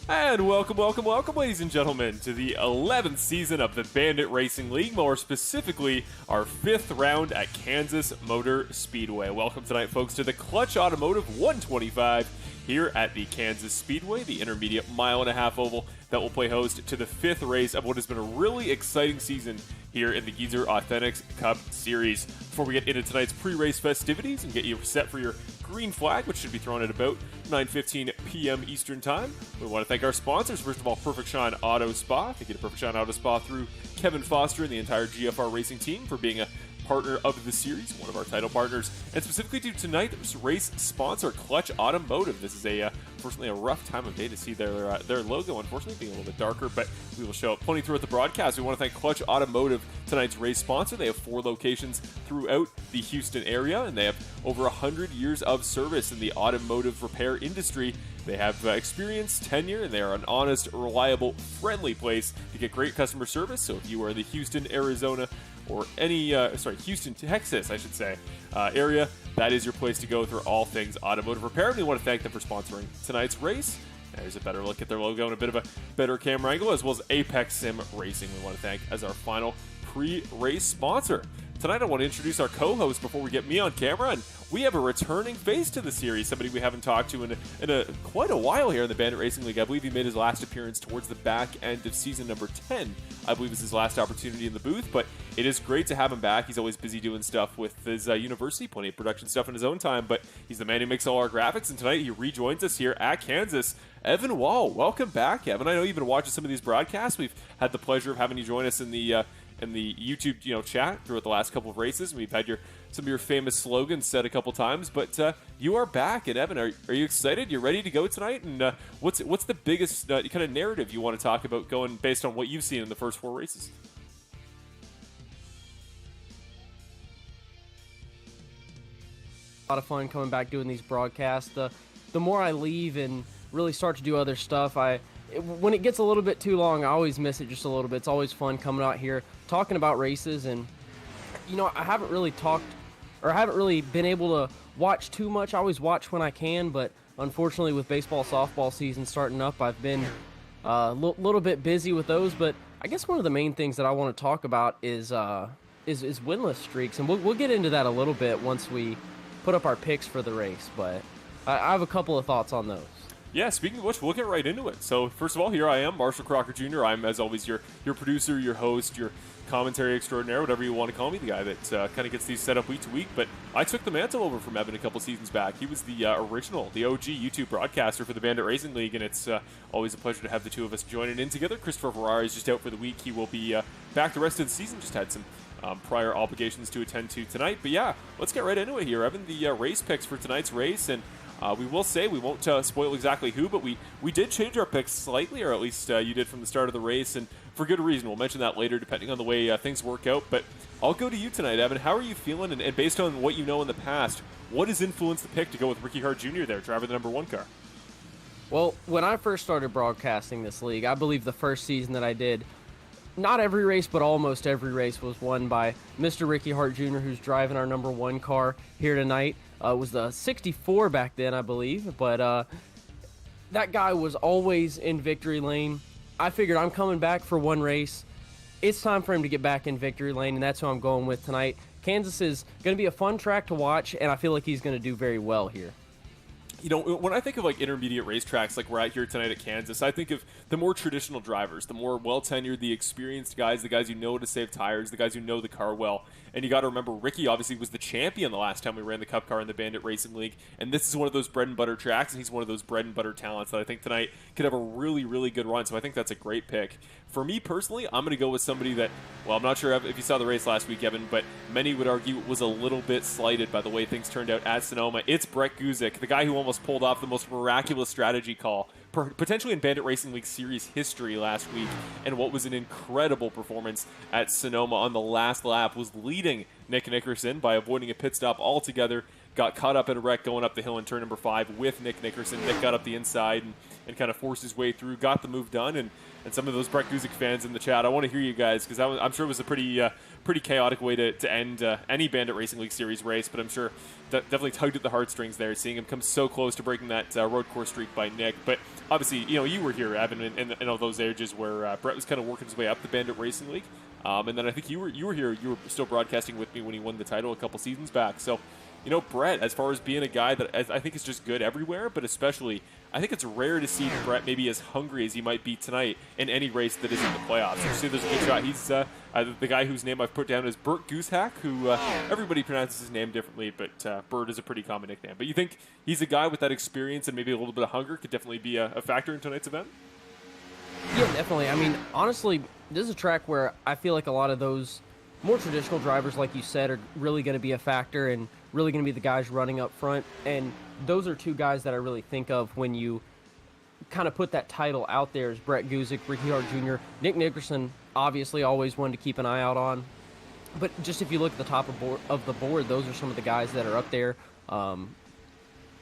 And welcome, ladies and gentlemen, to the 11th season of the Bandit Racing League, more specifically, our 5th round at Kansas Motor Speedway. Welcome tonight, folks, to the Clutch Automotive 125 here at the Kansas Speedway, the intermediate mile-and-a-half oval that will play host to the 5th race of what has been a really exciting season here in the Geezer Authentics Cup Series. Before we get into tonight's pre-race festivities and get you set for your green flag, which should be thrown at about 9:15 p.m. Eastern Time, we want to thank our sponsors. First of all, Perfect Shine Auto Spa. Thank you to Perfect Shine Auto Spa through Kevin Foster and the entire GFR Racing team for being a partner of the series, one of our title partners, and specifically to tonight's race sponsor, Clutch Automotive. This is unfortunately a rough time of day to see their logo, unfortunately being a little bit darker, but we will show up plenty throughout the broadcast. We want to thank Clutch Automotive, tonight's race sponsor. They have 4 locations throughout the Houston area, and they have over 100 years of service in the automotive repair industry. They have experience, tenure, and they are an honest, reliable, friendly place to get great customer service. So if you are in the Houston, Arizona, or Houston, Texas, I should say, area, that is your place to go for all things automotive repair. And we want to thank them for sponsoring tonight's race. There's a better look at their logo and a bit of a better camera angle, as well as Apex Sim Racing we want to thank as our final pre-race sponsor. Tonight I want to introduce our co-host before we get me on camera, and we have a returning face to the series, somebody we haven't talked to in quite a while here in the Bandit Racing League. I believe he made his last appearance towards the back end of season number 10. I believe is his last opportunity in the booth, but it is great to have him back. He's always busy doing stuff with his university, plenty of production stuff in his own time, but he's the man who makes all our graphics, and tonight he rejoins us here at Kansas. Evan Wall, welcome back, Evan. I know you've been watching some of these broadcasts. We've had the pleasure of having you join us in the YouTube chat throughout the last couple of races. We've had some of your famous slogans said a couple times, but you are back. And Evan, are you excited? You ready to go tonight? And what's the biggest kind of narrative you want to talk about going based on what you've seen in the first 4 races? A lot of fun coming back doing these broadcasts. The more I leave and really start to do other stuff, when it gets a little bit too long, I always miss it just a little bit. It's always fun coming out here talking about races, and I haven't really been able to watch too much. I always watch when I can, but unfortunately with baseball, softball season starting up, I've been a little bit busy with those. But I guess one of the main things that I want to talk about is winless streaks, and we'll get into that a little bit once we put up our picks for the race. But I have a couple of thoughts on those. Yeah, speaking of which, we'll get right into it. So, first of all, here I am, Marshall Crocker Jr. I'm, as always, your producer, your host, your commentary extraordinaire, whatever you want to call me, the guy that kind of gets these set up week to week. But I took the mantle over from Evan a couple seasons back. He was the original, the OG YouTube broadcaster for the Bandit Racing League, and it's always a pleasure to have the two of us joining in together. Christopher Ferreira is just out for the week. He will be back the rest of the season, just had some prior obligations to attend to tonight. But yeah, let's get right into it here, Evan. The race picks for tonight's race, and we will say, we won't spoil exactly who, but we did change our picks slightly, or at least you did from the start of the race, and for good reason. We'll mention that later depending on the way things work out. But I'll go to you tonight, Evan. How are you feeling? And based on what you know in the past, what has influenced the pick to go with Ricky Hart Jr. there, driver the number 1 car? Well, when I first started broadcasting this league, I believe the first season that I did, not every race, but almost every race was won by Mr. Ricky Hart Jr., who's driving our number 1 car here tonight. It was the 64 back then, I believe, but that guy was always in victory lane. I figured I'm coming back for one race. It's time for him to get back in victory lane, and that's who I'm going with tonight. Kansas is going to be a fun track to watch, and I feel like he's going to do very well here. When I think of like intermediate racetracks like we're at here tonight at Kansas, I think of the more traditional drivers, the more well-tenured, the experienced guys, the guys who know to save tires, the guys who know the car well. And you got to remember, Ricky obviously was the champion the last time we ran the Cup car in the Bandit Racing League, and this is one of those bread and butter tracks, and he's one of those bread and butter talents that I think tonight could have a really, really good run. So I think that's a great pick. For me personally, I'm going to go with somebody that, well, I'm not sure if you saw the race last week, Evan, but many would argue was a little bit slighted by the way things turned out at Sonoma. It's Brett Guzik, the guy who almost pulled off the most miraculous strategy call, potentially in Bandit Racing League Series history last week, and what was an incredible performance at Sonoma on the last lap, was leading Nick Nickerson by avoiding a pit stop altogether, got caught up in a wreck going up the hill in turn number 5 with Nick Nickerson. Nick got up the inside and kind of forced his way through, got the move done, and and some of those Brett Guzik fans in the chat. I want to hear you guys, because I'm sure it was a pretty chaotic way to end any Bandit Racing League Series race, but I'm sure that definitely tugged at the heartstrings there, seeing him come so close to breaking that road course streak by Nick. But obviously, you were here, Evan, in all those ages where Brett was kind of working his way up the Bandit Racing League. And then I think you were here. You were still broadcasting with me when he won the title a couple seasons back. So, Brett, as far as being a guy that I think is just good everywhere, but especially, I think it's rare to see Brett maybe as hungry as he might be tonight in any race that is in the playoffs. You see, there's a good shot. He's the guy whose name I've put down is Bert Goosehack, who everybody pronounces his name differently, but Bert is a pretty common nickname. But you think he's a guy with that experience and maybe a little bit of hunger could definitely be a factor in tonight's event? Yeah, definitely. I mean, honestly, this is a track where I feel like a lot of those more traditional drivers, like you said, are really going to be a factor and really going to be the guys running up front. And those are two guys that I really think of when you kind of put that title out there, as Brett Guzik, Ricky Hart Jr., Nick Nickerson, obviously always one to keep an eye out on. But just if you look at the top of the board, those are some of the guys that are up there.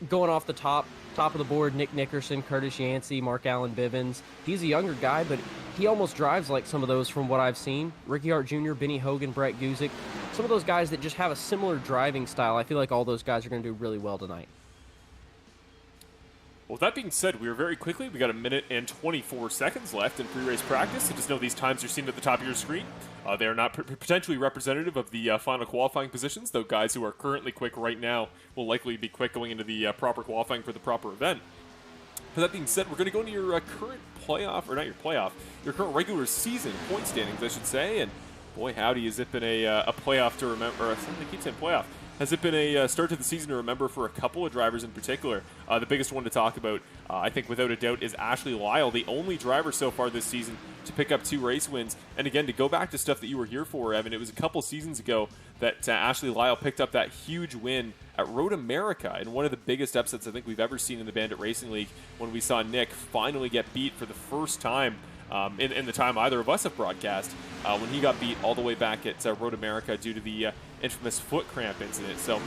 Going off the top of the board, Nick Nickerson, Curtis Yancey, Mark Allen Bivens. He's a younger guy, but he almost drives like some of those from what I've seen. Ricky Hart Jr., Benny Hogan, Brett Guzik. Some of those guys that just have a similar driving style. I feel like all those guys are going to do really well tonight. Well, that being said, we are very quickly. We got 1 minute and 24 seconds left in pre-race practice. So just know these times are seen at the top of your screen. They are not potentially representative of the final qualifying positions, though guys who are currently quick right now will likely be quick going into the proper qualifying for the proper event. But that being said, we're going to go into your current playoff, or not your playoff, your current regular season point standings, I should say. And boy, howdy, has it been a playoff to remember. I keep saying playoff. Has it been a start to the season to remember for a couple of drivers in particular? The biggest one to talk about, I think without a doubt, is Ashley Lyle, the only driver so far this season to pick up 2 race wins. And again, to go back to stuff that you were here for, Evan, it was a couple seasons ago that Ashley Lyle picked up that huge win at Road America, and one of the biggest upsets I think we've ever seen in the Bandit Racing League, when we saw Nick finally get beat for the first time in the time either of us have broadcast, when he got beat all the way back at Road America due to the infamous foot cramp incident. So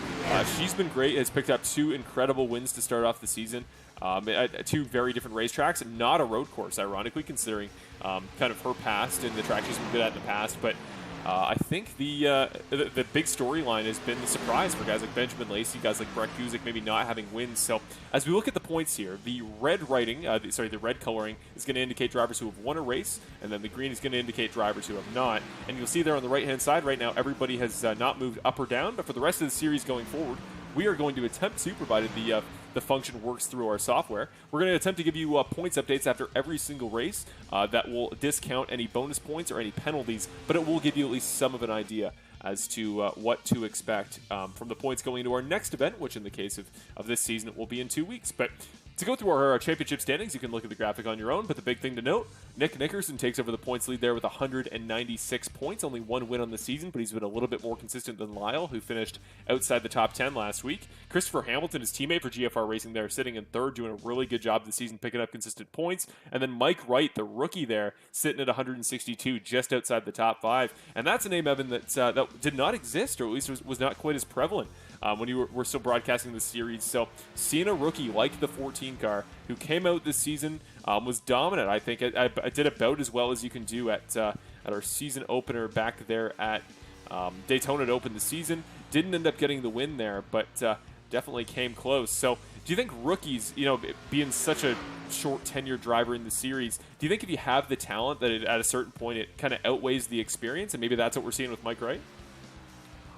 she's been great, has picked up 2 incredible wins to start off the season at 2 very different racetracks, and not a road course, ironically, considering kind of her past and the track she's been good at in the past. But I think the big storyline has been the surprise for guys like Benjamin Lacey, guys like Brett Guzik maybe not having wins. So as we look at the points here, the red writing, the red coloring is going to indicate drivers who have won a race, and then the green is going to indicate drivers who have not. And you'll see there on the right-hand side right now, everybody has not moved up or down, but for the rest of the series going forward, we are going to attempt to, provided the function works through our software, we're going to attempt to give you points updates after every single race that will discount any bonus points or any penalties, but it will give you at least some of an idea as to what to expect from the points going into our next event, which in the case of this season, it will be in 2 weeks. But to go through our championship standings, you can look at the graphic on your own, but the big thing to note, Nick Nickerson takes over the points lead there with 196 points, only 1 win on the season, but he's been a little bit more consistent than Lyle, who finished outside the top 10 last week. Christopher Hamilton, his teammate for GFR Racing there, sitting in 3rd, doing a really good job this season, picking up consistent points. And then Mike Wright, the rookie there, sitting at 162, just outside the top 5. And that's a name, Evan, that did not exist, or at least was not quite as prevalent when you were still broadcasting the series. So seeing a rookie like the 14 car who came out this season was dominant. I think I did about as well as you can do at our season opener back there at Daytona to open the season. Didn't end up getting the win there, but definitely came close. So do you think rookies, being such a short tenure driver in the series, do you think if you have the talent that at a certain point it kind of outweighs the experience, and maybe that's what we're seeing with Mike Wright?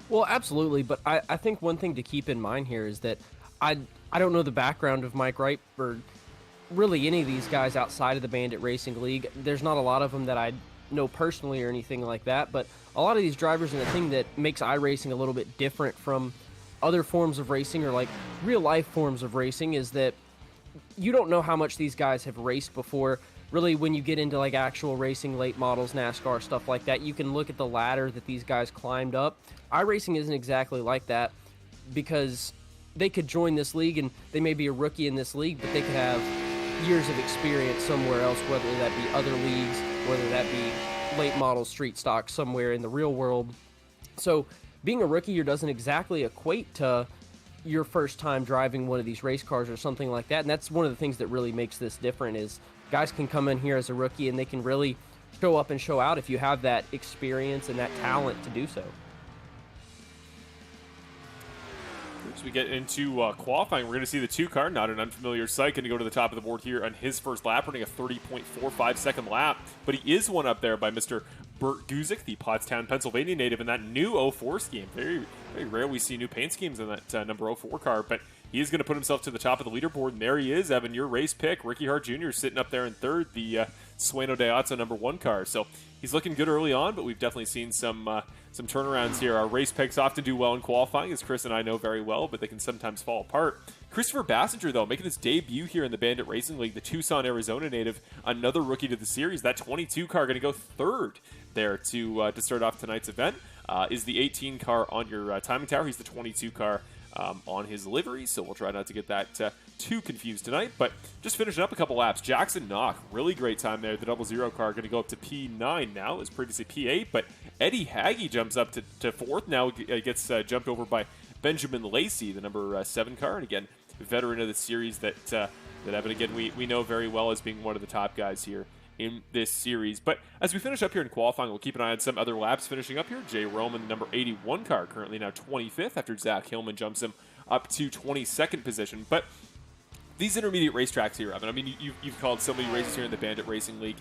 Well, absolutely, but I think one thing to keep in mind here is that I don't know the background of Mike Wright or really any of these guys outside of the Bandit Racing League. There's not a lot of them that I know personally or anything like that, but a lot of these drivers, and the thing that makes iRacing a little bit different from other forms of racing or like real life forms of racing, is that you don't know how much these guys have raced before. Really, when you get into like actual racing, late models, NASCAR, stuff like that, you can look at the ladder that these guys climbed up. iRacing isn't exactly like that, because they could join this league and they may be a rookie in this league, but they could have years of experience somewhere else, whether that be other leagues, whether that be late model street stock somewhere in the real world. So being a rookie here doesn't exactly equate to your first time driving one of these race cars or something like that. And that's one of the things that really makes this different, is guys can come in here as a rookie and they can really show up and show out if you have that experience and that talent to do so. As we get into qualifying, we're going to see the 2-car, not an unfamiliar sight, going to go to the top of the board here on his first lap, running a 30.45 second lap. But he is one up there by Mr. Bert Guzik, the Pottstown, Pennsylvania native, in that new 04 scheme. Very, very rare we see new paint schemes in that number 04 car, but he is going to put himself to the top of the leaderboard, and there he is, Evan, your race pick. Ricky Hart Jr. sitting up there in third, the Sueno Daihatsu number 1 car. So he's looking good early on, but we've definitely seen some turnarounds here. Our race picks often do well in qualifying, as Chris and I know very well, but they can sometimes fall apart. Christopher Bassinger, though, making his debut here in the Bandit Racing League, the Tucson, Arizona native, another rookie to the series. That 22 car going to go third there to start off tonight's event. Is the 18 car on your timing tower. He's the 22 car on his livery, so we'll try not to get that too confused tonight. But just finishing up a couple laps, Jackson Knock, really great time there. The 00 car going to go up to P9 now. It was previously P8, but Eddie Haggy jumps up to fourth. Now gets jumped over by Benjamin Lacey, the number 7 car, and again, veteran of the series that Evan, again, we know very well as being one of the top guys here in this series. But as we finish up here in qualifying, we'll keep an eye on some other laps finishing up here. Jay Roman, the number 81 car, currently now 25th after Zach Hillman jumps him up to 22nd position. But these intermediate racetracks here, Evan, I mean, you've called so many races here in the Bandit Racing League.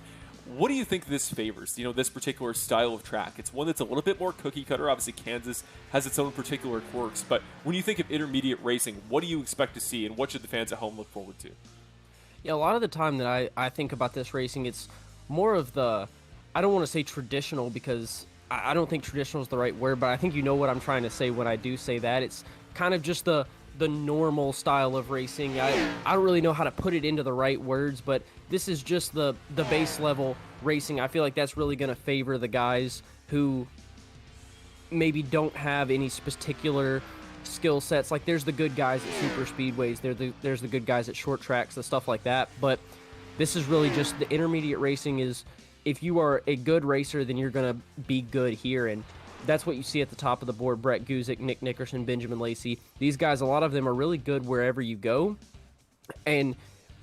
What do you think this favors, this particular style of track? It's one that's a little bit more cookie cutter. Obviously, Kansas has its own particular quirks. But when you think of intermediate racing, what do you expect to see, and what should the fans at home look forward to? Yeah, a lot of the time that I think about this racing, it's more of the, I don't want to say traditional because I don't think traditional is the right word, but I think you know what I'm trying to say when I do say that. It's kind of just the normal style of racing. I don't really know how to put it into the right words, but this is just the base level racing. I feel like that's really going to favor the guys who maybe don't have any particular skill sets. Like there's the good guys at super speedways, there's the good guys at short tracks, the stuff like that, but this is really just the intermediate racing. Is if you are a good racer, then you're going to be good here, and that's what you see at the top of the board. Brett Guzik, Nick Nickerson, Benjamin Lacey, these guys, a lot of them are really good wherever you go, and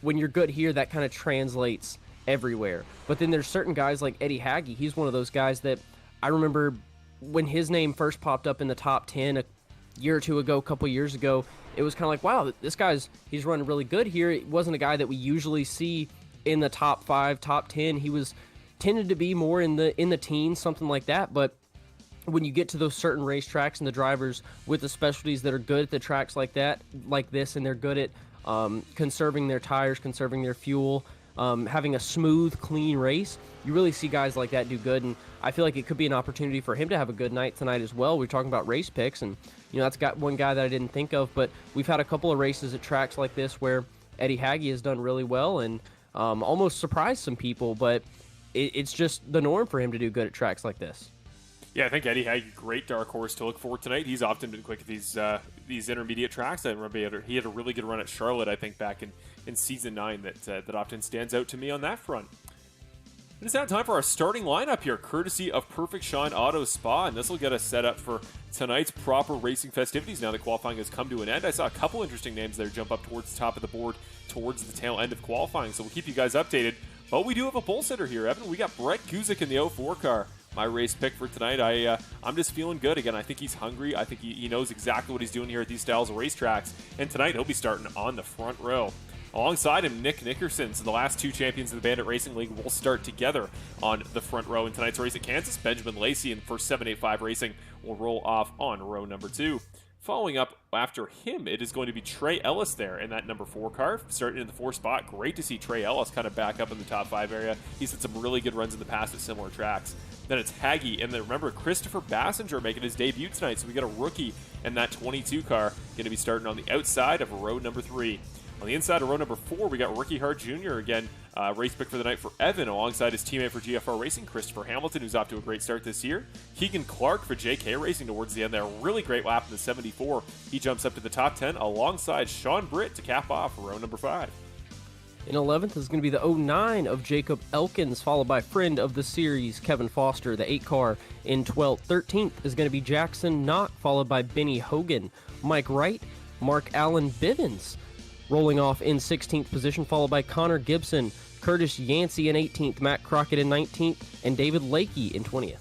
when you're good here, that kind of translates everywhere. But then there's certain guys like Eddie Haggy. He's one of those guys that I remember when his name first popped up in the top 10 a year or two ago, a couple years ago, it was kind of like, wow, this he's running really good here. It wasn't a guy that we usually see in the top 5, top 10. He was tended to be more in the teens, something like that. But when you get to those certain racetracks and the drivers with the specialties that are good at the tracks like that, like this, and they're good at conserving their tires, conserving their fuel, having a smooth, clean race, you really see guys like that do good. And I feel like it could be an opportunity for him to have a good night tonight as well. We're talking about race picks, and that's got one guy that I didn't think of, but we've had a couple of races at tracks like this where Eddie Haggy has done really well and almost surprised some people, but it's just the norm for him to do good at tracks like this. Yeah, I think Eddie Haggy, great dark horse to look for tonight. He's often been quick at these intermediate tracks. I remember he had a really good run at Charlotte, I think, back in Season 9 that often stands out to me on that front. It is now time for our starting lineup here, courtesy of Perfect Shine Auto Spa, and this will get us set up for tonight's proper racing festivities now that qualifying has come to an end. I saw a couple interesting names there jump up towards the top of the board towards the tail end of qualifying, so we'll keep you guys updated. But we do have a pole sitter here, Evan. We got Brett Guzik in the 04 car. My race pick for tonight, I'm just feeling good. Again, I think he's hungry. I think he knows exactly what he's doing here at these styles of racetracks. And tonight, he'll be starting on the front row. Alongside him, Nick Nickerson. So the last two champions of the Bandit Racing League will start together on the front row in tonight's race at Kansas. Benjamin Lacey and for 785 Racing will roll off on row number 2. Following up after him, it is going to be Trey Ellis there in that number 4 car, starting in the 4 spot. Great to see Trey Ellis kind of back up in the top 5 area. He's had some really good runs in the past at similar tracks. Then it's Haggy, and then remember, Christopher Bassinger making his debut tonight, so we got a rookie in that 22 car, going to be starting on the outside of row number 3. On the inside of row number 4, we got Ricky Hart Jr. again, race pick for the night for Evan, alongside his teammate for GFR Racing, Christopher Hamilton, who's off to a great start this year. Keegan Clark for JK Racing towards the end there, really great lap in the 74. He jumps up to the top 10 alongside Sean Britt to cap off row number 5. In 11th is going to be the 09 of Jacob Elkins, followed by friend of the series, Kevin Foster, the 8 car. In 12th, 13th is going to be Jackson Knott, followed by Benny Hogan, Mike Wright, Mark Allen Bivens. Rolling off in 16th position, followed by Connor Gibson, Curtis Yancey in 18th, Matt Crockett in 19th, and David Lakey in 20th.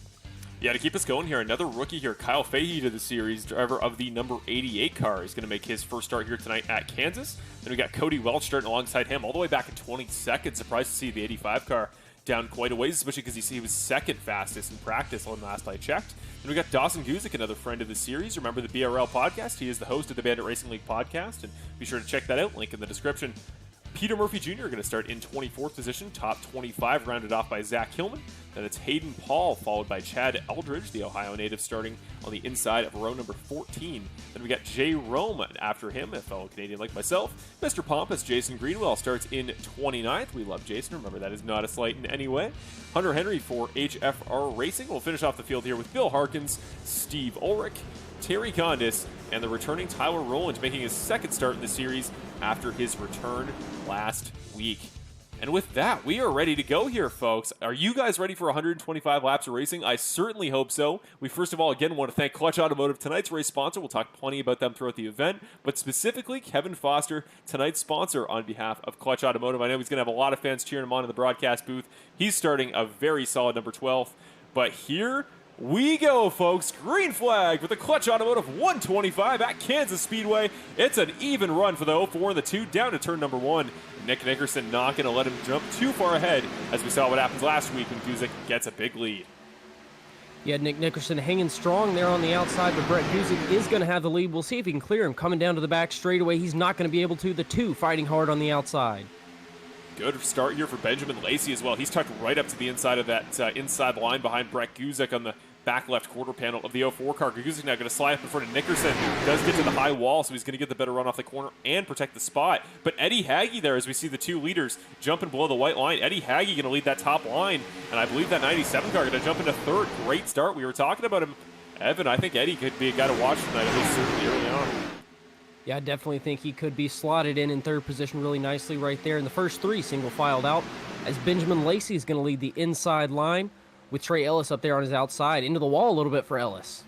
Yeah, to keep us going here, another rookie here, Kyle Fahey to the series, driver of the number 88 car, is going to make his first start here tonight at Kansas. Then we got Cody Welch starting alongside him all the way back in 22nd. Surprised to see the 85 car down quite a ways, especially because he was second fastest in practice on last I checked. Then we got Dawson Guzik, another friend of the series. Remember the BRL podcast? He is the host of the Bandit Racing League podcast, and be sure to check that out. Link in the description. Peter Murphy Jr. going to start in 24th position, top 25, rounded off by Zach Hillman. Then it's Hayden Paul, followed by Chad Eldridge, the Ohio native, starting on the inside of row number 14. Then we got Jay Rome after him, a fellow Canadian like myself. Mr. Pompous, Jason Greenwell, starts in 29th. We love Jason. Remember, that is not a slight in any way. Hunter Henry for HFR Racing. We'll finish off the field here with Bill Harkins, Steve Ulrich, Terry Condis, and the returning Tyler Rowland making his second start in the series after his return last week. And with that, we are ready to go here, folks. Are you guys ready for 125 laps of racing? I certainly hope so. We first of all, again, want to thank Clutch Automotive, tonight's race sponsor. We'll talk plenty about them throughout the event, but specifically Kevin Foster, tonight's sponsor on behalf of Clutch Automotive. I know he's going to have a lot of fans cheering him on in the broadcast booth. He's starting a very solid number 12, but here we go, folks. Green flag with the Clutch Automotive 125 at Kansas Speedway. It's an even run for the 04 and the 2 down to turn number 1. Nick Nickerson not going to let him jump too far ahead, as we saw what happens last week when Guzik gets a big lead. Yeah, Nick Nickerson hanging strong there on the outside, but Brett Guzik is going to have the lead. We'll see if he can clear him. Coming down to the back straightaway, he's not going to be able to. The 2 fighting hard on the outside. Good start here for Benjamin Lacey as well. He's tucked right up to the inside of that inside line behind Brett Guzik on the back left quarter panel of the 04 car. Guzik now going to slide up in front of Nickerson. Does get to the high wall, so he's going to get the better run off the corner and protect the spot. But Eddie Hagge there, as we see the 2 leaders jumping below the white line. Eddie Hagge going to lead that top line, and I believe that 97 car going to jump into third. Great start. We were talking about him. Evan, I think Eddie could be a guy to watch tonight, at least certainly early on. Yeah, I definitely think he could be slotted in third position really nicely right there. In the first 3, single filed out, as Benjamin Lacey is going to lead the inside line with Trey Ellis up there on his outside. Into the wall a little bit for Ellis.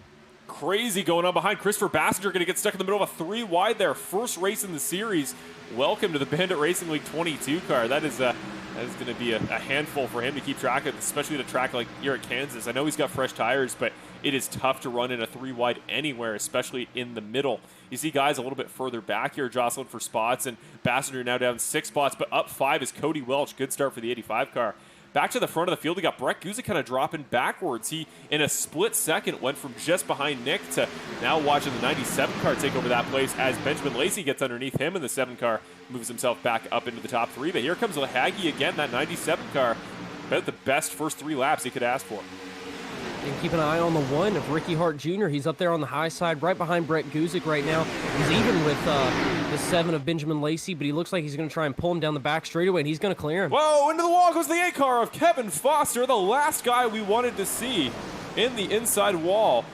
Crazy going on behind. Christopher Bassinger going to get stuck in the middle of a 3 wide there. First race in the series. Welcome to the Bandit Racing League 22 car. That is going to be a handful for him to keep track of, especially at a track like here at Kansas. I know he's got fresh tires, but it is tough to run in a 3 wide anywhere, especially in the middle. You see guys a little bit further back here jostling for spots, and Bassinger now down 6 spots, but up 5 is Cody Welch. Good start for the 85 car. Back to the front of the field, we got Brett Guzik kind of dropping backwards. He, in a split second, went from just behind Nick to now watching the 97 car take over that place as Benjamin Lacey gets underneath him, and the 7 car moves himself back up into the top 3. But here comes Hagge again, that 97 car. About the best first 3 laps he could ask for. And keep an eye on the 1 of Ricky Hart Jr. He's up there on the high side, right behind Brett Guzik right now. He's even with the 7 of Benjamin Lacey, but he looks like he's going to try and pull him down the back straightaway, and he's going to clear him. Whoa, into the wall goes the 8 car of Kevin Foster, the last guy we wanted to see in the inside wall.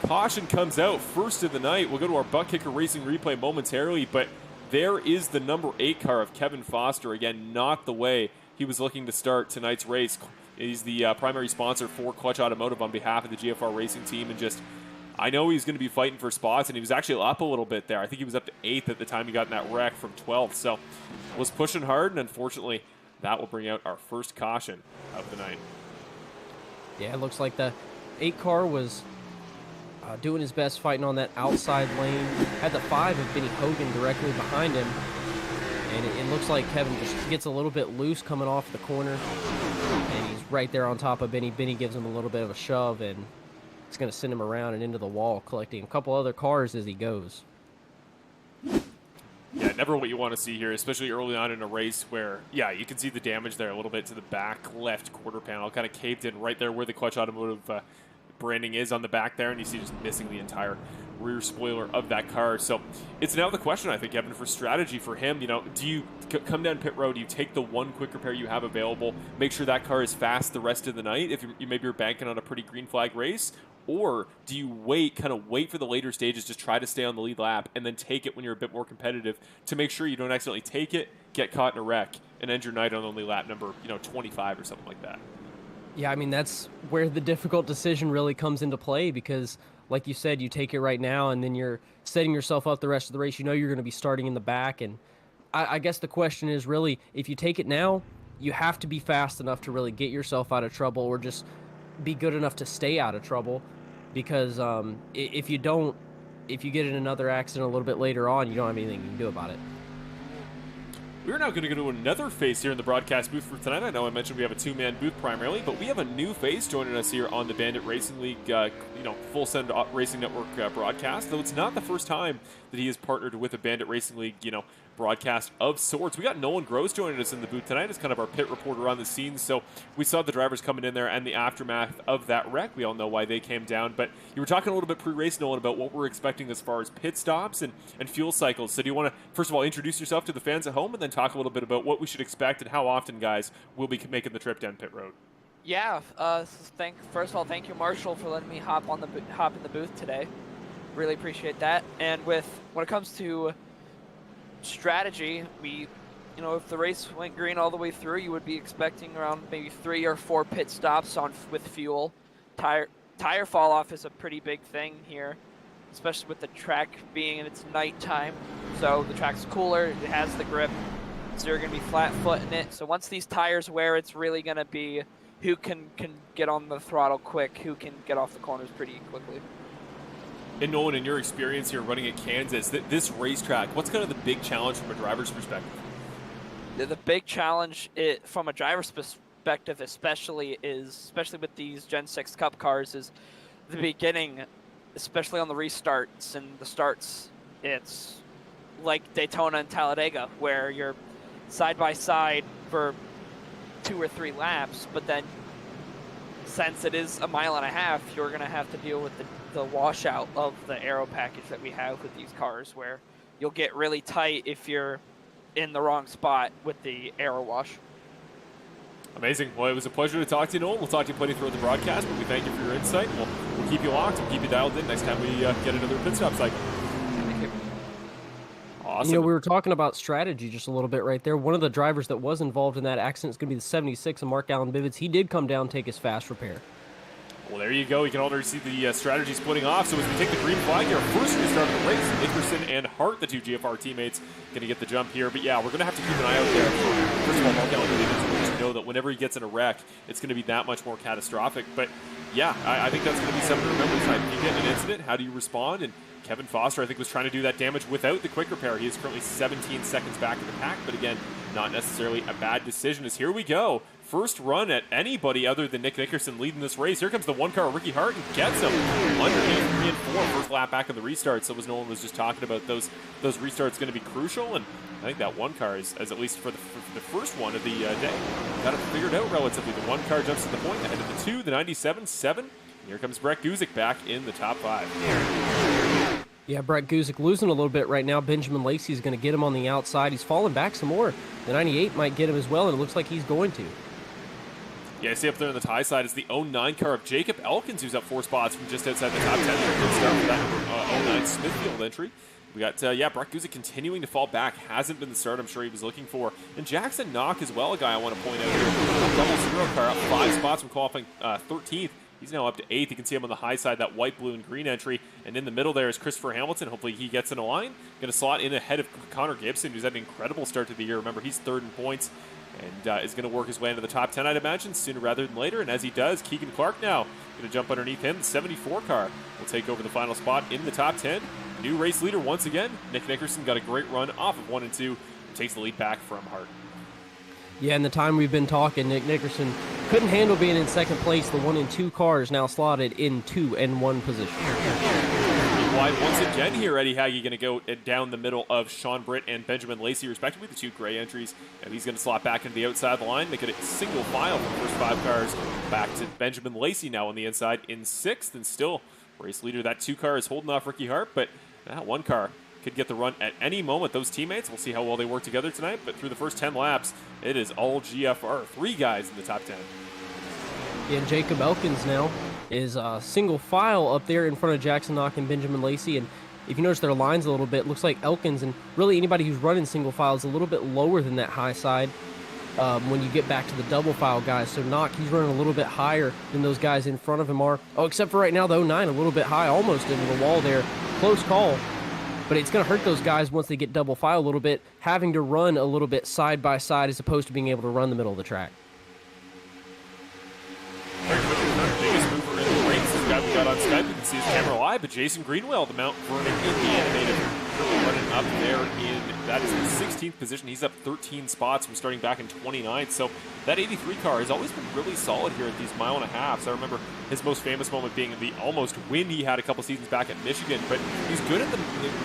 Caution comes out first of the night. We'll go to our butt kicker racing replay momentarily, but there is the number 8 car of Kevin Foster. Again, not the way he was looking to start tonight's race. He's the primary sponsor for Clutch Automotive on behalf of the GFR Racing team, and just, I know he's going to be fighting for spots, and he was actually up a little bit there. I think he was up to 8th at the time he got in that wreck from 12th, so was pushing hard, and unfortunately, that will bring out our first caution of the night. Yeah, it looks like the 8 car was doing his best fighting on that outside lane. Had the 5 of Benny Hogan directly behind him, and it looks like Kevin just gets a little bit loose coming off the corner, and he's right there on top of Benny. Benny gives him a little bit of a shove, and it's going to send him around and into the wall, collecting a couple other cars as he goes. Yeah, never what you want to see here, especially early on in a race where, yeah, you can see the damage there a little bit to the back left quarter panel, kind of caved in right there where the Clutch Automotive branding is on the back there, and you see just missing the entire rear spoiler of that car. So it's now the question, I think, Evan, for strategy for him. You know, do you come down pit road, do you take the 1 quick repair you have available, make sure that car is fast the rest of the night if you maybe you're banking on a pretty green flag race, or do you wait for the later stages, just try to stay on the lead lap and then take it when you're a bit more competitive to make sure you don't accidentally take it, get caught in a wreck, and end your night on only lap number 25 or something like that? Yeah, I mean, that's where the difficult decision really comes into play, because like you said, you take it right now and then you're setting yourself up the rest of the race. You know you're going to be starting in the back, and I guess the question is really, if you take it now, you have to be fast enough to really get yourself out of trouble, or just be good enough to stay out of trouble, because if you don't, if you get in another accident a little bit later on, you don't have anything you can do about it. We're now going to go to another face here in the broadcast booth for tonight. I know I mentioned we have a two-man booth primarily, but we have a new face joining us here on the Bandit Racing League, Full Send Racing Network broadcast. Though it's not the first time that he has partnered with a Bandit Racing League, broadcast of sorts. We got Nolan Gross joining us in the booth tonight as kind of our pit reporter on the scenes. So we saw the drivers coming in there and the aftermath of that wreck. We all know why they came down, but you were talking a little bit pre-race, Nolan, about what we're expecting as far as pit stops and fuel cycles. So do you want to, first of all, introduce yourself to the fans at home and then talk a little bit about what we should expect and how often, guys, will be making the trip down pit road? Yeah, first of all, thank you, Marshall, for letting me hop in the booth today. Really appreciate that. And when it comes to strategy, if the race went green all the way through, you would be expecting around maybe 3 or 4 pit stops with fuel. Tire fall off is a pretty big thing here, especially with the track being in its nighttime. So the track's cooler, it has the grip, so you're going to be flat footing it. So once these tires wear, it's really going to be who can get on the throttle quick, who can get off the corners pretty quickly. And Nolan, in your experience here running at Kansas, this racetrack, what's kind of the big challenge from a driver's perspective? The big challenge from a driver's perspective, especially with these Gen 6 Cup cars, is the beginning, especially on the restarts and the starts. It's like Daytona and Talladega, where you're side by side for 2 or 3 laps, but then since it is a mile and a half, you're going to have to deal with the washout of the aero package that we have with these cars, where you'll get really tight if you're in the wrong spot with the aero wash. Amazing. Well, it was a pleasure to talk to you, Nolan. We'll talk to you plenty throughout the broadcast, but we thank you for your insight. We'll keep you locked and keep you dialed in next time we get another pit stop cycle. Thank you. Awesome. We were talking about strategy just a little bit right there. One of the drivers that was involved in that accident is going to be the 76 of Mark Allen Bivens. He did come down and take his fast repair. Well, there you go. You can already see the strategy splitting off. So as we take the green flag here, first restart of the race, Nickerson and Hart, the 2 GFR teammates, going to get the jump here. But yeah, we're going to have to keep an eye out there for, first of all, Mark Allen Bivens, to know that whenever he gets in a wreck, it's going to be that much more catastrophic. But yeah, I think that's going to be something to remember tonight. If you get in an incident, how do you respond? And Kevin Foster, I think, was trying to do that damage without the quick repair. He is currently 17 seconds back in the pack, but again, not necessarily a bad decision. As here we go. First run at anybody other than Nick Nickerson leading this race. Here comes the 1 car, Ricky Hart, and gets him underneath 3 and 4. First lap back in the restart. So as Nolan was just talking about, those restarts going to be crucial. And I think that 1 car is, as at least for the first one of the day, got it figured out relatively. The 1 car jumps to the point ahead of the 2, the 97, 7. And here comes Brett Guzik back in the top 5. Yeah, Brett Guzik losing a little bit right now. Benjamin Lacey is going to get him on the outside. He's falling back some more. The 98 might get him as well, and it looks like he's going to. Yeah, I see up there on the high side is the 09 car of Jacob Elkins, who's up 4 spots from just outside the top 10. Good start for that 09 Smithfield entry. We got, Brett Guzik continuing to fall back. Hasn't been the start I'm sure he was looking for. And Jackson Knock as well, a guy I want to point out here. Double 0 car up 5 spots from qualifying 13th. He's now up to 8th. You can see him on the high side, that white, blue, and green entry. And in the middle there is Christopher Hamilton. Hopefully he gets in a line. Going to slot in ahead of Connor Gibson, who's had an incredible start to the year. Remember, he's 3rd in points and is going to work his way into the top 10, I'd imagine, sooner rather than later. And as he does, Keegan Clark now going to jump underneath him. The 74 car will take over the final spot in the top 10. New race leader once again. Nick Nickerson got a great run off of 1 and 2. Takes the lead back from Hart. Yeah, in the time we've been talking, Nick Nickerson couldn't handle being in second place. The 1 and 2 cars now slotted in 2 and 1 position. Wide once again here, Eddie Hagee going to go down the middle of Sean Britt and Benjamin Lacey, respectively, the 2 gray entries. And he's going to slot back into the outside of the line, make it a single file for the first 5 cars. Back to Benjamin Lacey now on the inside in 6th, and still race leader. That 2 car is holding off Ricky Hart, but that 1 car could get the run at any moment. Those teammates, we'll see how well they work together tonight, but through the first 10 laps, it is all GFR. 3 guys in the top 10. And Jacob Elkins now is single file up there in front of Jackson Knock and Benjamin Lacey. And if you notice their lines a little bit, it looks like Elkins and really anybody who's running single file is a little bit lower than that high side when you get back to the double file guys. So Knock, he's running a little bit higher than those guys in front of him are. Oh, except for right now, the 09, a little bit high, almost into the wall there. Close call. but it's going to hurt those guys once they get double file a little bit, having to run a little bit side by side as opposed to being able to run the middle of the track. Biggest mover in the race is the guy we got on Skype. You can see his camera live, but Jason Greenwell, the Mount Vernon, Indiana native, running up there that is the 16th position. He's up 13 spots from starting back in 29th. So that 83 car has always been really solid here at these mile and a half. So I remember his most famous moment being the almost win he had a couple seasons back at Michigan. But he's good at the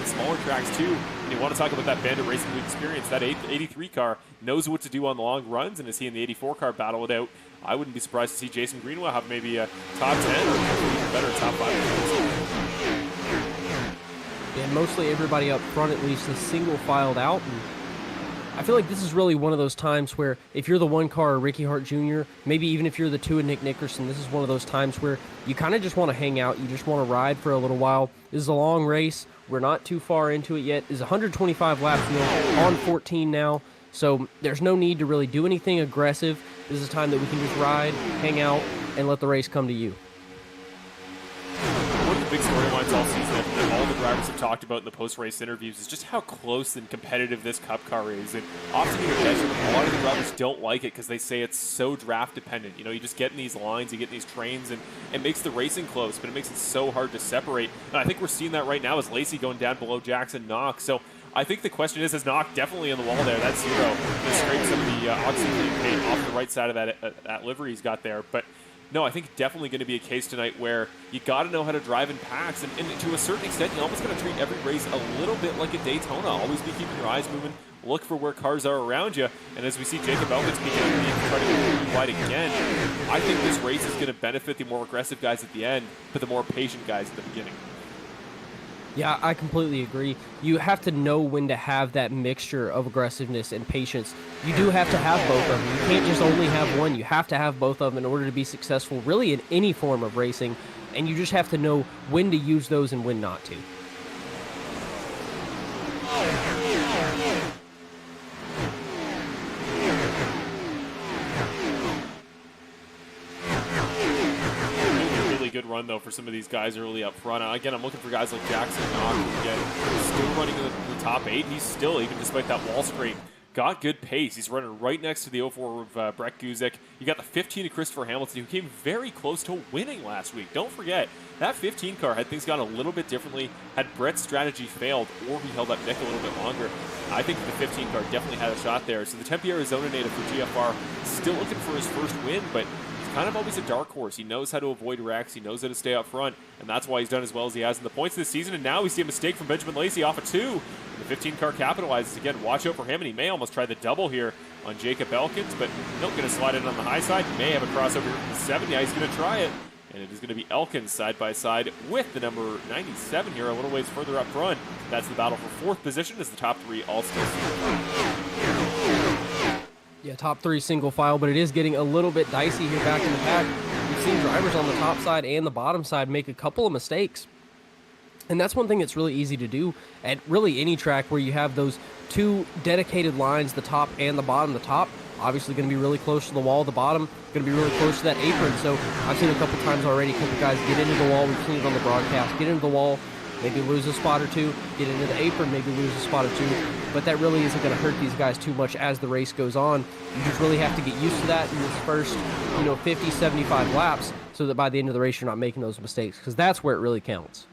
smaller tracks too. And you want to talk about that Bandit Racing League experience. That 83 car knows what to do on the long runs, and as he and the 84 car battle it out, I wouldn't be surprised to see Jason Greenwell have maybe a top 10 or even better top 5. And mostly everybody up front at least is single filed out. And I feel like this is really one of those times where if you're the one car of Ricky Hart Jr., maybe even if you're the two of Nick Nickerson, this is one of those times where you kind of just want to hang out. You just want to ride for a little while. This is a long race. We're not too far into it yet. It's 125 laps on 14 now. So there's no need to really do anything aggressive. This is a time that we can just ride, hang out, and let the race come to you. One of the big storylines all season that all the drivers have talked about in the post-race interviews is just how close and competitive this Cup car is. And often you imagine a lot of the drivers don't like it because they say it's so draft dependent. You know, you just get in these lines, you get in these trains, and it makes the racing close, but it makes it so hard to separate. And I think we're seeing that right now as Lacey going down below Jackson Knox. So I think the question is Knox definitely on the wall there? That's zero. Just scrape some of the oxygen paint off the right side of that livery he's got there. But no, I think definitely going to be a case tonight where you got to know how to drive in packs. And to a certain extent, you almost got to treat every race a little bit like a Daytona. Always be keeping your eyes moving. Look for where cars are around you. And as we see Jacob Elkins peeking up and trying to go wide again, I think this race is going to benefit the more aggressive guys at the end, but the more patient guys at the beginning. Yeah, I completely agree. You have to know when to have that mixture of aggressiveness and patience. You do have to have both of them. You can't just only have one. You have to have both of them in order to be successful, really, in any form of racing. And you just have to know when to use those and when not to. Good run though for some of these guys early up front. Again, I'm looking for guys like Jackson Knox again, still running in the top 8. He's still, even despite that wall scrape, got good pace. He's running right next to the 04 of Brett Guzik. You got the 15 of Christopher Hamilton, who came very close to winning last week. Don't forget, that 15 car, had things gone a little bit differently, had Brett's strategy failed, or he held up Nick a little bit longer, I think the 15 car definitely had a shot there. So the Tempe, Arizona native for GFR, still looking for his first win, but kind of always a dark horse. He knows how to avoid wrecks. He knows how to stay up front, and that's why he's done as well as he has in the points this season. And now we see a mistake from Benjamin Lacey off of 2. The 15 car capitalizes again. Watch out for him, and he may almost try the double here on Jacob Elkins, but nope, going to slide it on the high side. May have a crossover here from the 7. Yeah, he's going to try it, and it is going to be Elkins side by side with the number 97 here a little ways further up front. That's the battle for 4th position as the top 3 all still Yeah, top 3 single file, but it is getting a little bit dicey here back in the pack. We've seen drivers on the top side and the bottom side make a couple of mistakes. And that's one thing that's really easy to do at really any track where you have those 2 dedicated lines, the top and the bottom. The top, obviously going to be really close to the wall. The bottom, going to be really close to that apron. So I've seen a couple times already, a couple guys get into the wall. We've seen it on the broadcast. Get into the wall, maybe lose a spot or 2. Get into the apron, maybe lose a spot or 2. But that really isn't going to hurt these guys too much as the race goes on. You just really have to get used to that in this first, 50, 75 laps so that by the end of the race you're not making those mistakes, because that's where it really counts.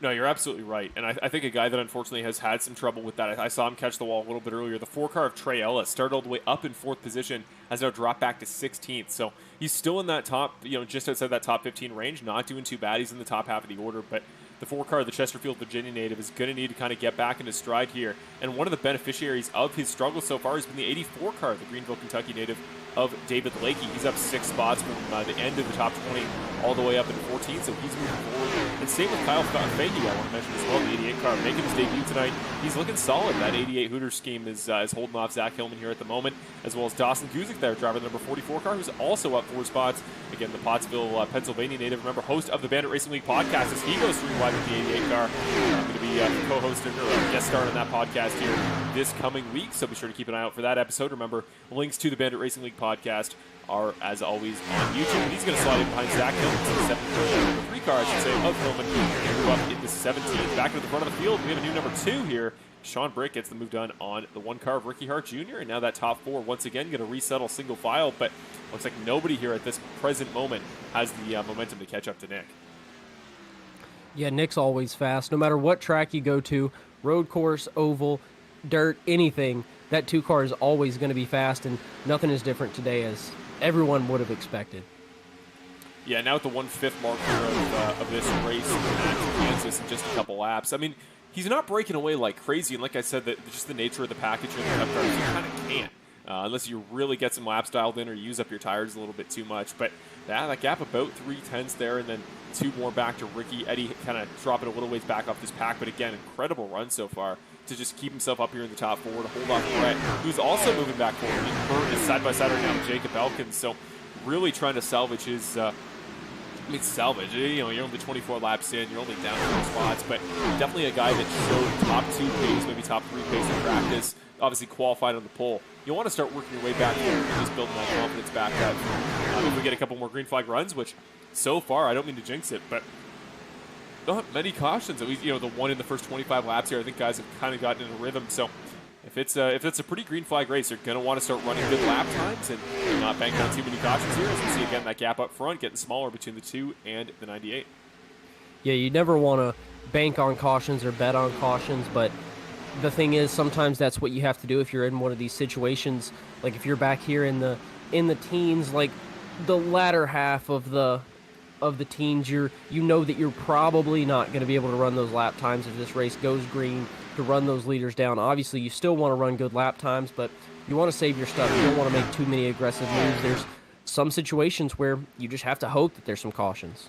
No, you're absolutely right. And I think a guy that unfortunately has had some trouble with that, I saw him catch the wall a little bit earlier. The 4 car of Trey Ellis started all the way up in 4th position, has now dropped back to 16th. So he's still in that top, just outside that top 15 range, not doing too bad. He's in the top half of the order, but the 4 car, the Chesterfield, Virginia native, is going to need to kind of get back into stride here. And one of the beneficiaries of his struggle so far has been the 84 car, the Greenville, Kentucky native of David Lakey. He's up 6 spots from the end of the top 20 all the way up in 14, so he's moving forward. And same with Kyle Fahey, I want to mention as well, the 88 car, making his debut tonight. He's looking solid. That 88 Hooters scheme is holding off Zach Hillman here at the moment, as well as Dawson Guzik there, driver the number 44 car, who's also up 4 spots. Again, the Pottsville, Pennsylvania native, remember, host of the Bandit Racing League podcast, as he goes 3 wide with the 88 car. I'm going to be co-hosting or guest star on that podcast here this coming week, so be sure to keep an eye out for that episode. Remember, links to the Bandit Racing League podcast are, as always, on YouTube. And he's going to slide in behind Zach Hill. So 7 3 cars. say, of Hillman, and move up into 17th. Back to the front of the field, we have a new number 2 here. Sean Britt gets the move done on the 1 car of Ricky Hart Jr., and now that top 4 once again going to resettle single file, but looks like nobody here at this present moment has the momentum to catch up to Nick. Yeah, Nick's always fast. No matter what track you go to, road course, oval, dirt, anything, that 2 car is always going to be fast, and nothing is different today as everyone would have expected. Yeah, now at the 1/5 marker of this race at Kansas in just a couple laps. I mean, he's not breaking away like crazy, and like I said, just the nature of the package and the cup cars, you kind of can't. Unless you really get some laps dialed in or use up your tires a little bit too much. But that gap about 3/10 there, and then 2 more back to Ricky. Eddie kind of dropping a little ways back off this pack, but again, incredible run so far to just keep himself up here in the top 4, to hold off Wright, who's also moving back forward. Burt is side-by-side right now with Jacob Elkins, so really trying to salvage his... salvage. You're only 24 laps in, you're only down 4 spots, but definitely a guy that showed top 2 pace, maybe top 3 pace in practice, obviously qualified on the pole. You want to start working your way back here and just building that confidence back up. If we get a couple more green flag runs, which so far, I don't mean to jinx it, but not many cautions. At least, the one in the first 25 laps here, I think guys have kind of gotten in a rhythm. So if it's a pretty green flag race, you're going to want to start running good lap times and not bank on too many cautions here. As we see again, that gap up front getting smaller between the 2 and the 98. Yeah, you never want to bank on cautions or bet on cautions, but the thing is, sometimes that's what you have to do if you're in one of these situations. Like if you're back here in the teens, like the latter half of the teens, you know that you're probably not going to be able to run those lap times if this race goes green, to run those leaders down. Obviously, you still want to run good lap times, but you want to save your stuff. You don't want to make too many aggressive moves. There's some situations where you just have to hope that there's some cautions.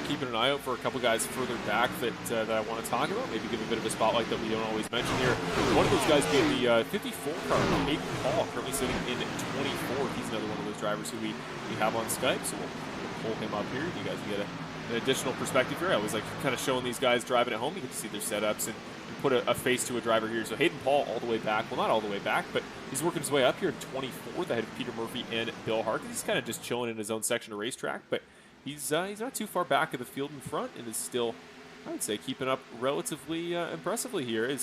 Keeping an eye out for a couple guys further back that I want to talk about. Maybe give a bit of a spotlight that we don't always mention here. One of those guys being the 54 car, Hayden Paul, currently sitting in 24. He's another one of those drivers who we have on Skype, so we'll pull him up here. You guys can get an additional perspective here. I always like kind of showing these guys driving at home. You get to see their setups and put a face to a driver here. So Hayden Paul all the way back. Well, not all the way back, but he's working his way up here in 24th ahead of Peter Murphy and Bill Harkins. He's kind of just chilling in his own section of racetrack, but he's not too far back of the field in front and is still, I would say, keeping up relatively impressively here.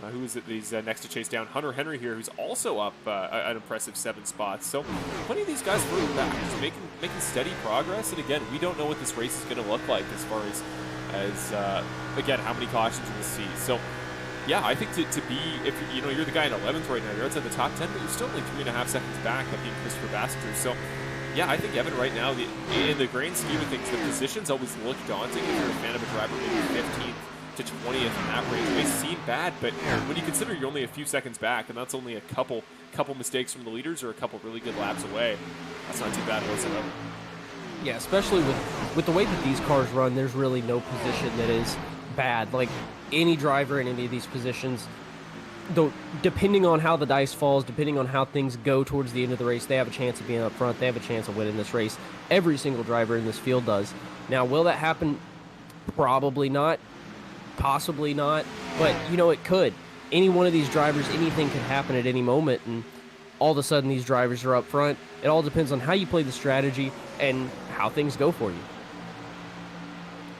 Who is it? He's next to chase down Hunter Henry here, who's also up an impressive 7 spots. So plenty of these guys further back, just making steady progress. And again, we don't know what this race is going to look like as far as again, how many cautions we'll see. So yeah, I think to be, if you're the guy in 11th right now, you're outside the top 10, but you're still only 3.5 seconds back of being Christopher Bassiter. So yeah, I think Evan right now, in the grand scheme of things, the positions always look daunting. If you're a fan of a driver, maybe 15th to 20th in that range, it may seem bad, but when you consider you're only a few seconds back, and that's only a couple mistakes from the leaders or a couple really good laps away, that's not too bad whatsoever. Yeah, especially with the way that these cars run, there's really no position that is bad. Like any driver in any of these positions, though, depending on how the dice falls, depending on how things go towards the end of the race, they have a chance of being up front. They have a chance of winning this race. Every single driver in this field does. Now, will that happen? Probably not. Possibly not. But, it could. Any one of these drivers, anything could happen at any moment, and all of a sudden these drivers are up front. It all depends on how you play the strategy and how things go for you.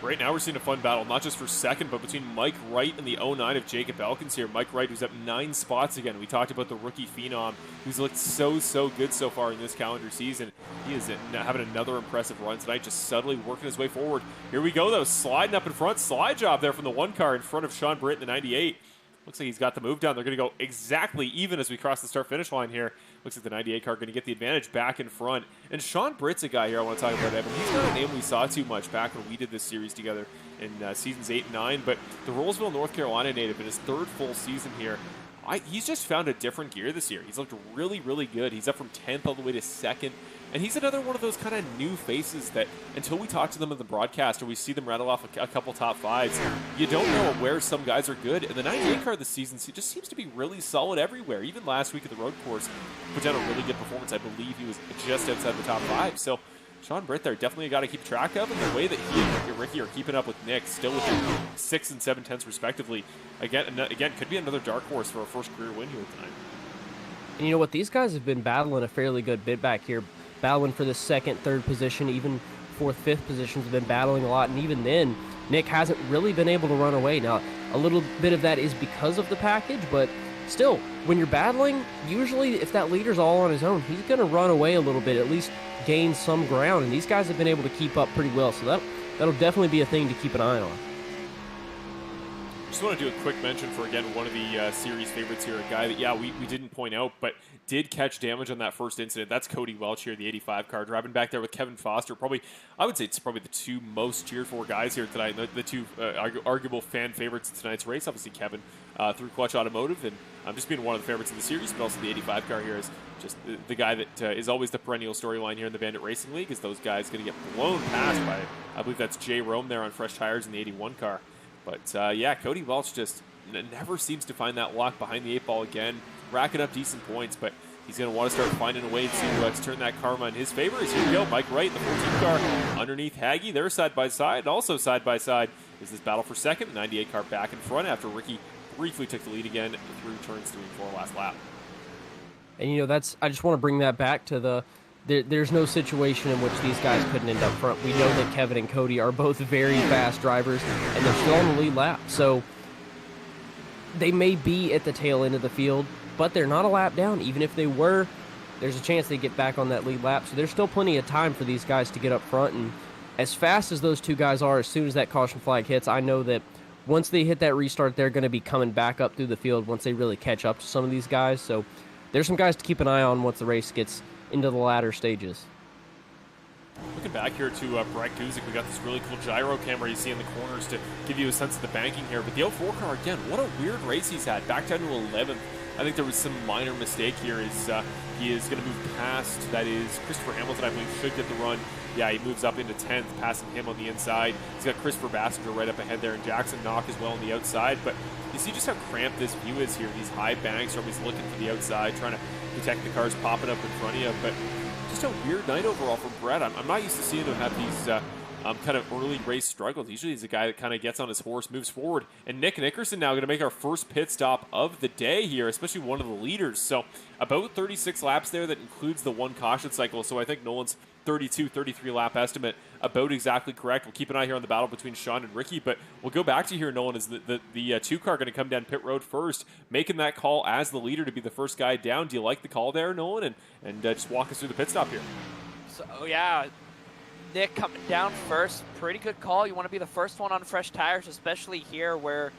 Right now we're seeing a fun battle, not just for second, but between Mike Wright and the 09 of Jacob Elkins here. Mike Wright, who's up 9 spots again. We talked about the rookie phenom, who's looked so good so far in this calendar season. He is having another impressive run tonight, just subtly working his way forward. Here we go, though, sliding up in front. Slide job there from the 1 car in front of Sean Britt in the 98. Looks like he's got the move down. They're going to go exactly even as we cross the start-finish line here. Looks like the 98 car going to get the advantage back in front. And Sean Britt's a guy here I want to talk about, Evan. He's not a name we saw too much back when we did this series together in seasons 8 and 9. But the Rollsville, North Carolina native in his 3rd full season here, he's just found a different gear this year. He's looked really good. He's up from 10th all the way to 2nd. And he's another one of those kind of new faces that until we talk to them in the broadcast or we see them rattle off a couple top 5s, you don't know where some guys are good. And the 98 car this season just seems to be really solid everywhere. Even last week at the road course, put down a really good performance. I believe he was just outside the top 5. So Sean Britt there, definitely a guy to keep track of. And the way that he and Ricky are keeping up with Nick, still within 6 and 7 tenths respectively, again could be another dark horse for a first career win here tonight. And you know what? These guys have been battling a fairly good bid back here. battling for the second, third position, even fourth, fifth positions, have been battling a lot. And even then, Nick hasn't really been able to run away. Now, a little bit of that is because of the package, but still, when you're battling, usually if that leader's all on his own, he's going to run away a little bit, at least gain some ground. And these guys have been able to keep up pretty well, so that'll definitely be a thing to keep an eye on. Just want to do a quick mention for, again, one of the series favorites here, a guy that, we didn't point out, but did catch damage on that first incident. That's Cody Welch here, the 85 car, driving back there with Kevin Foster. I would say it's probably the two most cheered for guys here tonight, the two arguable fan favorites in tonight's race. Obviously, Kevin through Clutch Automotive, and just being one of the favorites in the series, but also the 85 car here is just the guy that is always the perennial storyline here in the Bandit Racing League, is those guys going to get blown past by, I believe that's Jay Rome there on fresh tires in the 81 car. But, Cody Welch just never seems to find that lock behind the 8-ball again, racking up decent points, but he's going to want to start finding a way to turn that karma in his favor. As here we go, Mike Wright, the 14 car, underneath Haggy. They're side by side, and also side by side is this battle for second. The 98 car back in front after Ricky briefly took the lead again through turns 3 and 4 last lap. And, I just want to bring that back to there's no situation in which these guys couldn't end up front. We know that Kevin and Cody are both very fast drivers, and they're still on the lead lap. So they may be at the tail end of the field, but they're not a lap down. Even if they were, there's a chance they get back on that lead lap. So there's still plenty of time for these guys to get up front. And as fast as those two guys are, as soon as that caution flag hits, I know that once they hit that restart, they're going to be coming back up through the field once they really catch up to some of these guys. So there's some guys to keep an eye on once the race gets into the latter stages. Looking back here to Brett Guzik, we got this really cool gyro camera you see in the corners to give you a sense of the banking here. But the 04 car, again, what a weird race he's had. Back down to 11th. I think there was some minor mistake here. He is going to move past, that is, Christopher Hamilton, I believe, should get the run. Yeah, he moves up into 10th, passing him on the inside. He's got Christopher Bassinger right up ahead there, and Jackson Knock as well on the outside. But you see just how cramped this view is here. These high banks are always looking for the outside, trying to protect the cars popping up in front of you. But just a weird night overall from Brett. I'm not used to seeing him have these kind of early race struggles. Usually he's a guy that kind of gets on his horse, moves forward. And Nick Nickerson now going to make our first pit stop of the day here, especially one of the leaders. So about 36 laps there. That includes the one caution cycle. So I think Nolan's 32, 33 lap estimate about exactly correct. We'll keep an eye here on the battle between Sean and Ricky, but we'll go back to here, Nolan, is the 2 car going to come down pit road first, making that call as the leader to be the first guy down. Do you like the call there, Nolan? And just walk us through the pit stop here. So, yeah, Nick coming down first, pretty good call. You want to be the first one on fresh tires, especially here where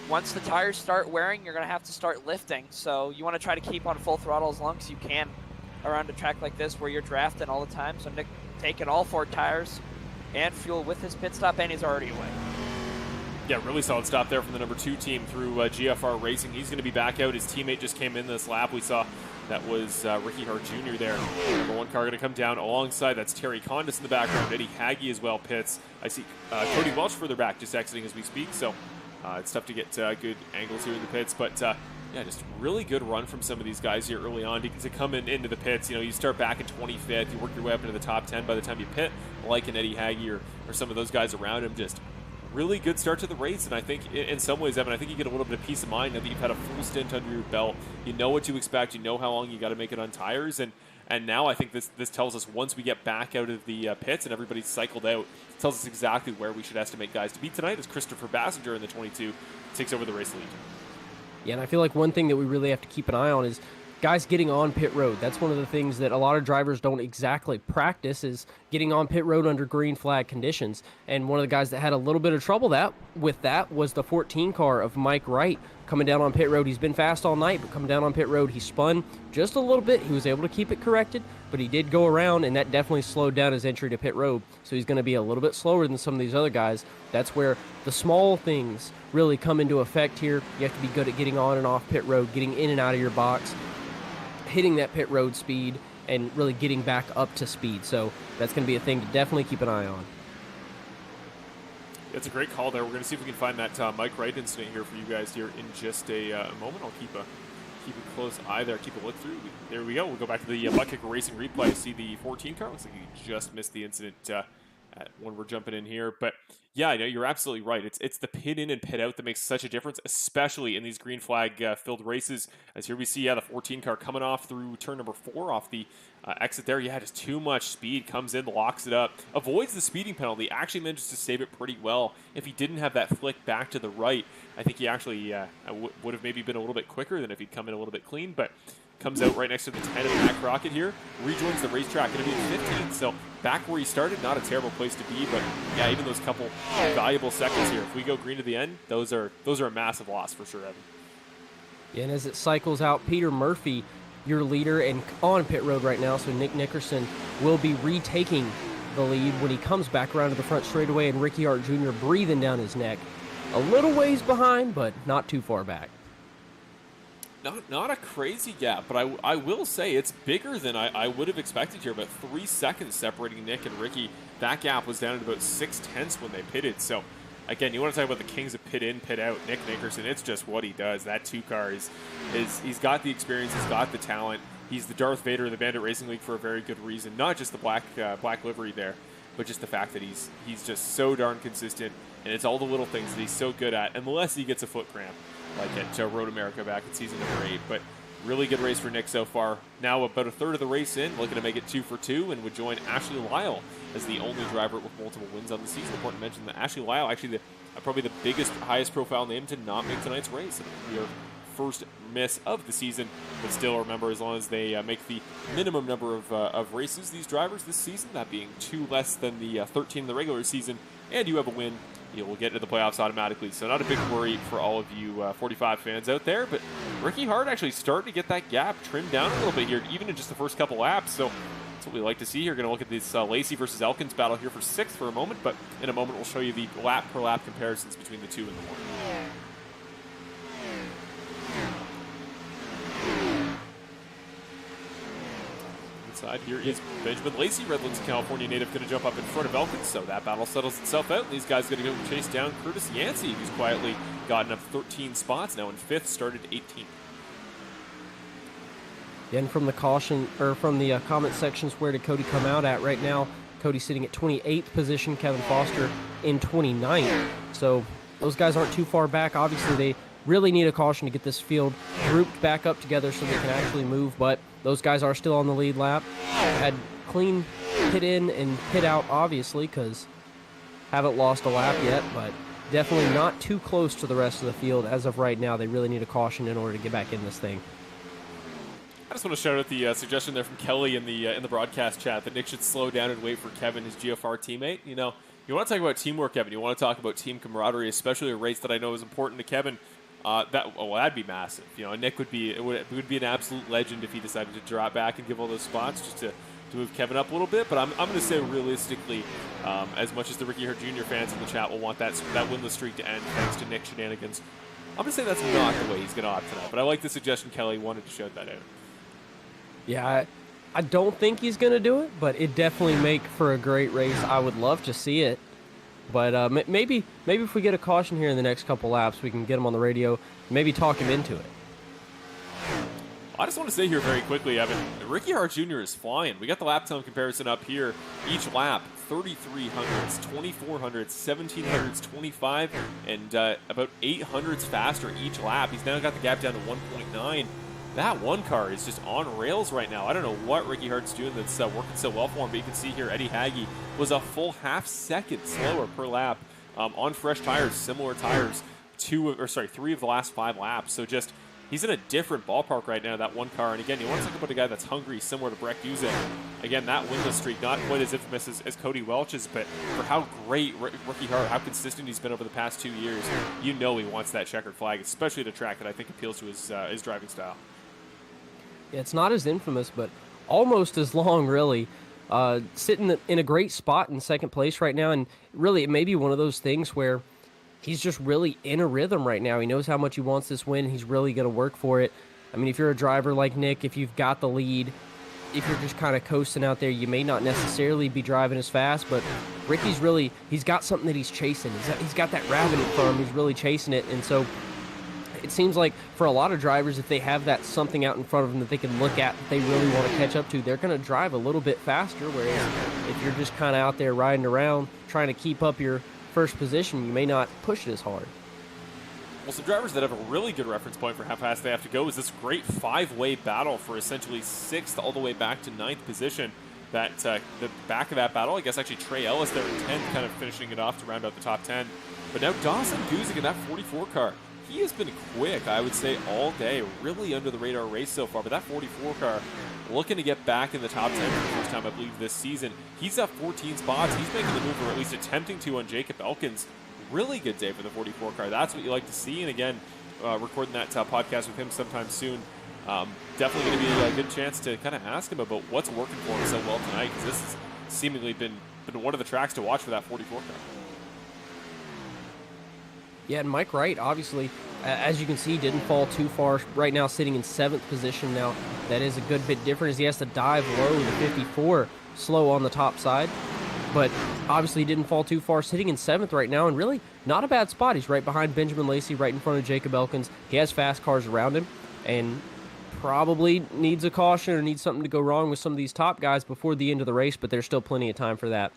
once the tires start wearing, you're going to have to start lifting. So you want to try to keep on full throttle as long as you can around a track like this where you're drafting all the time. So Nick taking all 4 tires and fuel with his pit stop, and he's already away. Yeah, really solid stop there from the number 2 team through GFR Racing. He's going to be back out. His teammate just came in this lap. We saw that was Ricky Hart Jr. there. Number 1 car going to come down alongside. That's Terry Condis in the background. Eddie Haggy as well pits. I see Cody Welch further back, just exiting as we speak. So it's tough to get good angles here in the pits, but yeah, just really good run from some of these guys here early on to come into the pits. You start back at 25th, you work your way up into the top 10 by the time you pit, like an Eddie Haggy or some of those guys around him. Just really good start to the race, and I think in some ways, Evan, I think you get a little bit of peace of mind now that you've had a full stint under your belt. You know what to expect, you know how long you got to make it on tires, and now I think this tells us once we get back out of the pits and everybody's cycled out, it tells us exactly where we should estimate guys to be tonight as Christopher Bassinger in the 22 takes over the race lead. Yeah, and I feel like one thing that we really have to keep an eye on is guys getting on pit road. That's one of the things that a lot of drivers don't exactly practice, is getting on pit road under green flag conditions. And one of the guys that had a little bit of trouble with that was the 14 car of Mike Wright coming down on pit road. He's been fast all night, but coming down on pit road, he spun just a little bit. He was able to keep it corrected, but he did go around, and that definitely slowed down his entry to pit road. So he's going to be a little bit slower than some of these other guys. That's where the small things really come into effect here. You have to be good at getting on and off pit road, getting in and out of your box, hitting that pit road speed, and really getting back up to speed. So that's going to be a thing to definitely keep an eye on. It's a great call there. We're going to see if we can find that Mike Wright incident here for you guys here in just a moment. I'll keep a close eye there, keep a look through. There we go. We'll go back to the Butt Kicker Racing replay. See the 14 car. Looks like he just missed the incident when we're jumping in here. But yeah, I know you're absolutely right. It's the pit in and pit out that makes such a difference, especially in these green flag filled races. As here we see, the 14 car coming off through turn number 4 off the exit there. Yeah, just too much speed, comes in, locks it up, avoids the speeding penalty, actually manages to save it pretty well. If he didn't have that flick back to the right, I think he actually would have maybe been a little bit quicker than if he'd come in a little bit clean, but comes out right next to the 10 of Mac Rocket here, rejoins the racetrack, going to be 15. So back where he started, not a terrible place to be, but yeah, even those couple valuable seconds here. If we go green to the end, those are a massive loss for sure, Evan. Yeah, and as it cycles out, Peter Murphy, your leader, and on pit road right now, so Nick Nickerson will be retaking the lead when he comes back around to the front straightaway, and Ricky Hart Jr. breathing down his neck. A little ways behind, but not too far back. Not a crazy gap, but I will say it's bigger than I would have expected here. About 3 seconds separating Nick and Ricky. That gap was down at about 0.6 when they pitted. So, again, you want to talk about the kings of pit in, pit out. Nick Nickerson, it's just what he does. That 2 car he's got the experience, he's got the talent. He's the Darth Vader of the Bandit Racing League for a very good reason. Not just the black livery there, but just the fact that he's just so darn consistent, and it's all the little things that he's so good at, unless he gets a foot cramp, like at Road America back in season number 8. But really good race for Nick so far. Now about a third of the race in, looking to make it 2 for 2, and would join Ashley Lyle as the only driver with multiple wins on the season. Important to mention that Ashley Lyle, actually probably the biggest, highest profile name to not make tonight's race. It'll be her first miss of the season, but still, remember, as long as they make the minimum number of races, these drivers this season, that being 2 less than the 13 in the regular season, and you have a win, you will get into the playoffs automatically. So not a big worry for all of you 45 fans out there, but Ricky Hart actually starting to get that gap trimmed down a little bit here, even in just the first couple laps. So that's what we like to see here. Going to look at this Lacey versus Elkins battle here for 6th for a moment, but in a moment we'll show you the lap per lap comparisons between the 2 and the 1. Inside here is Benjamin Lacey, Redlands, California native, going to jump up in front of Elkins, so that battle settles itself out. And these guys are going to go chase down Curtis Yancey, who's quietly gotten up 13 spots, now in 5th, started 18th. And from the caution, or from the comment sections, where did Cody come out at right now? Cody's sitting at 28th position, Kevin Foster in 29th. So those guys aren't too far back. Obviously, they really need a caution to get this field grouped back up together so they can actually move, but those guys are still on the lead lap. Had clean pit in and pit out, obviously, because haven't lost a lap yet, but definitely not too close to the rest of the field as of right now. They really need a caution in order to get back in this thing. I just want to shout out the suggestion there from Kelly in the broadcast chat that Nick should slow down and wait for Kevin, his GFR teammate. You know, you want to talk about teamwork, Kevin. You want to talk about team camaraderie, especially a race that I know is important to Kevin. That'd be massive. You know, Nick would be an absolute legend if he decided to drop back and give all those spots just to move Kevin up a little bit. But I'm going to say realistically, as much as the Ricky Hart Jr. fans in the chat will want that winless streak to end thanks to Nick shenanigans, I'm going to say that's not the way he's going to opt tonight. But I like the suggestion Kelly wanted to shout that out. Yeah, I don't think he's going to do it, but it definitely make for a great race. I would love to see it. But maybe if we get a caution here in the next couple laps, we can get him on the radio, maybe talk him into it. I just want to say here very quickly, Evan, Ricky Hart Jr. is flying. We got the lap time comparison up here. Each lap, 3,300s, 2,400s, 1,700s, 25, and about 800s faster each lap. He's now got the gap down to 1.9. That 1 car is just on rails right now. I don't know what Ricky Hart's doing that's working so well for him, but you can see here Eddie Hagee was a full half second slower per lap on fresh tires, similar tires, 3 of the last 5 laps. So just, he's in a different ballpark right now, that 1 car. And again, you want to talk about a guy that's hungry, similar to Breck Uzek. Again, that winless streak, not quite as infamous as Cody Welch's, but for how great Ricky Hart, how consistent he's been over the past 2 years, you know he wants that checkered flag, especially at a track that I think appeals to his driving style. Yeah, it's not as infamous, but almost as long, really. Sitting in a great spot in 2nd place right now, and really it may be one of those things where he's just really in a rhythm right now. He knows how much he wants this win, and he's really going to work for it. I mean, if you're a driver like Nick, if you've got the lead, if you're just kind of coasting out there, you may not necessarily be driving as fast, but Ricky's he's got something that he's chasing. He's got that rabbit in front of him. He's really chasing it, and so it seems like for a lot of drivers, if they have that something out in front of them that they can look at that they really want to catch up to, they're going to drive a little bit faster, whereas if you're just kind of out there riding around trying to keep up your first position, you may not push it as hard. Well, some drivers that have a really good reference point for how fast they have to go is this great 5-way battle for essentially 6th all the way back to 9th position. That the back of that battle, I guess actually Trey Ellis there in 10th, kind of finishing it off to round out the top 10. But now Dawson Guzik in that 44 car. He has been quick, I would say, all day. Really under the radar race so far. But that 44 car, looking to get back in the top 10 for the first time, I believe, this season. He's up 14 spots. He's making the move, or at least attempting to, on Jacob Elkins. Really good day for the 44 car. That's what you like to see. And again, recording that podcast with him sometime soon. Definitely going to be a good chance to kind of ask him about what's working for him so well tonight, because this has seemingly been one of the tracks to watch for that 44 car. Yeah, and Mike Wright, obviously, as you can see, didn't fall too far. Right now sitting in 7th position now. That is a good bit different as he has to dive low to 54, slow on the top side. But obviously didn't fall too far, sitting in 7th right now, and really not a bad spot. He's right behind Benjamin Lacey, right in front of Jacob Elkins. He has fast cars around him, and probably needs a caution or needs something to go wrong with some of these top guys before the end of the race, but there's still plenty of time for that.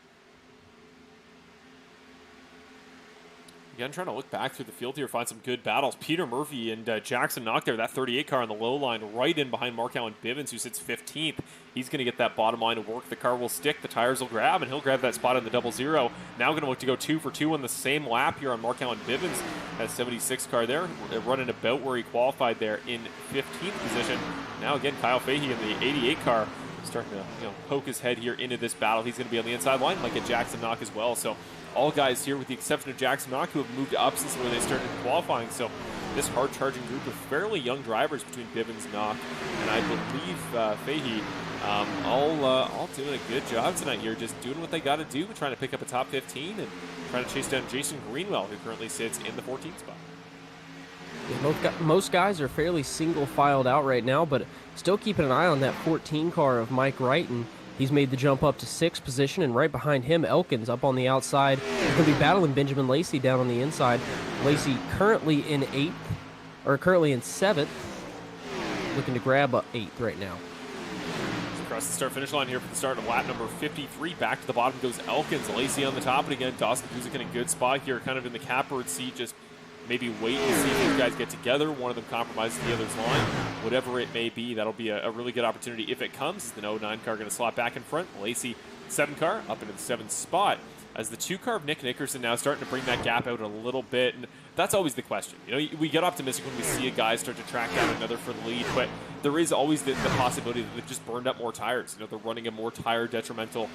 Again, trying to look back through the field here, find some good battles. Peter Murphy and Jackson Knock there, that 38 car on the low line, right in behind Mark Allen Bivens, who sits 15th. He's going to get that bottom line to work. The car will stick, the tires will grab, and he'll grab that spot in the 00. Now going to look to go 2 for 2 on the same lap here on Mark Allen Bivens. That 76 car there, running about where he qualified there in 15th position. Now again, Kyle Fahey in the 88 car, starting to poke his head here into this battle. He's going to be on the inside line, like a Jackson Knock as well. So all guys here, with the exception of Jackson Knock, who have moved up since where they started qualifying. So this hard-charging group of fairly young drivers between Bivens, Knock, and I believe Fahey, all doing a good job tonight here, just doing what they got to do, trying to pick up a top 15 and trying to chase down Jason Greenwell, who currently sits in the 14th spot. Yeah, most guys are fairly single-filed out right now, but still keeping an eye on that 14 car of Mike Wright, and he's made the jump up to 6th position, and right behind him, Elkins up on the outside. He's going to be battling Benjamin Lacey down on the inside. Lacey currently in 7th, looking to grab 8th right now. Across the start-finish line here for the start of lap number 53. Back to the bottom goes Elkins. Lacey on the top, and again, Dawson Guzik in a good spot here, kind of in the catbird seat, just maybe wait to see if these guys get together. One of them compromises the other's line. Whatever it may be, that'll be a really good opportunity if it comes. The 09 car going to slot back in front. Lacey, 7 car, up into the 7th spot. As the 2 car of Nick Nickerson now starting to bring that gap out a little bit. And that's always the question. We get optimistic when we see a guy start to track down another for the lead, but there is always the possibility that they've just burned up more tires. They're running a more tire detrimental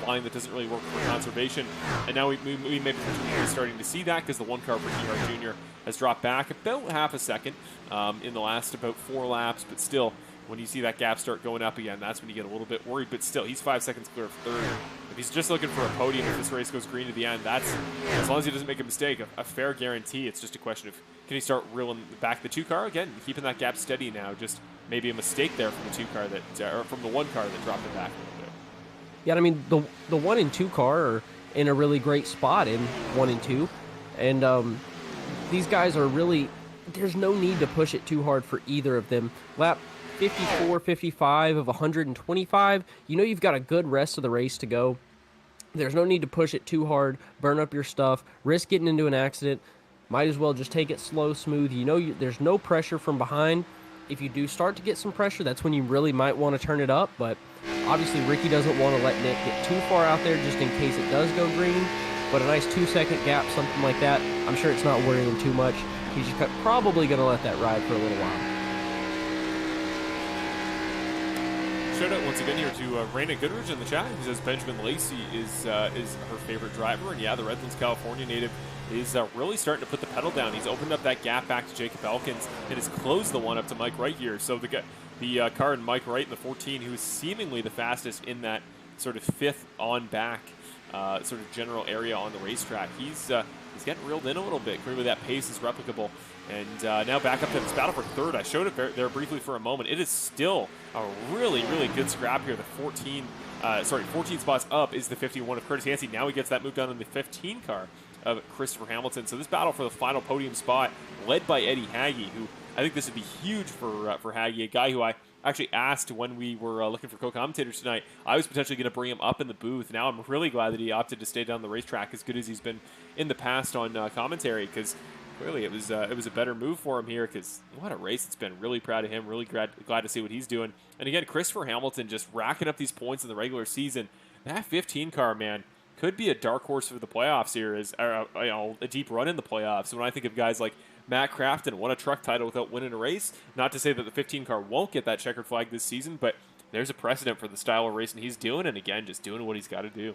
line that doesn't really work for conservation. And now we may be starting to see that, because the 1 car for TR Jr. has dropped back about half a second in the last about 4 laps, but still, when you see that gap start going up again, that's when you get a little bit worried. But still, he's 5 seconds clear of 3rd. If he's just looking for a podium, if this race goes green to the end, that's, as long as he doesn't make a mistake, a fair guarantee. It's just a question of, can he start reeling back the 2 car again, keeping that gap steady now? Just maybe a mistake there from the 2 car or from the 1 car that dropped it back a little bit. Yeah, I mean, the 1 and 2 car are in a really great spot in 1 and 2, and these guys are really, there's no need to push it too hard for either of them. Lap 54, 55 of 125, you've got a good rest of the race to go. There's no need to push it too hard, burn up your stuff, risk getting into an accident. Might as well just take it slow, smooth. There's no pressure from behind. If you do start to get some pressure, that's when you really might want to turn it up. But obviously, Ricky doesn't want to let Nick get too far out there just in case it does go green. But a nice 2-second gap, something like that, I'm sure it's not worrying him too much. He's just probably going to let that ride for a little while. Shout out once again here to Raina Goodrich in the chat, who says Benjamin Lacey is her favorite driver. And yeah, the Redlands, California native is really starting to put the pedal down. He's opened up that gap back to Jacob Elkins and has closed the one up to Mike Wright here. So the car in Mike Wright in the 14, who is seemingly the fastest in that sort of 5th on back sort of general area on the racetrack. He's getting reeled in a little bit. Clearly that pace is replicable. And now back up to this battle for 3rd. I showed it there briefly for a moment. It is still a really, really good scrap here. The 14 spots up is the 51 of Curtis Yancey. Now he gets that move down in the 15 car of Christopher Hamilton. So this battle for the final podium spot, led by Eddie Hagee, who I think this would be huge for Hagee, a guy who I actually asked when we were looking for co-commentators tonight. I was potentially going to bring him up in the booth. Now I'm really glad that he opted to stay down the racetrack as good as he's been in the past on commentary, because clearly it was a better move for him here, because what a race it's been. Really proud of him. Really glad to see what he's doing. And again, Christopher Hamilton just racking up these points in the regular season. That 15 car, man, could be a dark horse for the playoffs here, as a deep run in the playoffs. When I think of guys like Matt Crafton, won a truck title without winning a race. Not to say that the 15 car won't get that checkered flag this season, but there's a precedent for the style of racing he's doing, and again, just doing what he's got to do.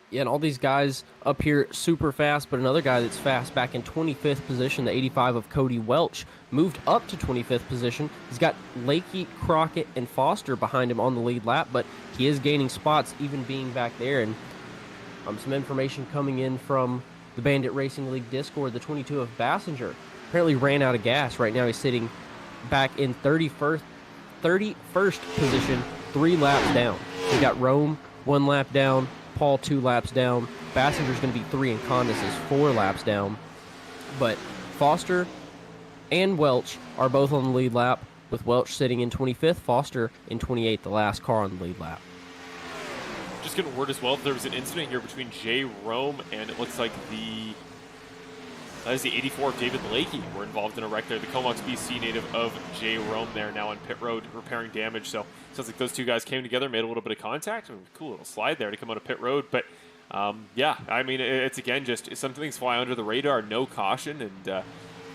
Yeah, and all these guys up here super fast, but another guy that's fast back in 25th position, the 85 of Cody Welch, moved up to 25th position. He's got Lakey, Crockett, and Foster behind him on the lead lap, but he is gaining spots even being back there. And some information coming in from the Bandit Racing League Discord, the 22 of Bassinger apparently ran out of gas. Right now he's sitting back in 31st position, 3 laps down. We got Rome 1 lap down, Paul 2 laps down. Bassinger's going to be 3 and Condis is 4 laps down. But Foster and Welch are both on the lead lap, with Welch sitting in 25th, Foster in 28th, the last car on the lead lap. Just getting word as well, there was an incident here between Jay Rome and it looks like the 84 of David Lakey were involved in a wreck there. The Comox BC native of Jay Rome there now on pit road repairing damage. So sounds like those two guys came together, made a little bit of contact. Cool little slide there to come out of pit road. But yeah, I mean, it's again just some things fly under the radar, no caution, and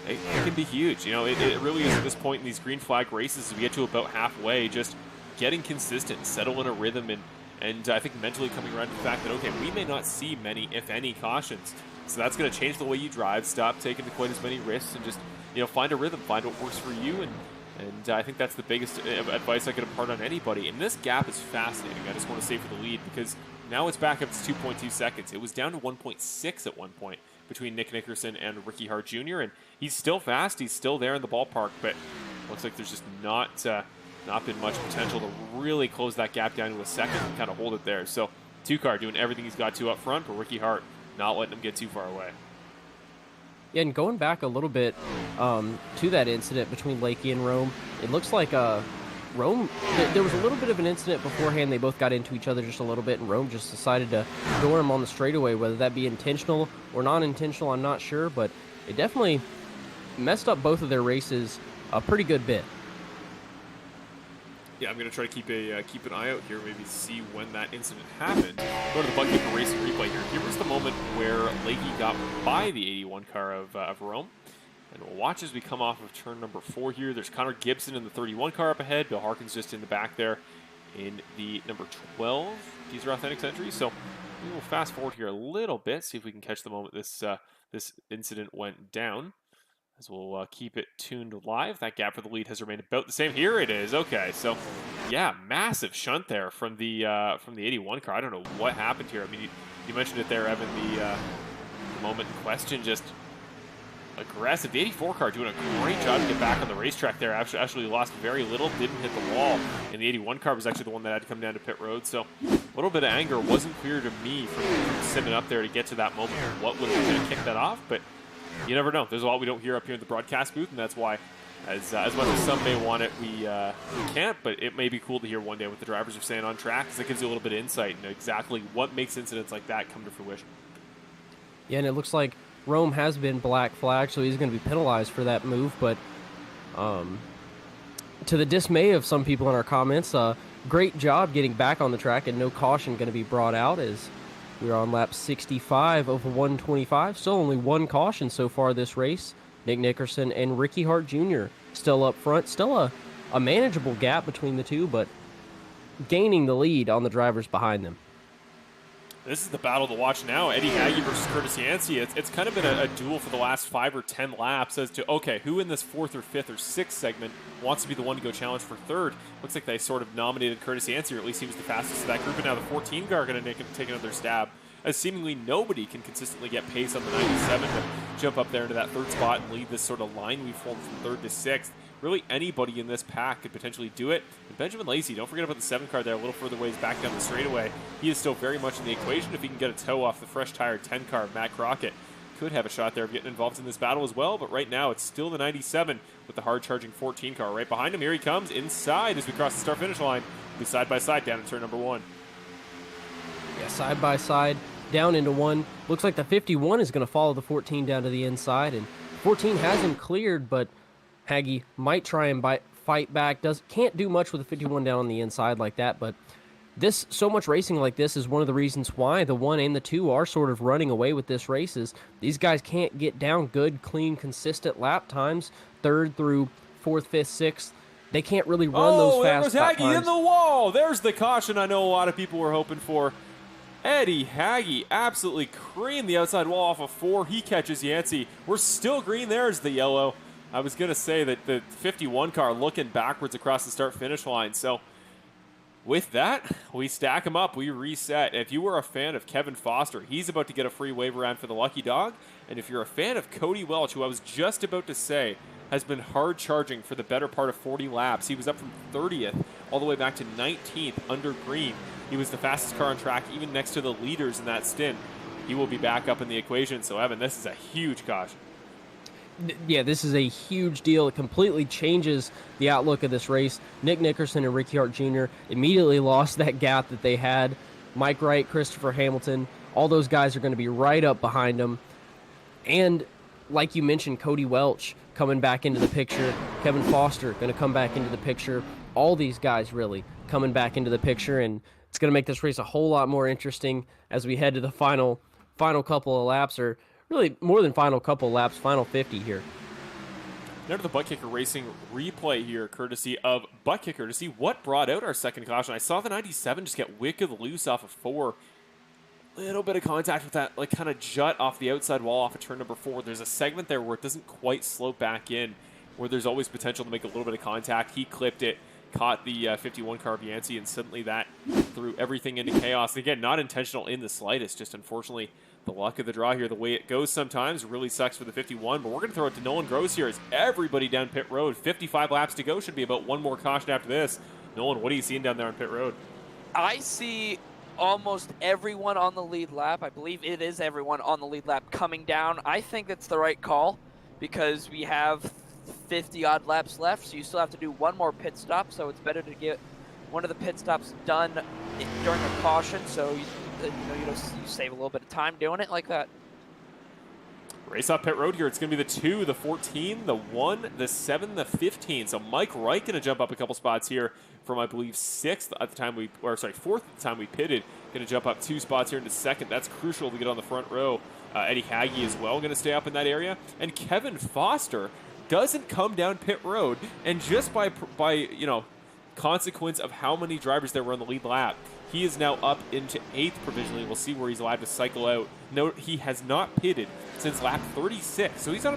it can be huge. You know, it really is at this point in these green flag races, as we get to about halfway, just getting consistent, settle in a rhythm, and I think mentally coming around to the fact that, okay, we may not see many, if any, cautions. So that's going to change the way you drive, stop taking quite as many risks, and just, find a rhythm, find what works for you. And I think that's the biggest advice I could impart on anybody. And this gap is fascinating. I just want to say for the lead, because now it's back up to 2.2 seconds. It was down to 1.6 at one point between Nick Nickerson and Ricky Hart Jr. And he's still fast. He's still there in the ballpark, but looks like there's just not been much potential to really close that gap down to a second and kind of hold it there. So 2-car doing everything he's got to up front, but Ricky Hart not letting him get too far away. Yeah, and going back a little bit to that incident between Lakey and Rome, it looks like Rome, there was a little bit of an incident beforehand. They both got into each other just a little bit, and Rome just decided to door him on the straightaway. Whether that be intentional or non-intentional, I'm not sure, but it definitely messed up both of their races a pretty good bit. Yeah, I'm going to try to keep an eye out here, maybe see when that incident happened. Go to the Punky for racing replay here. Here was the moment where Lakey got by the 81 car of Rome. And we'll watch as we come off of turn number 4 here. There's Connor Gibson in the 31 car up ahead. Bill Harkins just in the back there in the number 12 Geezer Authentics entry. So we will fast forward here a little bit, see if we can catch the moment this incident went down. As we'll keep it tuned live. That gap for the lead has remained about the same. Here it is. Okay, so yeah, massive shunt there from the 81 car. I don't know what happened here. I mean, you mentioned it there, Evan. The moment in question, just aggressive. The 84 car doing a great job to get back on the racetrack there. Actually lost very little, didn't hit the wall, and the 81 car was actually the one that had to come down to pit road. So a little bit of anger. Wasn't clear to me from sitting up there to get to that moment what would have going to kick that off, but you never know. There's a lot we don't hear up here in the broadcast booth, and that's why, as much as some may want it, we can't. But it may be cool to hear one day what the drivers are saying on track, because it gives you a little bit of insight into exactly what makes incidents like that come to fruition. Yeah, and it looks like Rome has been black flagged, so he's going to be penalized for that move. But to the dismay of some people in our comments, great job getting back on the track, and no caution going to be brought out as we're on lap 65 of 125. Still only one caution so far this race. Nick Nickerson and Ricky Hart Jr. still up front. Still a manageable gap between the two, but gaining the lead on the drivers behind them. This is the battle to watch now. Eddie Hagee versus Curtis Yancey. It's kind of been a duel for the last 5 or 10 laps as to, okay, who in this 4th or 5th or 6th segment wants to be the one to go challenge for 3rd. Looks like they sort of nominated Curtis Yancey, or at least he was the fastest of that group. And now the 14 car are going to take another stab, as seemingly nobody can consistently get pace on the 97 to jump up there into that 3rd spot and lead this sort of line we formed from 3rd to 6th. really anybody in this pack could potentially do it. And Benjamin Lacey, don't forget about the 7 car there, a little further ways back down the straightaway. He is still very much in the equation. If he can get a tow off the fresh tire 10 car, Matt Crockett could have a shot there of getting involved in this battle as well. But right now, it's still the 97 with the hard-charging 14 car right behind him. Here he comes inside as we cross the start-finish line. Be side by side down in turn number 1. Yeah, side by side, down into 1. Looks like the 51 is going to follow the 14 down to the inside, and 14 hasn't cleared, but Haggy might try and fight back. Can't do much with the 51 down on the inside like that, but so much racing like this is one of the reasons why the 1 and the 2 are sort of running away with this race. Is these guys can't get down good, clean, consistent lap times, 3rd through 4th, 5th, 6th. They can't really run those fast lap times. Oh, there goes Haggy in the wall. There's the caution I know a lot of people were hoping for. Eddie Haggy absolutely creamed the outside wall off of 4. He catches Yancey. We're still green. There's the yellow. I was going to say that the 51 car looking backwards across the start-finish line. So with that, we stack them up. We reset. If you were a fan of Kevin Foster, he's about to get a free wave around for the Lucky Dog. And if you're a fan of Cody Welch, who I was just about to say has been hard charging for the better part of 40 laps. He was up from 30th all the way back to 19th under green. He was the fastest car on track, even next to the leaders in that stint. He will be back up in the equation. So, Evan, this is a huge caution. Yeah, this is a huge deal. It completely changes the outlook of this race. Nick Nickerson and Ricky Hart Jr. immediately lost that gap that they had. Mike Wright, Christopher Hamilton, all those guys are going to be right up behind them. And like you mentioned, Cody Welch coming back into the picture. Kevin Foster going to come back into the picture. All these guys really coming back into the picture, and it's going to make this race a whole lot more interesting as we head to the final couple of laps, or really more than final couple of laps, final 50 here. Now to the Butt Kicker Racing replay here, courtesy of Butt Kicker, to see what brought out our second caution. I saw the 97 just get wicked loose off of 4. Little bit of contact with that, like, kind of jut off the outside wall off of turn number 4. There's a segment there where it doesn't quite slope back in, where there's always potential to make a little bit of contact. He clipped it, caught the 51 car of Yancey, and suddenly that threw everything into chaos. Again, not intentional in the slightest, just unfortunately the luck of the draw here, the way it goes sometimes, really sucks for the 51, but we're going to throw it to Nolan Gross here as everybody down pit road. 55 laps to go, should be about one more caution after this. Nolan, what are you seeing down there on pit road? I see almost everyone on the lead lap. I believe it is everyone on the lead lap coming down. I think it's the right call because we have 50-odd laps left, so you still have to do one more pit stop, so it's better to get one of the pit stops done during a caution, so you save a little bit of time doing it like that. Race off pit road here. It's going to be the 2, the 14, the 1, the 7, the 15. So Mike Wright going to jump up a couple spots here from, I believe, 4th at the time we pitted. Going to jump up 2 spots here into 2nd. That's crucial to get on the front row. Eddie Haggy as well going to stay up in that area. And Kevin Foster doesn't come down pit road. And just by consequence of how many drivers there were on the lead lap, he is now up into 8th provisionally. We'll see where he's allowed to cycle out. Note, he has not pitted since lap 36, so he's on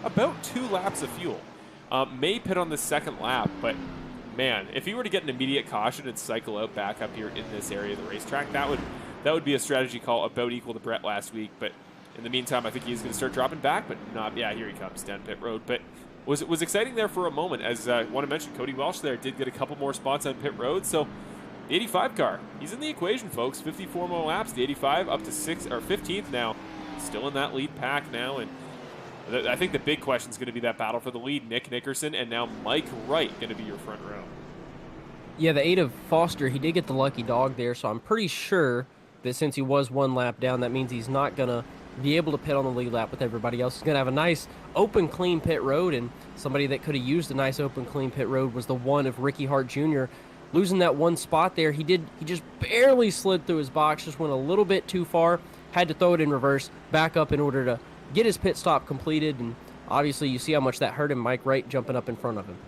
about 2 laps of fuel. May pit on the 2nd lap, but man, if he were to get an immediate caution and cycle out back up here in this area of the racetrack, that would be a strategy call about equal to Brett last week. But in the meantime, I think he's going to start dropping back, but not. Yeah, here he comes down pit road. But was exciting there for a moment, as I want to mention, Cody Welch there did get a couple more spots on pit road, so. The 85 car, he's in the equation, folks. 54 more laps. The 85 up to 15th now. Still in that lead pack now. And I think the big question is going to be that battle for the lead. Nick Nickerson and now Mike Wright going to be your front row. Yeah, the 8 of Foster, he did get the lucky dog there, so I'm pretty sure that since he was 1 lap down, that means he's not going to be able to pit on the lead lap with everybody else. He's going to have a nice open, clean pit road, and somebody that could have used a nice open, clean pit road was the 1 of Ricky Hart Jr., losing that 1 spot there. He just barely slid through his box, just went a little bit too far, had to throw it in reverse, back up in order to get his pit stop completed, and obviously you see how much that hurt him, Mike Wright jumping up in front of him.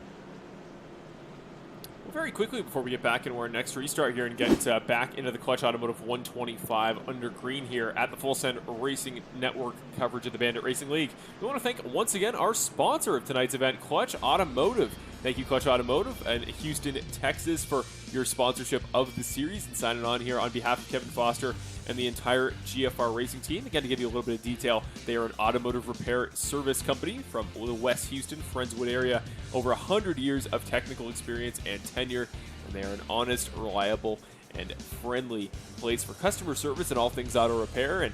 Well, very quickly before we get back into our next restart here and get back into the Clutch Automotive 125 under green here at the Full Send Racing Network coverage of the Bandit Racing League, we want to thank once again our sponsor of tonight's event, Clutch Automotive. Thank you, Clutch Automotive and Houston, Texas, for your sponsorship of the series and signing on here on behalf of Kevin Foster and the entire GFR Racing team. Again, to give you a little bit of detail, they are an automotive repair service company from the West Houston, Friendswood area. Over 100 years of technical experience and tenure, and they are an honest, reliable, and friendly place for customer service and all things auto repair. And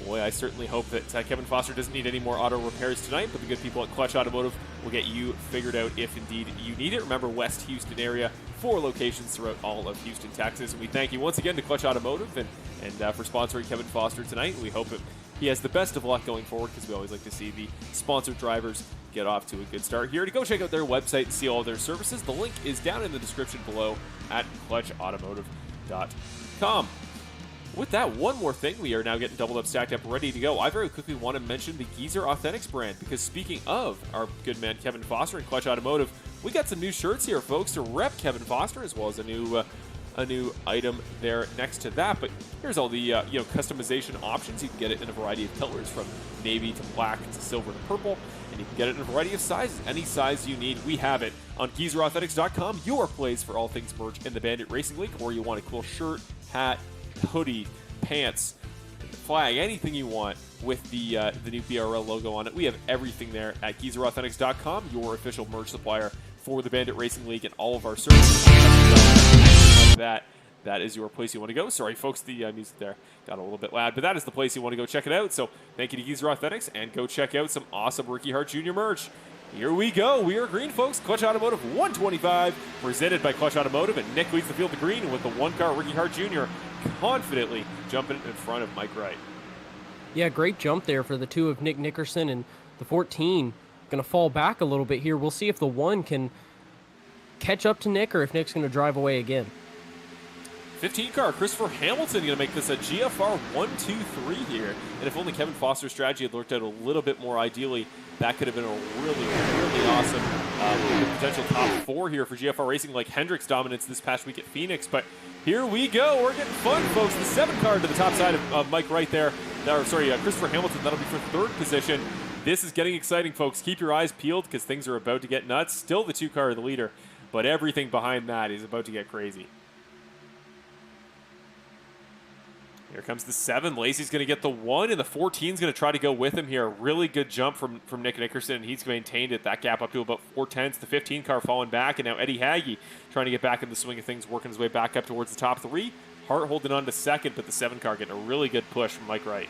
boy, I certainly hope that Kevin Foster doesn't need any more auto repairs tonight, but the good people at Clutch Automotive will get you figured out if indeed you need it. Remember, West Houston area, 4 locations throughout all of Houston, Texas. And we thank you once again to Clutch Automotive and for sponsoring Kevin Foster tonight. We hope that he has the best of luck going forward, because we always like to see the sponsored drivers get off to a good start here. To go check out their website and see all their services, the link is down in the description below at clutchautomotive.com. With that, one more thing, we are now getting doubled up, stacked up, ready to go. I very quickly want to mention the Geezer Authentics brand, because speaking of our good man Kevin Foster and Clutch Automotive, we got some new shirts here, folks, to rep Kevin Foster, as well as a new item there next to that. But here's all the customization options. You can get it in a variety of colors, from navy to black to silver to purple, and you can get it in a variety of sizes. Any size you need, we have it on GeezerAuthentics.com, your place for all things merch in the Bandit Racing League. Or you want a cool shirt, hat, hoodie, pants, flag, anything you want with the new BRL logo on it. We have everything there at GeezerAuthentics.com, your official merch supplier for the Bandit Racing League and all of our services. That is your place you want to go. Sorry, folks, the music there got a little bit loud, but that is the place you want to go check it out. So thank you to Geezer Authentics, and go check out some awesome Ricky Hart Jr. merch. Here we go. We are green, folks. Clutch Automotive 125, presented by Clutch Automotive, and Nick leads the field to green with the one-car Ricky Hart Jr. confidently jumping in front of Mike Wright. Yeah, great jump there for the 2 of Nick Nickerson, and the 14 going to fall back a little bit here. We'll see if the 1 can catch up to Nick, or if Nick's going to drive away again. 15 car, Christopher Hamilton going to make this a GFR 1-2-3 here. And if only Kevin Foster's strategy had worked out a little bit more ideally, that could have been a really, really awesome potential top 4 here for GFR Racing, like Hendrick's dominance this past week at Phoenix. But here we go. We're getting fun, folks. The 7 car to the top side of Mike Wright there. Christopher Hamilton, that'll be for 3rd position. This is getting exciting, folks. Keep your eyes peeled, because things are about to get nuts. Still the 2 car of the leader, but everything behind that is about to get crazy. Here comes the 7. Lacey's going to get the 1, and the 14's going to try to go with him here. Really good jump from Nick Nickerson, and he's maintained it. That gap up to about 4/10. The 15 car falling back, and now Eddie Hagge trying to get back in the swing of things, working his way back up towards the top 3. Hart holding on to 2nd, but the 7 car getting a really good push from Mike Wright.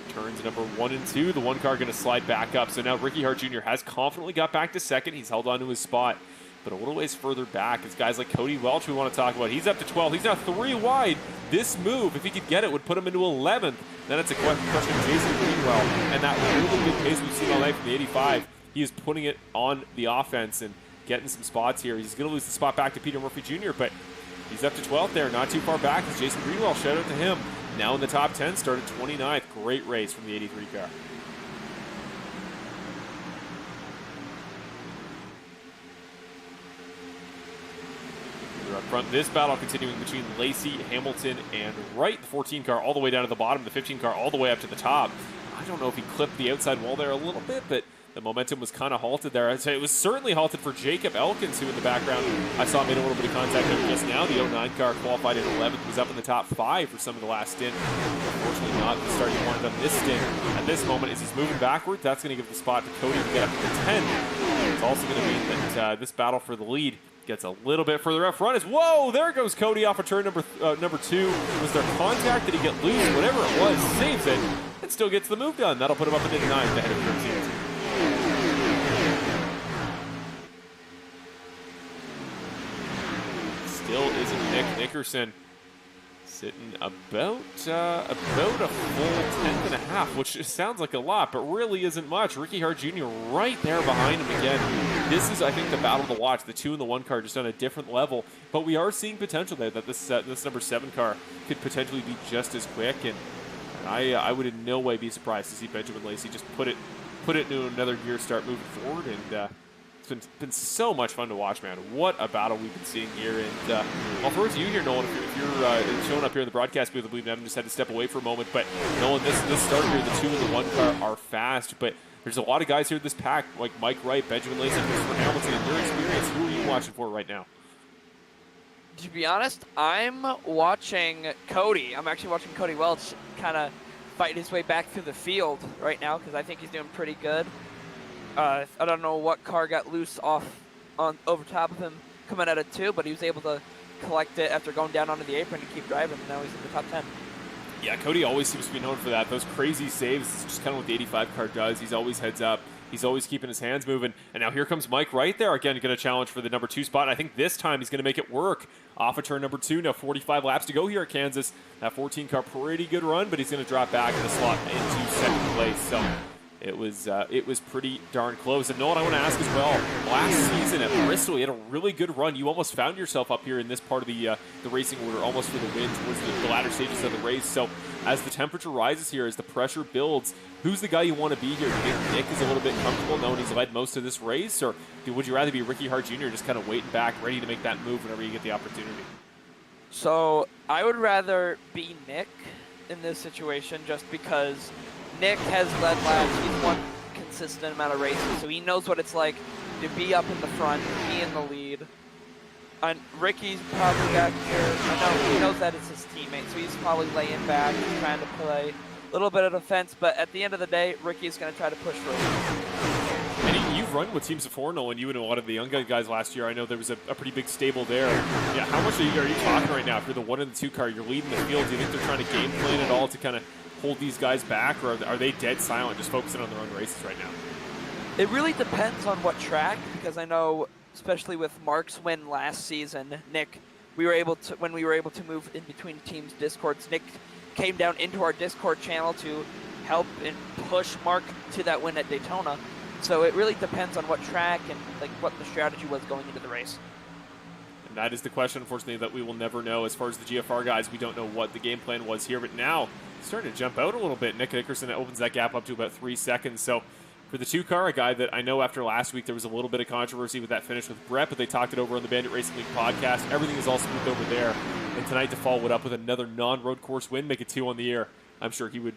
Turns number 1 and 2. The 1 car going to slide back up. So now Ricky Hart Jr. has confidently got back to 2nd. He's held on to his spot, but a little ways further back is guys like Cody Welch we want to talk about. He's up to 12. He's now 3 wide. This move, if he could get it, would put him into 11th. Then it's a question of Jason Greenwell, and that really good pace we've seen all night from the 85. He is putting it on the offense and getting some spots here. He's going to lose the spot back to Peter Murphy Jr., but he's up to 12th there. Not too far back is Jason Greenwell. Shout out to him. Now in the top 10, started 29th. Great race from the 83 car. Up front, this battle continuing between Lacey, Hamilton, and Wright. The 14 car all the way down to the bottom, the 15 car all the way up to the top. I don't know if he clipped the outside wall there a little bit, but the momentum was kind of halted there. I'd say it was certainly halted for Jacob Elkins, who in the background I saw made a little bit of contact over just now. The 09 car qualified in 11th, was up in the top 5 for some of the last stint. Unfortunately not the start he wanted on this stint. At this moment, as he's moving backward, that's going to give the spot to Cody to get up to the 10. It's also going to mean that this battle for the lead gets a little bit further up front. Whoa, there goes Cody off of turn number 2. Was there contact? Did he get loose? Whatever it was, saves it, and still gets the move done. That'll put him up into 9th ahead of turn 2. Still isn't Nick Nickerson. Sitting about a full 10th and a half, which sounds like a lot, but really isn't much. Ricky Hart Jr. right there behind him again. This is, I think, the battle to watch. The 2 and the 1 car just on a different level, but we are seeing potential there that this number 7 car could potentially be just as quick, and I would in no way be surprised to see Benjamin Lacey just put it into another gear, start moving forward, and It's been so much fun to watch, man. What a battle we've been seeing here. And I'll throw it to you here, Nolan. If you're showing up here in the broadcast booth, I believe Evan just had to step away for a moment. But Nolan, this start here, the 2 and the 1 car are fast. But there's a lot of guys here in this pack, like Mike Wright, Benjamin Lacey, Christopher Hamilton. In your experience, who are you watching for right now? To be honest, I'm watching Cody. I'm actually watching Cody Welch kind of fight his way back through the field right now because I think he's doing pretty good. I don't know what car got loose over top of him coming out of 2, but he was able to collect it after going down onto the apron and keep driving, and now he's in the top 10. Yeah, Cody always seems to be known for that. Those crazy saves is just kind of what the 85 car does. He's always heads up. He's always keeping his hands moving. And now here comes Mike right there. Again, going to challenge for the number 2 spot. I think this time he's going to make it work. Off of turn number 2. Now 45 laps to go here at Kansas. That 14 car, pretty good run, but he's going to drop back in the slot into second place. So it was pretty darn close. And Nolan, I want to ask as well, last season at Bristol, you had a really good run. You almost found yourself up here in this part of the racing order, almost for the win towards the latter stages of the race. So as the temperature rises here, as the pressure builds, who's the guy you want to be here? Do you think Nick is a little bit comfortable knowing he's led most of this race? Or would you rather be Ricky Hart Jr. just kind of waiting back, ready to make that move whenever you get the opportunity? So I would rather be Nick in this situation just because Nick has led laps. He's won a consistent amount of races, so he knows what it's like to be up in the front, be in the lead. And Ricky's probably back here. I know he knows that it's his teammate, so he's probably laying back, trying to play a little bit of defense. But at the end of the day, Ricky's going to try to push for it. And you've run with teams before, Nolan, you and a lot of the young guys last year. I know there was a pretty big stable there. Yeah, how much are you talking right now? If you're the 1 and the 2 car, you're leading the field. Do you think they're trying to game plan at all to kind of hold these guys back, or are they dead silent, just focusing on their own races right now? It really depends on what track, because I know, especially with Mark's win last season, Nick, when we were able to move in between teams' discords, Nick came down into our Discord channel to help and push Mark to that win at Daytona. So it really depends on what track and like what the strategy was going into the race. And that is the question, unfortunately, that we will never know. As far as the GFR guys, we don't know what the game plan was here, but now it's starting to jump out a little bit. Nickerson opens that gap up to about 3 seconds. So for the 2 car, a guy that I know after last week there was a little bit of controversy with that finish with Brett, but they talked it over on the Bandit Racing League podcast. Everything is all smooth over there. And tonight to follow it up with another non-road course win, make it 2 on the year. I'm sure he would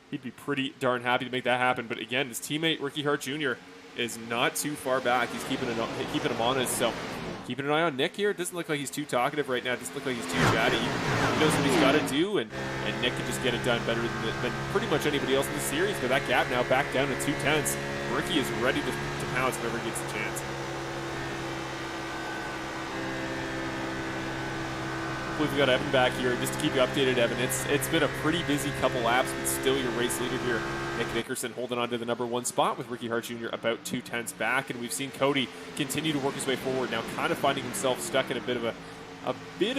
he'd be pretty darn happy to make that happen. But again, his teammate Ricky Hart Jr. is not too far back. He's keeping him honest. So keeping an eye on Nick here. It doesn't look like he's too talkative right now. It doesn't look like he's too chatty. He knows what he's got to do, and Nick can just get it done better than pretty much anybody else in the series. But that gap now back down to 2/10. Ricky is ready to pounce whenever he gets the chance. We've got Evan back here just to keep you updated, Evan. It's been a pretty busy couple laps, but still your race leader here, Nick Nickerson, holding on to the number 1 spot with Ricky Hart Jr. about 2/10 back, and we've seen Cody continue to work his way forward. Now, kind of finding himself stuck in a bit of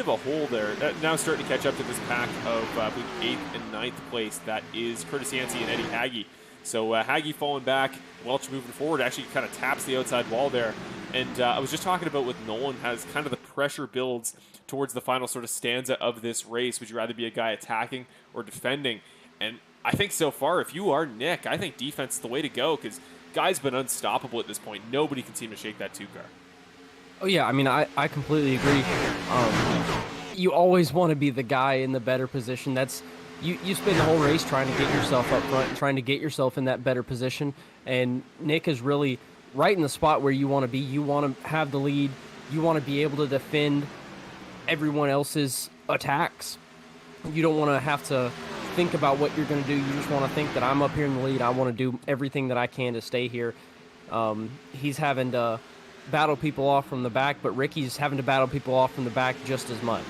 a hole there. Now starting to catch up to this pack of I believe 8th and 9th place. That is Curtis Yancey and Eddie Hagge. So Hagge falling back, Welch moving forward, actually kind of taps the outside wall there. And I was just talking about with Nolan, has kind of the pressure builds towards the final sort of stanza of this race. Would you rather be a guy attacking or defending? And I think so far, if you are Nick, I think defense is the way to go, because guy's been unstoppable at this point. Nobody can seem to shake that 2 car. Oh, yeah, I mean, I completely agree. You always want to be the guy in the better position. You spend the whole race trying to get yourself up front and trying to get yourself in that better position. And Nick is really right in the spot where you want to be. You want to have the lead. You want to be able to defend everyone else's attacks. You don't want to have to think about what you're going to do. You just want to think that I'm up here in the lead. I want to do everything that I can to stay here. He's having to battle people off from the back, but Ricky's having to battle people off from the back just as much.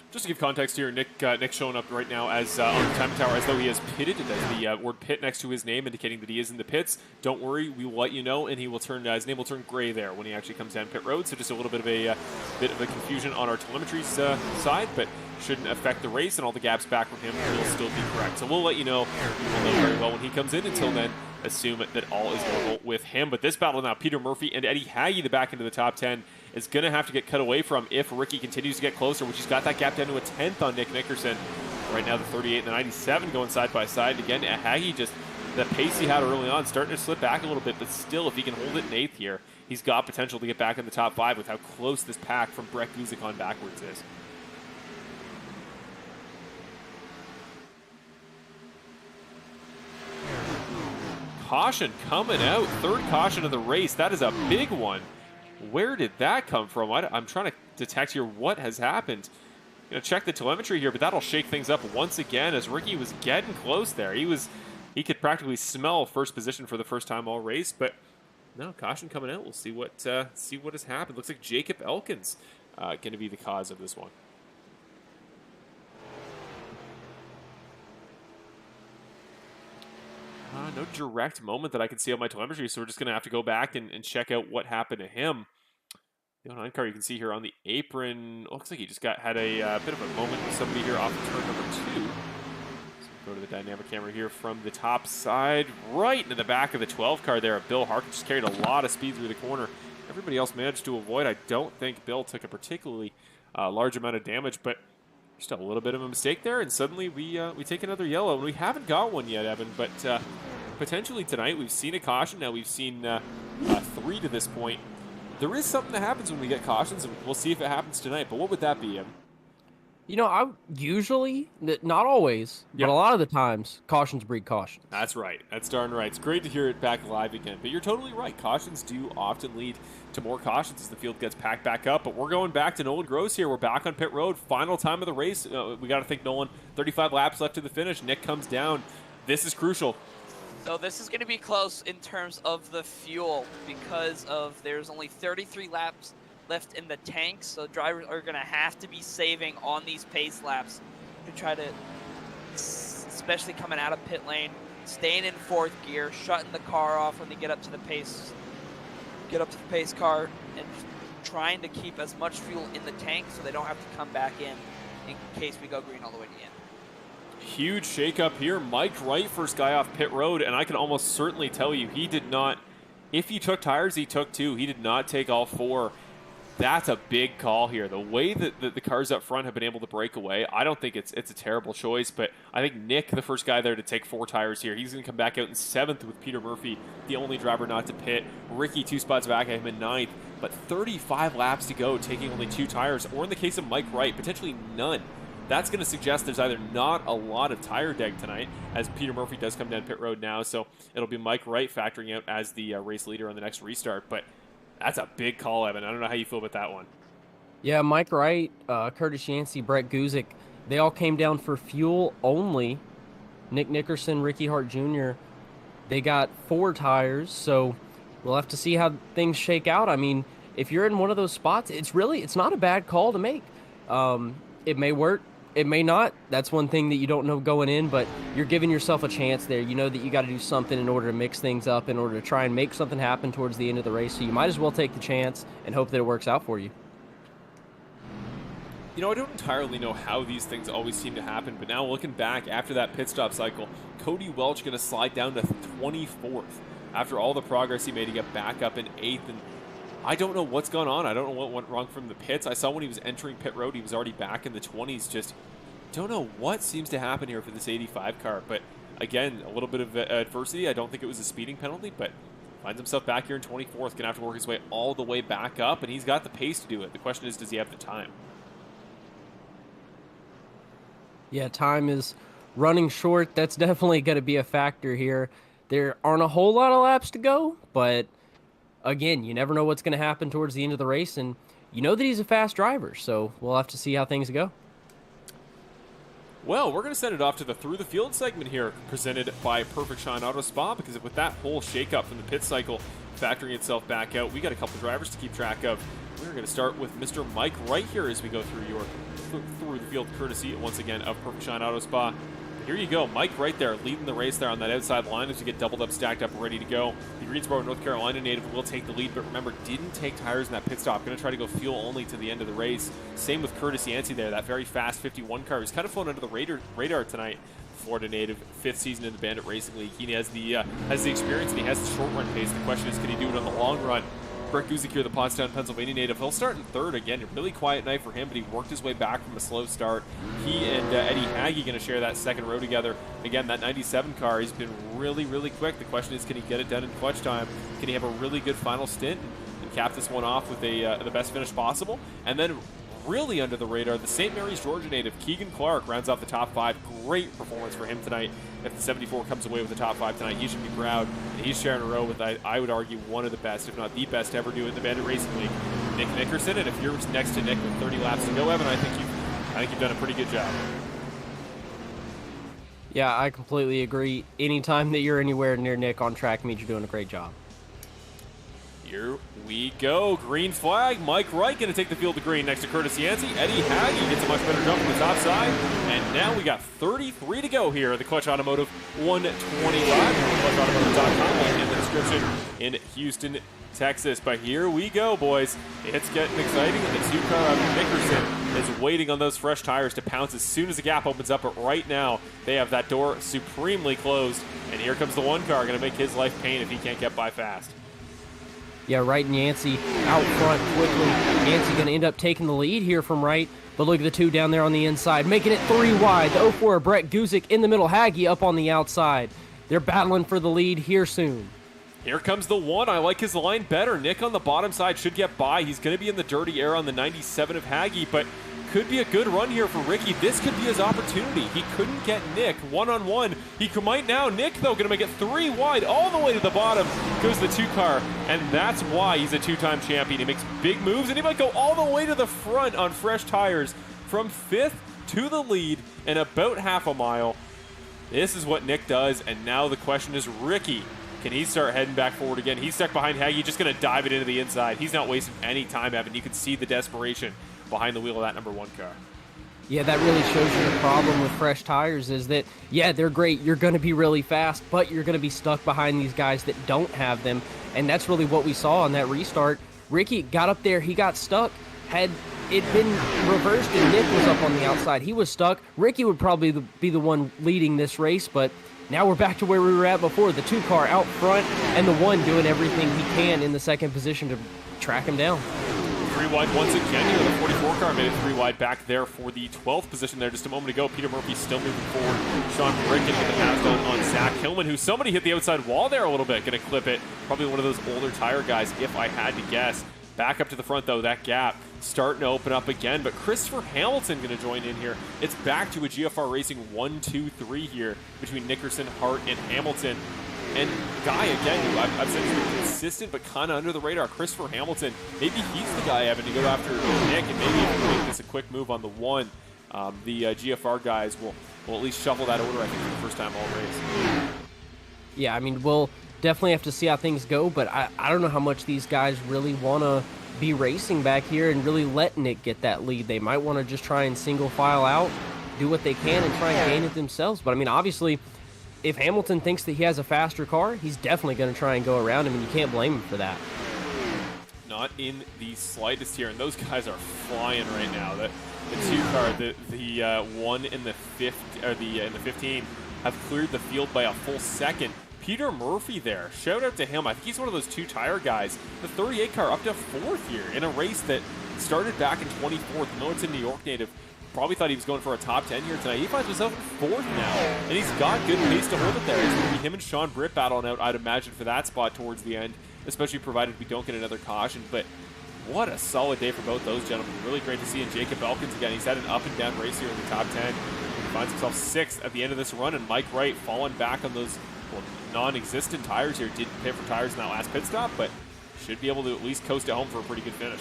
Just to give context here, Nick showing up right now as on the timing tower as though he has pitted. It has the word pit next to his name, indicating that he is in the pits. Don't worry, we will let you know, and he will turn his name will turn gray there when he actually comes down pit road. So just a little bit of a confusion on our telemetry side, but shouldn't affect the race, and all the gaps back from him will still be correct. So we'll let you know. We will know very well when he comes in. Until then, assume that all is normal with him. But this battle now, Peter Murphy and Eddie Hagge, the back into the top 10, is going to have to get cut away from if Ricky continues to get closer, which he's got that gap down to a 10th on Nick Nickerson. Right now, the 38 and the 97 going side by side. Again, Hagge just the pace he had early on starting to slip back a little bit, but still, if he can hold it in 8th here, he's got potential to get back in the top 5 with how close this pack from Brett Guzik on backwards is. Caution coming out, 3rd caution of the race. That is a big one. Where did that come from? I'm trying to detect here what has happened. Gonna check the telemetry here, but that'll shake things up once again as Ricky was getting close there. He could practically smell first position for the first time all race, but no, caution coming out. We'll see what has happened. Looks like Jacob Elkins going to be the cause of this one. No direct moment that I can see on my telemetry, so we're just going to have to go back and check out what happened to him. The 09 car you can see here on the apron. Looks like he just had a bit of a moment with somebody here off of turn number 2. So go to the dynamic camera here from the top side, right into the back of the 12 car there. Bill Harkin just carried a lot of speed through the corner. Everybody else managed to avoid. I don't think Bill took a particularly large amount of damage, but just a little bit of a mistake there, and suddenly we take another yellow, and we haven't got one yet, Evan, but potentially tonight we've seen a caution. Now we've seen 3 to this point. There is something that happens when we get cautions, and we'll see if it happens tonight, but what would that be, Evan? You know, I usually, not always, but a lot of the times, cautions breed cautions. That's right. That's darn right. It's great to hear it back live again, but you're totally right. Cautions do often lead to more cautions as the field gets packed back up, but we're going back to Nolan Gross here. We're back on pit road. Final time of the race. We got to think, Nolan, 35 laps left to the finish. Nick comes down. This is crucial. So this is going to be close in terms of the fuel because there's only 33 laps left in the tank, so drivers are going to have to be saving on these pace laps to try to, especially coming out of pit lane, staying in 4th gear, shutting the car off when they get up to the pace car, and trying to keep as much fuel in the tank so they don't have to come back in case we go green all the way to the end. Huge shakeup here. Mike Wright, first guy off pit road, and I can almost certainly tell you he did not, if he took tires, he took 2. He did not take all 4. That's a big call here. The way that the cars up front have been able to break away, I don't think it's a terrible choice, but I think Nick, the first guy there to take 4 tires here, he's going to come back out in 7th with Peter Murphy, the only driver not to pit. Ricky 2 spots back at him in 9th, but 35 laps to go, taking only 2 tires, or in the case of Mike Wright, potentially none. That's going to suggest there's either not a lot of tire deg tonight, as Peter Murphy does come down pit road now, so it'll be Mike Wright factoring out as the race leader on the next restart, but that's a big call, Evan. I don't know how you feel about that one. Yeah, Mike Wright, Curtis Yancey, Brett Guzik, they all came down for fuel only. Nick Nickerson, Ricky Hart Jr., they got 4 tires, so we'll have to see how things shake out. I mean, if you're in one of those spots, it's not a bad call to make. It may work. It may not. That's one thing that you don't know going in, but you're giving yourself a chance there. You know that you got to do something in order to mix things up, in order to try and make something happen towards the end of the race. So you might as well take the chance and hope that it works out for you. You know, I don't entirely know how these things always seem to happen, but now looking back after that pit stop cycle, Cody Welch going to slide down to 24th after all the progress he made to get back up in 8th. And I don't know what's gone on. I don't know what went wrong from the pits. I saw when he was entering pit road, he was already back in the 20s. Just don't know what seems to happen here for this 85 car. But again, a little bit of adversity. I don't think it was a speeding penalty, but finds himself back here in 24th. Going to have to work his way all the way back up, and he's got the pace to do it. The question is, does he have the time? Yeah, time is running short. That's definitely going to be a factor here. There aren't a whole lot of laps to go, but again, you never know what's going to happen towards the end of the race, and you know that he's a fast driver, so we'll have to see how things go. Well, we're going to send it off to the Through the Field segment here, presented by Perfect Shine Auto Spa, because with that whole shakeup from the pit cycle factoring itself back out, we got a couple drivers to keep track of. We're going to start with Mr. Mike Wright here as we go through your Through the Field courtesy, once again, of Perfect Shine Auto Spa. Here you go, Mike right there, leading the race there on that outside line as you get doubled up, stacked up, ready to go. The Greensboro, North Carolina native will take the lead, but remember, didn't take tires in that pit stop. Going to try to go fuel only to the end of the race. Same with Curtis Yancey there, that very fast 51 car. He's kind of flown under the radar tonight. Florida native, 5th season in the Bandit Racing League. He has the experience and he has the short run pace. The question is, can he do it on the long run? Brett Guzik here, the Pottstown, Pennsylvania native. He'll start in third again. A really quiet night for him, but he worked his way back from a slow start. He and Eddie Hagge going to share that second row together. Again, that 97 car, he's been really, really quick. The question is, can he get it done in clutch time? Can he have a really good final stint and cap this one off with the best finish possible? And then really under the radar, the St. Mary's, Georgia native, Keegan Clark, rounds off the top 5. Great performance for him tonight. If the 74 comes away with the top 5 tonight, he should be proud. And he's sharing a row with, I would argue, one of the best, if not the best, to ever do it in the Bandit Racing League, Nick Nickerson. And if you're next to Nick with 30 laps to go, Evan, I think you've done a pretty good job. Yeah, I completely agree. Anytime that you're anywhere near Nick on track means you're doing a great job. Here we go. Green flag. Mike Wright going to take the field to green next to Curtis Yancey. Eddie Hagge gets a much better jump from the top side. And now we got 33 to go here at the Clutch Automotive 125. ClutchAutomotive.com in the description in Houston, Texas. But here we go, boys. It's getting exciting. The 2 car out of Nickerson is waiting on those fresh tires to pounce as soon as the gap opens up. But right now, they have that door supremely closed. And here comes the 1 car, going to make his life pain if he can't get by fast. Yeah, Wright and Yancey out front quickly. Yancey going to end up taking the lead here from Wright. But look at the 2 down there on the inside, making it 3 wide. The 04 Brett Guzik in the middle, Hagge up on the outside. They're battling for the lead here soon. Here comes the 1. I like his line better. Nick on the bottom side should get by. He's going to be in the dirty air on the 97 of Hagge, but could be a good run here for Ricky. This could be his opportunity. He couldn't get Nick one-on-one. He might now. Nick, though, going to make it 3 wide all the way to the bottom. Goes the 2 car, and that's why he's a 2-time champion. He makes big moves, and he might go all the way to the front on fresh tires from 5th to the lead in about half a mile. This is what Nick does, and now the question is, Ricky, can he start heading back forward again? He's stuck behind Hagge, just going to dive it into the inside. He's not wasting any time, Evan. You can see the desperation behind the wheel of that number 1 car. Yeah, that really shows you the problem with fresh tires is that, yeah, they're great. You're going to be really fast, but you're going to be stuck behind these guys that don't have them. And that's really what we saw on that restart. Ricky got up there. He got stuck. Had it been reversed and Nick was up on the outside, he was stuck. Ricky would probably be the one leading this race, but now we're back to where we were at before. The 2 car out front and the 1 doing everything he can in the second position to track him down. 3 wide once again here. The 44 car made it 3 wide back there for the 12th position there just a moment ago. Peter Murphy still moving forward. Sean Brick getting the pass done on Zach Hillman, who somebody hit the outside wall there a little bit. Going to clip it. Probably one of those older tire guys, if I had to guess. Back up to the front, though. That gap starting to open up again. But Christopher Hamilton going to join in here. It's back to a GFR Racing 1-2-3 here between Nickerson, Hart, and Hamilton. And guy, again, who I've said he's been consistent but kind of under the radar, Christopher Hamilton. Maybe he's the guy, Evan, to go after Nick, and maybe if we make this a quick move on the 1, the GFR guys will at least shuffle that order, I think, for the first time all race. Yeah, I mean, we'll definitely have to see how things go, but I don't know how much these guys really want to be racing back here and really let Nick get that lead. They might want to just try and single file out, do what they can, and try and gain it themselves. But, I mean, obviously, if Hamilton thinks that he has a faster car, he's definitely going to try and go around him, and you can't blame him for that. Not in the slightest here, and those guys are flying right now. The 2 car, the 1 in the 15 have cleared the field by a full second. Peter Murphy there, shout out to him. I think he's one of those 2 tire guys. The 38 car up to 4th here in a race that started back in 24th. No, it's a New York native. Probably thought he was going for a top 10 here tonight. He finds himself in 4th now, and he's got good pace to hold it there. It's going to be him and Sean Britt battling out, I'd imagine, for that spot towards the end, especially provided we don't get another caution. But what a solid day for both those gentlemen. Really great to see. And Jacob Elkins, again, he's had an up-and-down race here in the top 10. He finds himself 6th at the end of this run, and Mike Wright falling back on those non-existent tires here. Didn't pay for tires in that last pit stop, but should be able to at least coast it home for a pretty good finish.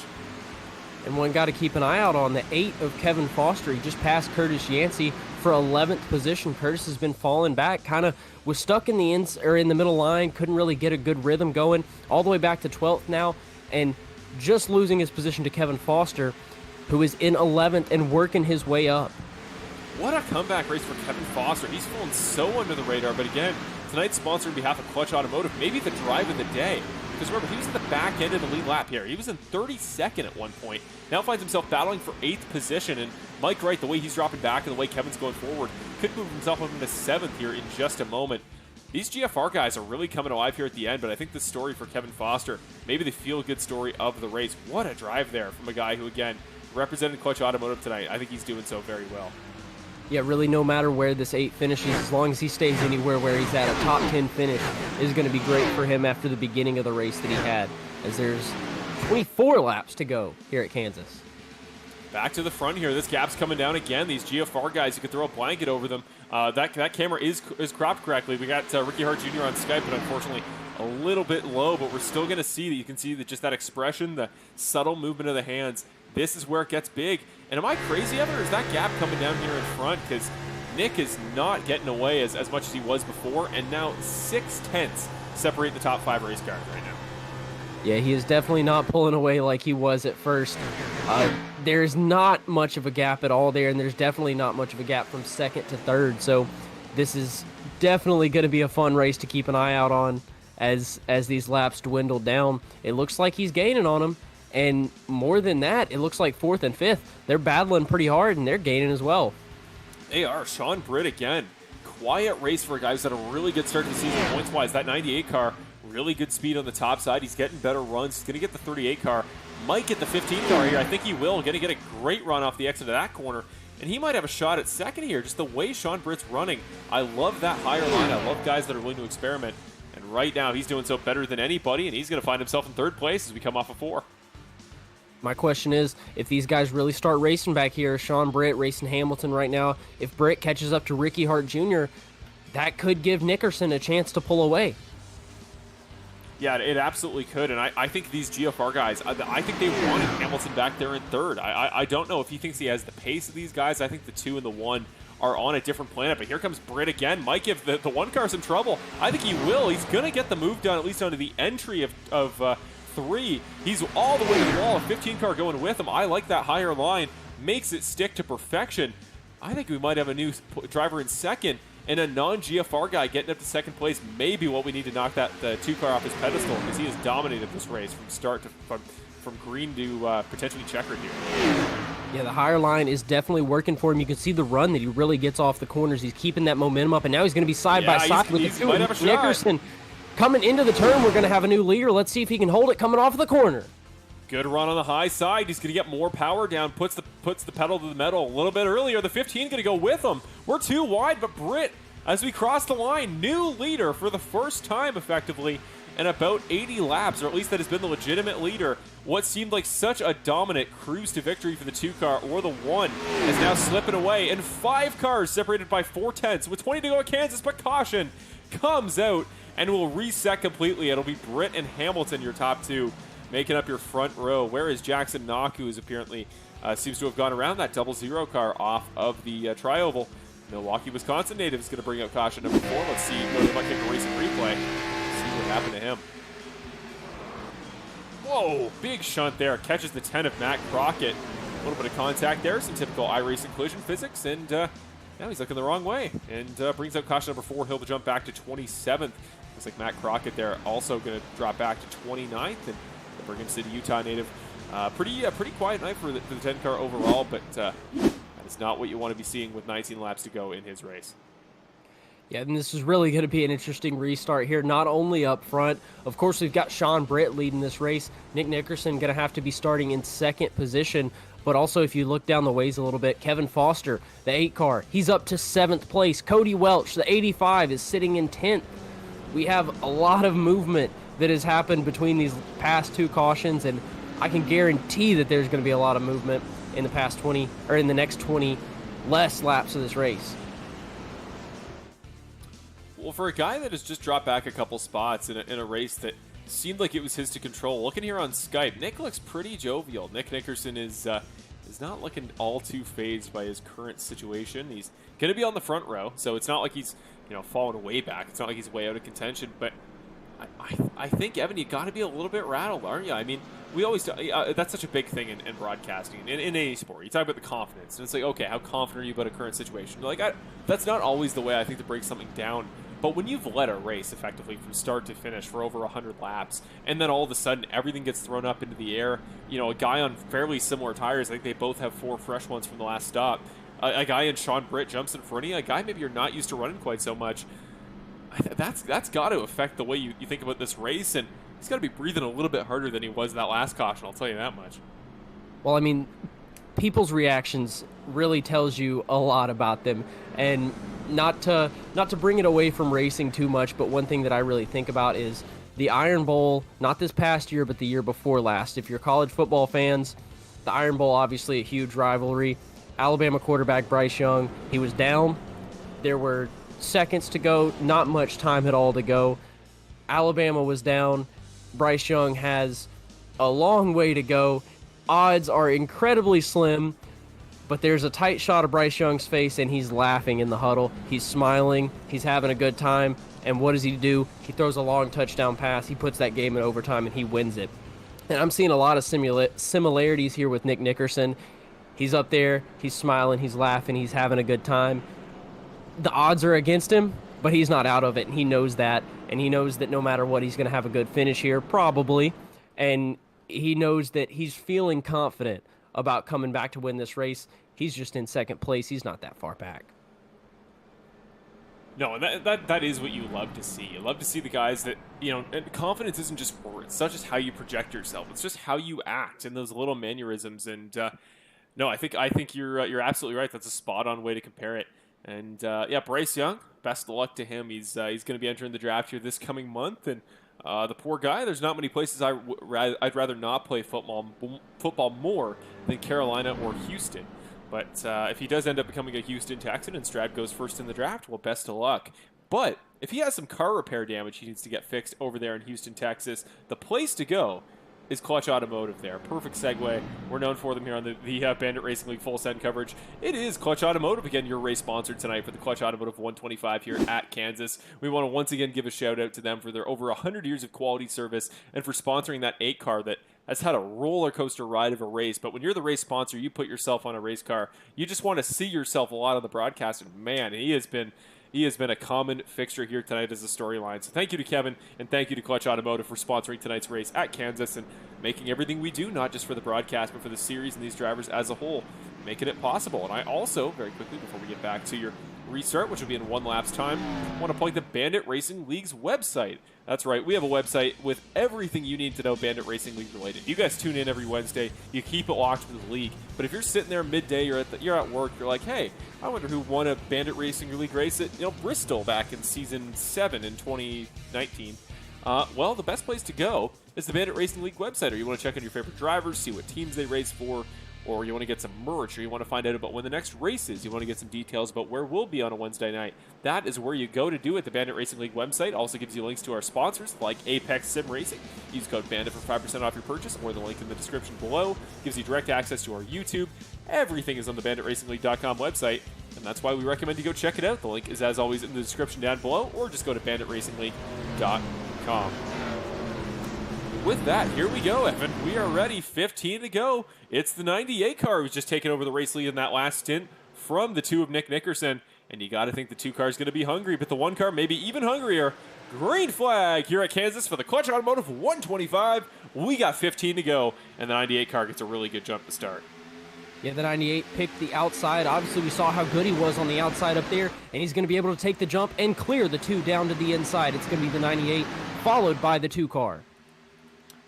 And one got to keep an eye out on the 8 of Kevin Foster. He just passed Curtis Yancey for 11th position. Curtis has been falling back, kind of was stuck in the middle line, couldn't really get a good rhythm going, all the way back to 12th now, and just losing his position to Kevin Foster, who is in 11th and working his way up. What a comeback race for Kevin Foster. He's fallen so under the radar, but again, tonight's sponsor on behalf of Clutch Automotive, maybe the drive of the day. Because remember, he was at the back end of the lead lap here. He was in 32nd at one point. Now finds himself battling for 8th position. And Mike Wright, the way he's dropping back and the way Kevin's going forward, could move himself up into 7th here in just a moment. these GFR guys are really coming alive here at the end, but I think the story for Kevin Foster, maybe the feel-good story of the race. What a drive there from a guy who, again, represented Clutch Automotive tonight. I think he's doing so very well. Yeah, really, no matter where this 8 finishes, as long as he stays anywhere where he's at, a top 10 finish is going to be great for him after the beginning of the race that he had, as there's 24 laps to go here at Kansas. Back to the front here. This gap's coming down again. These GFR guys, you could throw a blanket over them. That camera is cropped correctly. We got Ricky Hart Jr. on Skype, but unfortunately a little bit low, but we're still going to see that. You can see that just that expression, the subtle movement of the hands. This is where it gets big. And am I crazy, Evan, or is that gap coming down here in front? Because Nick is not getting away as much as he was before, and now 6/10 separate the top 5 race cars right now. Yeah, he is definitely not pulling away like he was at first. There's not much of a gap at all there, and there's definitely not much of a gap from second to third. So this is definitely going to be a fun race to keep an eye out on as these laps dwindle down. It looks like he's gaining on them. And more than that, it looks like 4th and 5th. They're battling pretty hard, and they're gaining as well. They are. Sean Britt again. Quiet race for a guy who's had a really good start to the season points-wise. That 98 car, really good speed on the top side. He's getting better runs. He's going to get the 38 car. Might get the 15 car here. I think he will. Going to get a great run off the exit of that corner. And he might have a shot at second here. Just the way Sean Britt's running. I love that higher line. I love guys that are willing to experiment. And right now, he's doing so better than anybody, and he's going to find himself in 3rd place as we come off of 4. My question is, if these guys really start racing back here, Sean Britt racing Hamilton right now, if Britt catches up to Ricky Hart Jr., that could give Nickerson a chance to pull away. Yeah, it absolutely could, and I think these GFR guys, I think they wanted Hamilton back there in 3rd. I don't know if he thinks he has the pace of these guys. I think the 2 and the 1 are on a different planet, but here comes Britt again. Might give the 1 car some trouble. I think he will. He's going to get the move done, at least onto the entry of 3. He's all the way to the wall. A 15 car going with him. I like that higher line. Makes it stick to perfection. I think we might have a new driver in 2nd, and a non-GFR guy getting up to 2nd place may be what we need to knock the 2 car off his pedestal, because he has dominated this race from start to from green to potentially checkered here. Yeah, the higher line is definitely working for him. You can see the run that he really gets off the corners. He's keeping that momentum up, and now he's going to be side by side with the 2. Nickerson coming into the turn. We're going to have a new leader. Let's see if he can hold it coming off of the corner. Good run on the high side. He's going to get more power down. Puts the pedal to the metal a little bit earlier. The 15 going to go with him. We're too wide, but Britt, as we cross the line, new leader for the first time effectively in about 80 laps, or at least that has been the legitimate leader. What seemed like such a dominant cruise to victory for the 2 car, or the 1, is now slipping away, and 5 cars separated by 4/10 with 20 to go at Kansas, but caution comes out and will reset completely. It'll be Britt and Hamilton, your top 2, making up your front row. Where is Jackson Knock, who is apparently seems to have gone around that 00 car off of the tri-oval. Milwaukee, Wisconsin native is going to bring out caution number 4. Let's see. Go to my kick racing replay. See what happened to him. Whoa, big shunt there. Catches the 10 of Matt Crockett. A little bit of contact there. Some typical iRacing collision physics. And now he's looking the wrong way. And brings out caution number 4. He'll jump back to 27th. Looks like Matt Crockett there also going to drop back to 29th. And the Brigham City, Utah native. Pretty quiet night for the 10 car overall. But that is not what you want to be seeing with 19 laps to go in his race. Yeah, and this is really going to be an interesting restart here, not only up front. Of course, we've got Sean Britt leading this race. Nick Nickerson going to have to be starting in 2nd position. But also, if you look down the ways a little bit, Kevin Foster, the 8 car, he's up to 7th place. Cody Welch, the 85, is sitting in 10th. We have a lot of movement that has happened between these past 2 cautions, and I can guarantee that there's going to be a lot of movement in the past 20, or in the next 20 less laps of this race. Well, for a guy that has just dropped back a couple spots in a race that seemed like it was his to control, looking here on Skype, Nick looks pretty jovial. Nick Nickerson is not looking all too fazed by his current situation. He's going to be on the front row, so it's not like he's falling way back. It's not like he's way out of contention, but I think, Evan, you got to be a little bit rattled, aren't you? I mean, we always that's such a big thing in broadcasting, in any sport. You talk about the confidence, and it's like, okay, how confident are you about a current situation? Like, that's not always the way I think to break something down. But when you've led a race effectively from start to finish for over 100 laps, and then all of a sudden everything gets thrown up into the air, a guy on fairly similar tires, I think they both have 4 fresh ones from the last stop. A guy in Sean Britt jumps in front of you, a guy maybe you're not used to running quite so much. That's got to affect the way you think about this race, and he's got to be breathing a little bit harder than he was in that last caution, I'll tell you that much. Well, I mean, people's reactions really tells you a lot about them, and not to bring it away from racing too much, but one thing that I really think about is the Iron Bowl, not this past year, but the year before last. If you're college football fans, the Iron Bowl, obviously a huge rivalry. Alabama quarterback Bryce Young, he was down. There were seconds to go, not much time at all to go. Alabama was down. Bryce Young has a long way to go. Odds are incredibly slim, but there's a tight shot of Bryce Young's face, and he's laughing in the huddle. He's smiling. He's having a good time. And what does he do? He throws a long touchdown pass. He puts that game in overtime, and he wins it. And I'm seeing a lot of similarities here with Nick Nickerson. He's up there. He's smiling. He's laughing. He's having a good time. The odds are against him, but he's not out of it, and he knows that. And he knows that no matter what, he's going to have a good finish here, probably. And he knows that he's feeling confident about coming back to win this race. He's just in second place. He's not that far back. No, and that is what you love to see. You love to see the guys that, and confidence isn't just words. It's not just how you project yourself. It's just how you act and those little mannerisms. And no, I think you're absolutely right. That's a spot-on way to compare it. And yeah, Bryce Young, best of luck to him. He's going to be entering the draft here this coming month, and the poor guy. There's not many places I'd rather not play football more than Carolina or Houston. But if he does end up becoming a Houston Texan and Stroud goes first in the draft, well, best of luck. But if he has some car repair damage he needs to get fixed over there in Houston, Texas, the place to go is Clutch Automotive there. Perfect segue. We're known for them here on the Bandit Racing League full send coverage. It is Clutch Automotive, again, your race sponsor tonight for the Clutch Automotive 125 here at Kansas. We want to once again give a shout out to them for their over 100 years of quality service and for sponsoring that 8 car that has had a roller coaster ride of a race. But when you're the race sponsor, you put yourself on a race car. You just want to see yourself a lot on the broadcast. And man, he has been a common fixture here tonight as a storyline. So thank you to Kevin, and thank you to Clutch Automotive for sponsoring tonight's race at Kansas and making everything we do, not just for the broadcast, but for the series and these drivers as a whole, making it possible. And I also, very quickly before we get back to your restart, which will be in one lap's time, want to plug the Bandit Racing League's website. That's right, we have a website with everything you need to know Bandit Racing League related. You guys tune in every Wednesday, you keep it locked to the league, but if you're sitting there midday, you're at work, you're like, hey, I wonder who won a Bandit Racing League race at Bristol back in season 7 in 2019. Well, the best place to go is the Bandit Racing League website, or you want to check on your favorite drivers, see what teams they race for, or you want to get some merch, or you want to find out about when the next race is, you want to get some details about where we'll be on a Wednesday night. That is where you go to do it. The Bandit Racing League website also gives you links to our sponsors, like Apex Sim Racing. Use code BANDIT for 5% off your purchase, or the link in the description below. Gives you direct access to our YouTube. Everything is on the BanditRacingLeague.com website, and that's why we recommend you go check it out. The link is, as always, in the description down below, or just go to BanditRacingLeague.com. With that, here we go, Evan. We are ready. 15 to go. It's the 98 car who's just taken over the race lead in that last stint from the 2 of Nick Nickerson. And you got to think the 2 car is going to be hungry, but the 1 car maybe even hungrier. Green flag here at Kansas for the Clutch Automotive 125. We got 15 to go, and the 98 car gets a really good jump to start. Yeah, the 98 picked the outside. Obviously, we saw how good he was on the outside up there, and he's going to be able to take the jump and clear the 2 down to the inside. It's going to be the 98, followed by the 2 car.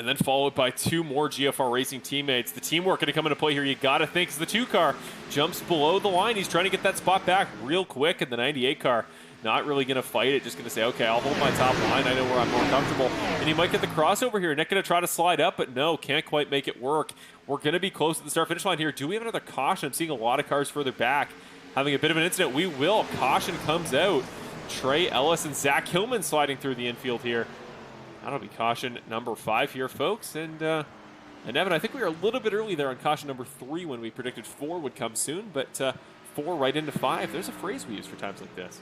And then followed by 2 more GFR Racing teammates. The teamwork going to come into play here. You got to think as the 2 car jumps below the line. He's trying to get that spot back real quick, and the 98 car not really going to fight it. Just going to say, okay, I'll hold my top line. I know where I'm more comfortable. And he might get the crossover here. Nick going to try to slide up, but no, can't quite make it work. We're going to be close to the start-finish line here. Do we have another caution? I'm seeing a lot of cars further back having a bit of an incident. We will. Caution comes out. Trey Ellis and Zach Hillman sliding through the infield here. That'll be caution number 5 here, folks. And Evan, I think we were a little bit early there on caution number 3 when we predicted 4 would come soon, but 4 right into 5. There's a phrase we use for times like this.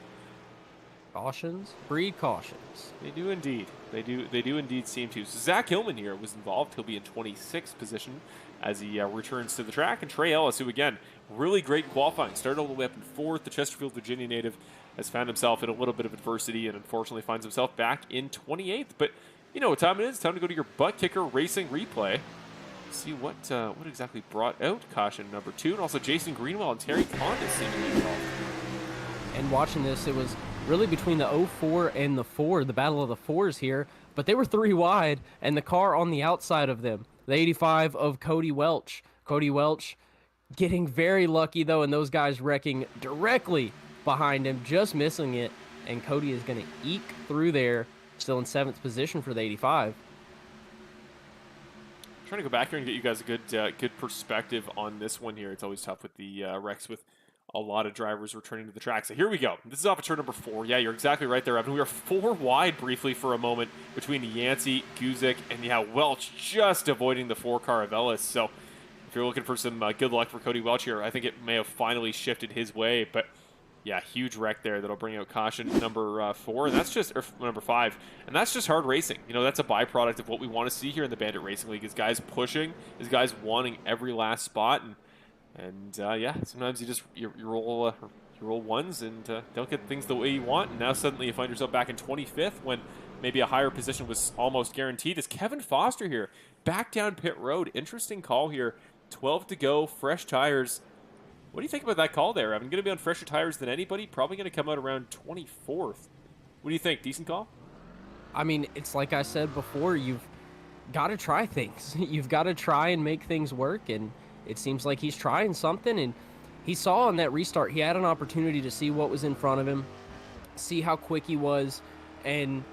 Cautions breed cautions. They do indeed. They do indeed seem to. So Zach Hillman here was involved. He'll be in 26th position as he returns to the track. And Trey Ellis, who again, really great qualifying. Started all the way up in 4th. The Chesterfield, Virginia native has found himself in a little bit of adversity and unfortunately finds himself back in 28th. But you know what time it is. It's time to go to your butt kicker racing replay. See what exactly brought out caution number 2. And also Jason Greenwell and Terry Condis seem to be involved. And watching this, it was really between the 04 and the 4, the battle of the 4s here, but they were 3 wide, and the car on the outside of them, the 85 of Cody Welch. Cody Welch getting very lucky, though, and those guys wrecking directly behind him, just missing it, and Cody is going to eke through there, still in 7th position for the 85. Trying to go back here and get you guys a good perspective on this one here. It's always tough with the wrecks with a lot of drivers returning to the track. So here we go. This is off of turn number 4. Yeah, you're exactly right there, Evan. We were 4 wide briefly for a moment between Yancey, Guzik, and Welch just avoiding the 4-car of Ellis. So if you're looking for some good luck for Cody Welch here, I think it may have finally shifted his way. But yeah, huge wreck there that'll bring out caution number 4, and that's just number 5, and that's just hard racing. You know, that's a byproduct of what we want to see here in the Bandit Racing League: is guys pushing, is guys wanting every last spot, and yeah, sometimes you roll ones and don't get things the way you want, and now suddenly you find yourself back in 25th when maybe a higher position was almost guaranteed. Is Kevin Foster here back down pit road? Interesting call here. 12 to go, fresh tires. What do you think about that call there, Evan? Going to be on fresher tires than anybody. Probably going to come out around 24th. What do you think? Decent call? I mean, it's like I said before, you've got to try things. You've got to try and make things work, and it seems like he's trying something, and he saw in that restart, he had an opportunity to see what was in front of him, see how quick he was, and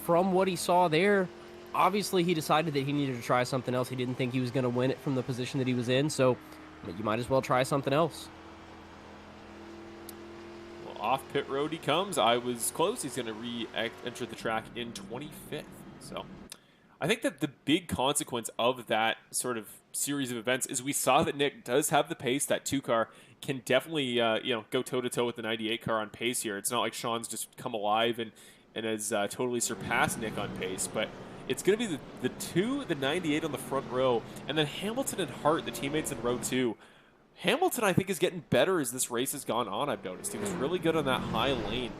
from what he saw there, obviously he decided that he needed to try something else. He didn't think he was going to win it from the position that he was in, so you might as well try something else. Well, off pit road he comes. I was close. He's going to re-enter the track in 25th. So I think that the big consequence of that sort of series of events is we saw that Nick does have the pace. That 2-car can definitely go toe-to-toe with the 98 car on pace here. It's not like Sean's just come alive and has totally surpassed Nick on pace, but it's going to be the 98 on the front row, and then Hamilton and Hart, the teammates in row 2. Hamilton, I think, is getting better as this race has gone on, I've noticed. He was really good on that high lane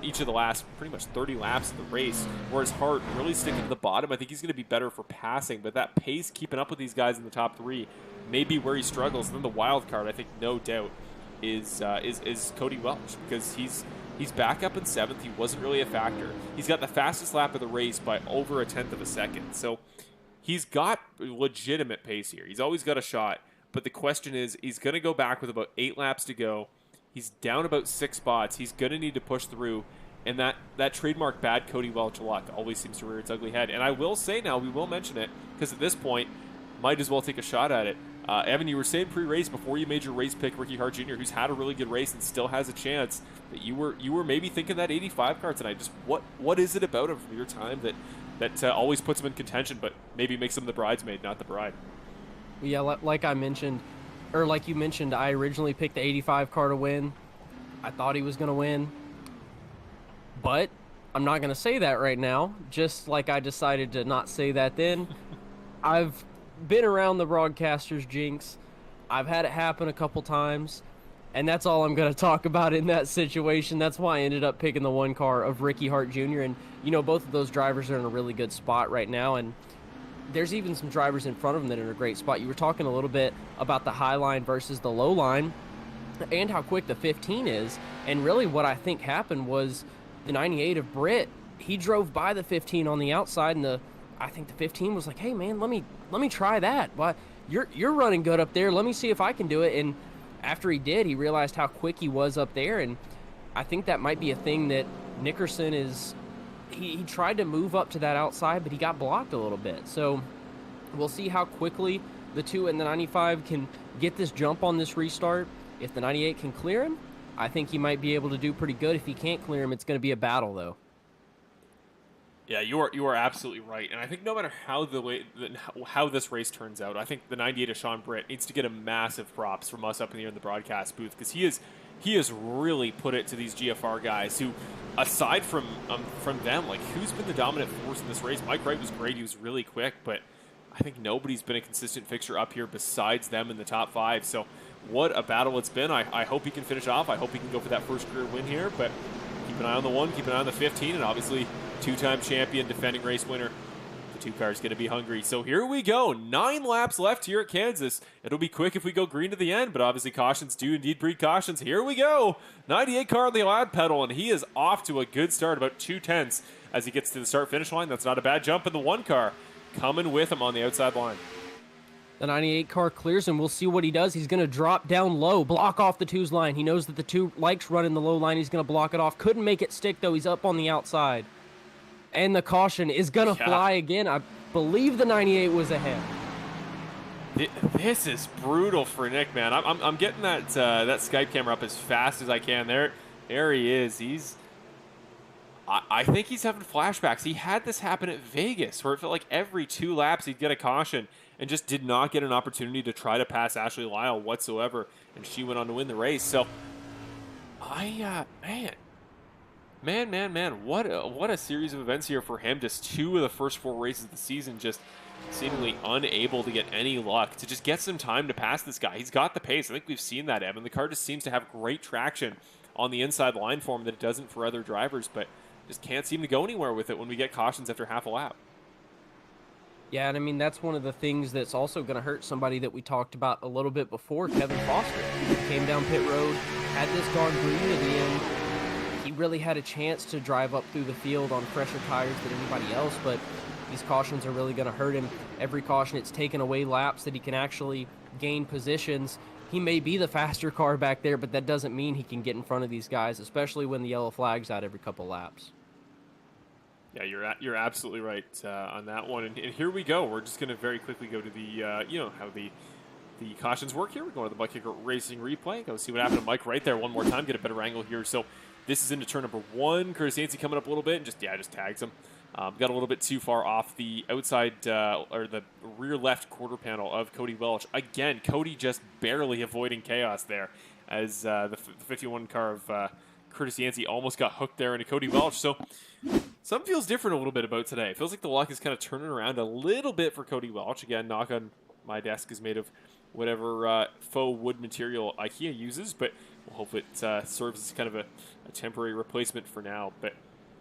each of the last pretty much 30 laps of the race, whereas Hart really sticking to the bottom. I think he's going to be better for passing, but that pace, keeping up with these guys in the top 3, may be where he struggles. And then the wild card, I think, no doubt, is Cody Welch, because he's back up in 7th. He wasn't really a factor. He's got the fastest lap of the race by over a 1/10 of a second. So he's got legitimate pace here. He's always got a shot. But the question is, he's going to go back with about 8 laps to go. He's down about 6 spots. He's going to need to push through. And that trademark bad Cody Welch luck always seems to rear its ugly head. And I will say now, we will mention it, because at this point, might as well take a shot at it. Evan, you were saying pre-race, before you made your race pick, Ricky Hart Jr., who's had a really good race and still has a chance, that you were maybe thinking that 85 car tonight. Just what is it about him from your time that always puts him in contention, but maybe makes him the bridesmaid, not the bride? Yeah, like I mentioned, or like you mentioned, I originally picked the 85 car to win. I thought he was going to win, but I'm not going to say that right now, just like I decided to not say that then. I've been around the broadcaster's jinx. I've had it happen a couple times, and that's all I'm going to talk about in that situation. That's why I ended up picking the 1 car of Ricky Hart Jr., and, both of those drivers are in a really good spot right now, and there's even some drivers in front of them that are in a great spot. You were talking a little bit about the high line versus the low line and how quick the 15 is, and really what I think happened was the 98 of Britt, he drove by the 15 on the outside, and I think the 15 was like, hey man, let me try that. Why, you're running good up there. Let me see if I can do it. And after he did, he realized how quick he was up there. And I think that might be a thing that Nickerson is. He tried to move up to that outside, but he got blocked a little bit. So we'll see how quickly the 2 and the 95 can get this jump on this restart. If the 98 can clear him, I think he might be able to do pretty good. If he can't clear him, it's going to be a battle, though. Yeah, you are absolutely right, and I think no matter how this race turns out, I think the 98 of Sean Britt needs to get a massive props from us up in the broadcast booth, because he has really put it to these GFR guys who, aside from them, like, who's been the dominant force in this race? Mike Wright was great; he was really quick, but I think nobody's been a consistent fixture up here besides them in the top 5. So, what a battle it's been! I hope he can finish off. I hope he can go for that first career win here, but keep an eye on the 1, keep an eye on the 15, and obviously 2-time champion, defending race winner, the 2 car is going to be hungry. So here we go. 9 laps left here at Kansas. It'll be quick if we go green to the end, but obviously cautions do indeed breed cautions. Here we go. 98 car on the lap pedal, and he is off to a good start, about 2/10 as he gets to the start-finish line. That's not a bad jump in the 1 car coming with him on the outside line. The 98 car clears him. We'll see what he does. He's going to drop down low, block off the 2's line. He knows that the 2 likes running the low line. He's going to block it off. Couldn't make it stick, though. He's up on the outside. And the caution is going to fly again. I believe the 98 was ahead. This is brutal for Nick, man. I'm getting that Skype camera up as fast as I can. There he is. I think he's having flashbacks. He had this happen at Vegas, where it felt like every 2 laps he'd get a caution and just did not get an opportunity to try to pass Ashley Lyle whatsoever, and she went on to win the race. So, man, what a series of events here for him. Just 2 of the first 4 races of the season, just seemingly unable to get any luck to just get some time to pass this guy. He's got the pace. I think we've seen that, Evan. The car just seems to have great traction on the inside line for him that it doesn't for other drivers, but just can't seem to go anywhere with it when we get cautions after half a lap. Yeah, and I mean, that's one of the things that's also going to hurt somebody that we talked about a little bit before, Kevin Foster. He came down pit road, had this gone green at the end. He really had a chance to drive up through the field on fresher tires than anybody else, but these cautions are really going to hurt him. Every caution, it's taken away laps that he can actually gain positions. He may be the faster car back there, but that doesn't mean he can get in front of these guys, especially when the yellow flag's out every couple laps. Yeah, you're absolutely right on that one. And here we go. We're just going to very quickly go to the, how the cautions work here. We're going to the Bucket Racing replay. Go see what happened to Mike right there one more time. Get a better angle here. So this is into turn number 1. Curtis Yancey coming up a little bit and just tags him. Got a little bit too far off the outside or the rear left quarter panel of Cody Welch. Again, Cody just barely avoiding chaos there as the 51 car of Curtis Yancey almost got hooked there into Cody Welch. So something feels different a little bit about today. It feels like the luck is kind of turning around a little bit for Cody Welch. Again, knock on my desk is made of whatever faux wood material IKEA uses, but we'll hope it serves as kind of a temporary replacement for now. But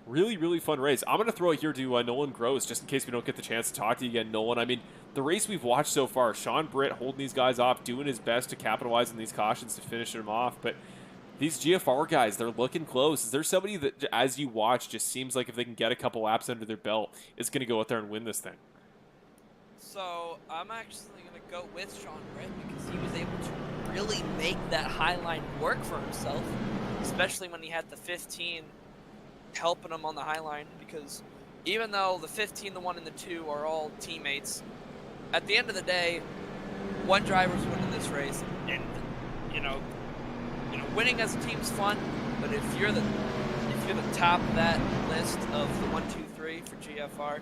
really, really fun race. I'm going to throw it here to Nolan Gross, just in case we don't get the chance to talk to you again, Nolan. I mean, the race we've watched so far, Sean Britt holding these guys off, doing his best to capitalize on these cautions to finish them off, but these GFR guys, they're looking close. Is there somebody that, as you watch, just seems like if they can get a couple laps under their belt, is going to go out there and win this thing? So I'm actually going to go with Sean Britt because he was able to really make that high line work for himself, especially when he had the 15 helping him on the high line, because even though the 15, the 1, and the 2 are all teammates, at the end of the day, one driver's winning this race, and winning as a team's fun, but if you're the top of that list of the 1, 2, 3 for GFR,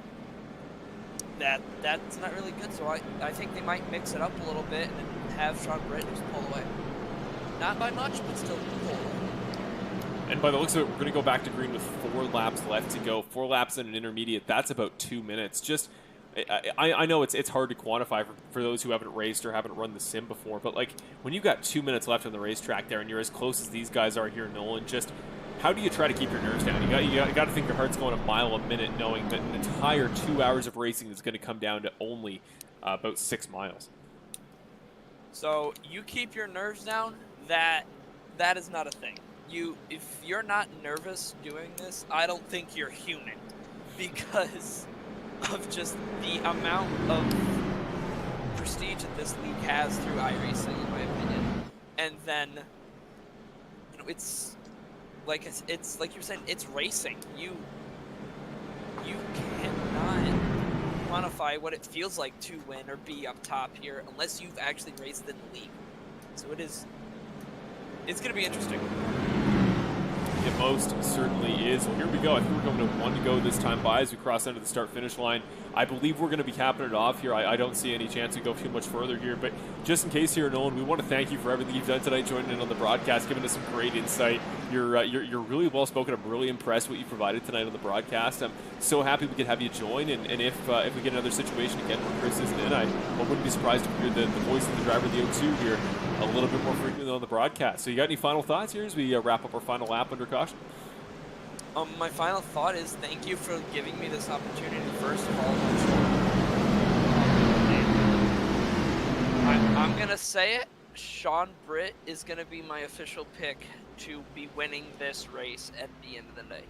that's not really good. So I think they might mix it up a little bit and have Sean Britt just pull away. Not by much, but still pull away. And by the looks of it, we're going to go back to green with 4 laps left to go. 4 laps in an intermediate. That's about 2 minutes. Just, I know it's hard to quantify for those who haven't raced or haven't run the sim before, but like when you've got 2 minutes left on the racetrack there and you're as close as these guys are here, Nolan, just how do you try to keep your nerves down? You got to think your heart's going a mile a minute, knowing that an entire 2 hours of racing is going to come down to only about 6 miles. So you keep your nerves down. That is not a thing. If you're not nervous doing this, I don't think you're human, because of just the amount of prestige that this league has through iRacing, in my opinion. And then, it's like you're saying, it's racing. You cannot quantify what it feels like to win or be up top here unless you've actually raced in the league. So it's going to be interesting. It most certainly is. Well, here we go. I think we're going to 1 to go this time by as we cross into the start-finish line. I believe we're going to be capping it off here. I don't see any chance to go too much further here, but just in case here, Nolan, we want to thank you for everything you've done tonight, joining in on the broadcast, giving us some great insight. You're really well-spoken. I'm really impressed with what you provided tonight on the broadcast. I'm so happy we could have you join, and if we get another situation again where Chris isn't in, I wouldn't be surprised to hear the voice of the driver of the O2 here a little bit more frequently on the broadcast. So you got any final thoughts here as we wrap up our final lap under caution? My final thought is thank you for giving me this opportunity, first of all. I'm going to say it. Sean Britt is going to be my official pick to be winning this race at the end of the day.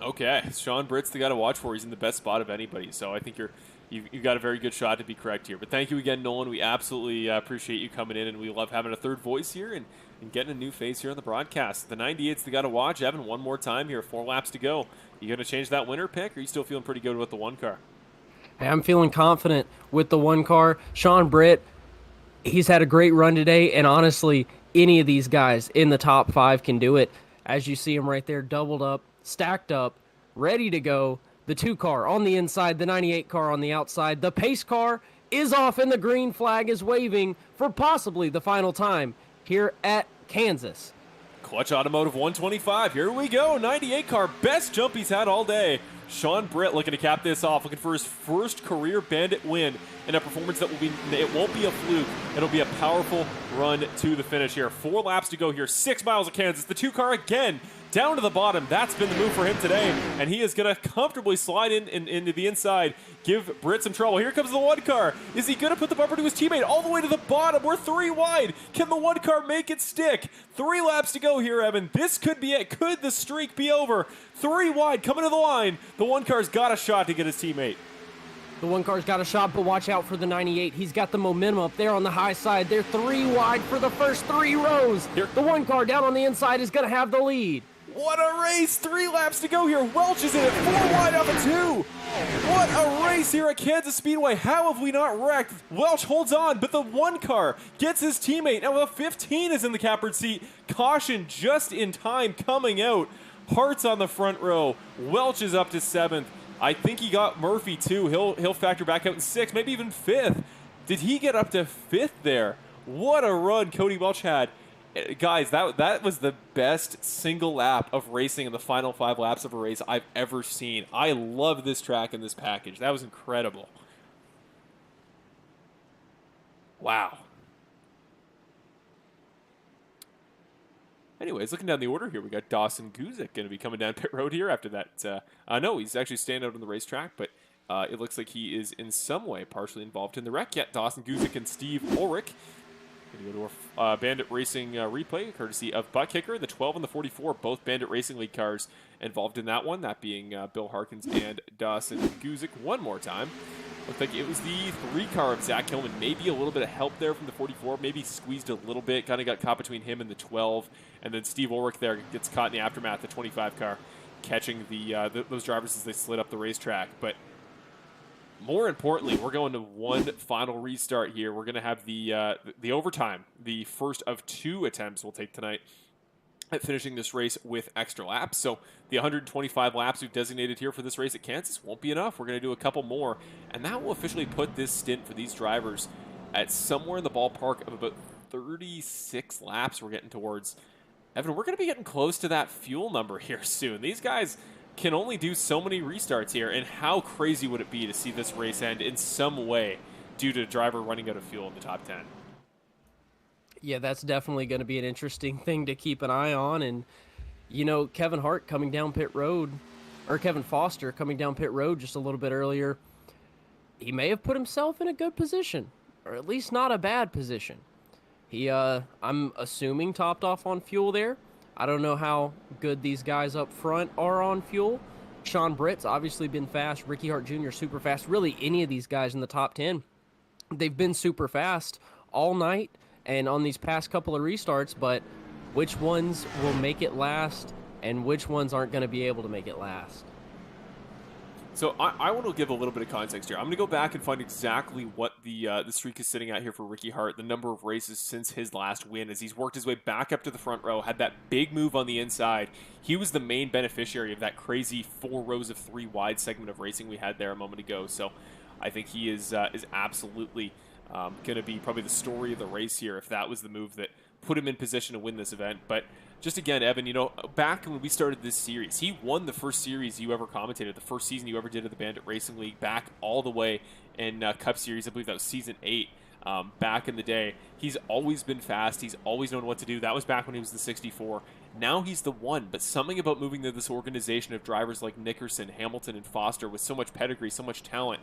Okay, Sean Britt's the guy to watch for. He's in the best spot of anybody, so I think you've got a very good shot to be correct here. But thank you again, Nolan. We absolutely appreciate you coming in, and we love having a third voice here and getting a new face here on the broadcast. The 98's the guy to watch. Evan, one more time here, 4 laps to go. You going to change that winner pick, or are you still feeling pretty good with the one car? Hey, I'm feeling confident with the one car. Sean Britt, he's had a great run today, and honestly, any of these guys in the top 5 can do it. As you see him right there, doubled up, stacked up, ready to go. The 2 car on the inside, the 98 car on the outside. The pace car is off, and the green flag is waving for possibly the final time here at Kansas. Clutch Automotive 125. Here we go. 98 car. Best jump he's had all day. Sean Britt looking to cap this off, looking for his first career Bandit win in a performance that it won't be a fluke. It'll be a powerful run to the finish here. 4 laps to go here. 6 miles of Kansas. The 2 car again down to the bottom. That's been the move for him today, and he is going to comfortably slide into the inside, give Britt some trouble. Here comes the 1 car. Is he going to put the bumper to his teammate all the way to the bottom? We're 3 wide. Can the 1 car make it stick? 3 laps to go here, Evan. This could be it. Could the streak be over? 3 wide coming to the line. The 1 car's got a shot to get his teammate. The 1 car's got a shot, but watch out for the 98. He's got the momentum up there on the high side. They're 3 wide for the first 3 rows. Here. The 1 car down on the inside is going to have the lead. What a race! 3 laps to go here. Welch is in it. 4 wide off of 2. What a race here at Kansas Speedway. How have we not wrecked? Welch holds on, but the 1 car gets his teammate. Now the 15 is in the cappered seat. Caution just in time coming out. Parts on the front row. Welch is up to 7th. I think he got Murphy too. He'll factor back out in 6th, maybe even 5th. Did he get up to 5th there? What a run Cody Welch had. Guys, that was the best single lap of racing in the final 5 laps of a race I've ever seen. I love this track and this package. That was incredible. Wow. Anyways, looking down the order here, we got Dawson Guzik going to be coming down pit road here after that. No, he's actually staying out on the racetrack, but it looks like he is in some way partially involved in the wreck. Yet Dawson Guzik and Steve Ulrich. Going to go to our Bandit Racing replay, courtesy of Butt Kicker. The 12 and the 44, both Bandit Racing League cars involved in that one, that being Bill Harkins and Dawson Guzik. One more time. Looked like it was the 3 car of Zach Hillman. Maybe a little bit of help there from the 44. Maybe squeezed a little bit. Kind of got caught between him and the 12. And then Steve Ulrich there gets caught in the aftermath, the 25 car, catching those drivers as they slid up the racetrack. But more importantly, we're going to one final restart here. We're going to have the overtime, the first of 2 attempts we'll take tonight at finishing this race with extra laps. So the 125 laps we've designated here for this race at Kansas won't be enough. We're going to do a couple more, and that will officially put this stint for these drivers at somewhere in the ballpark of about 36 laps we're getting towards. Evan, we're going to be getting close to that fuel number here soon. These guys can only do so many restarts here, and how crazy would it be to see this race end in some way due to a driver running out of fuel in the top 10? Yeah, that's definitely going to be an interesting thing to keep an eye on. And, you know, Kevin Hart coming down pit road, or Kevin Foster coming down pit road just a little bit earlier, he may have put himself in a good position, or at least not a bad position. He, I'm assuming, topped off on fuel there. I don't know how good these guys up front are on fuel. Sean Britt's obviously been fast. Ricky Hart Jr. super fast. Really, any of these guys in the top 10, they've been super fast all night and on these past couple of restarts, but which ones will make it last and which ones aren't going to be able to make it last? So I want to give a little bit of context here. I'm going to go back and find exactly what the streak is sitting at here for Ricky Hart, the number of races since his last win, as he's worked his way back up to the front row, had that big move on the inside. He was the main beneficiary of that crazy 4 rows of 3 wide segment of racing we had there a moment ago. So I think he is absolutely going to be probably the story of the race here if that was the move that put him in position to win this event. But just again, Evan, you know, back when we started this series, he won the first series you ever commentated, the first season you ever did of the Bandit Racing League, back all the way in Cup Series. I believe that was season 8 back in the day. He's always been fast. He's always known what to do. That was back when he was the 64. Now he's the 1, but something about moving to this organization of drivers like Nickerson, Hamilton, and Foster with so much pedigree, so much talent,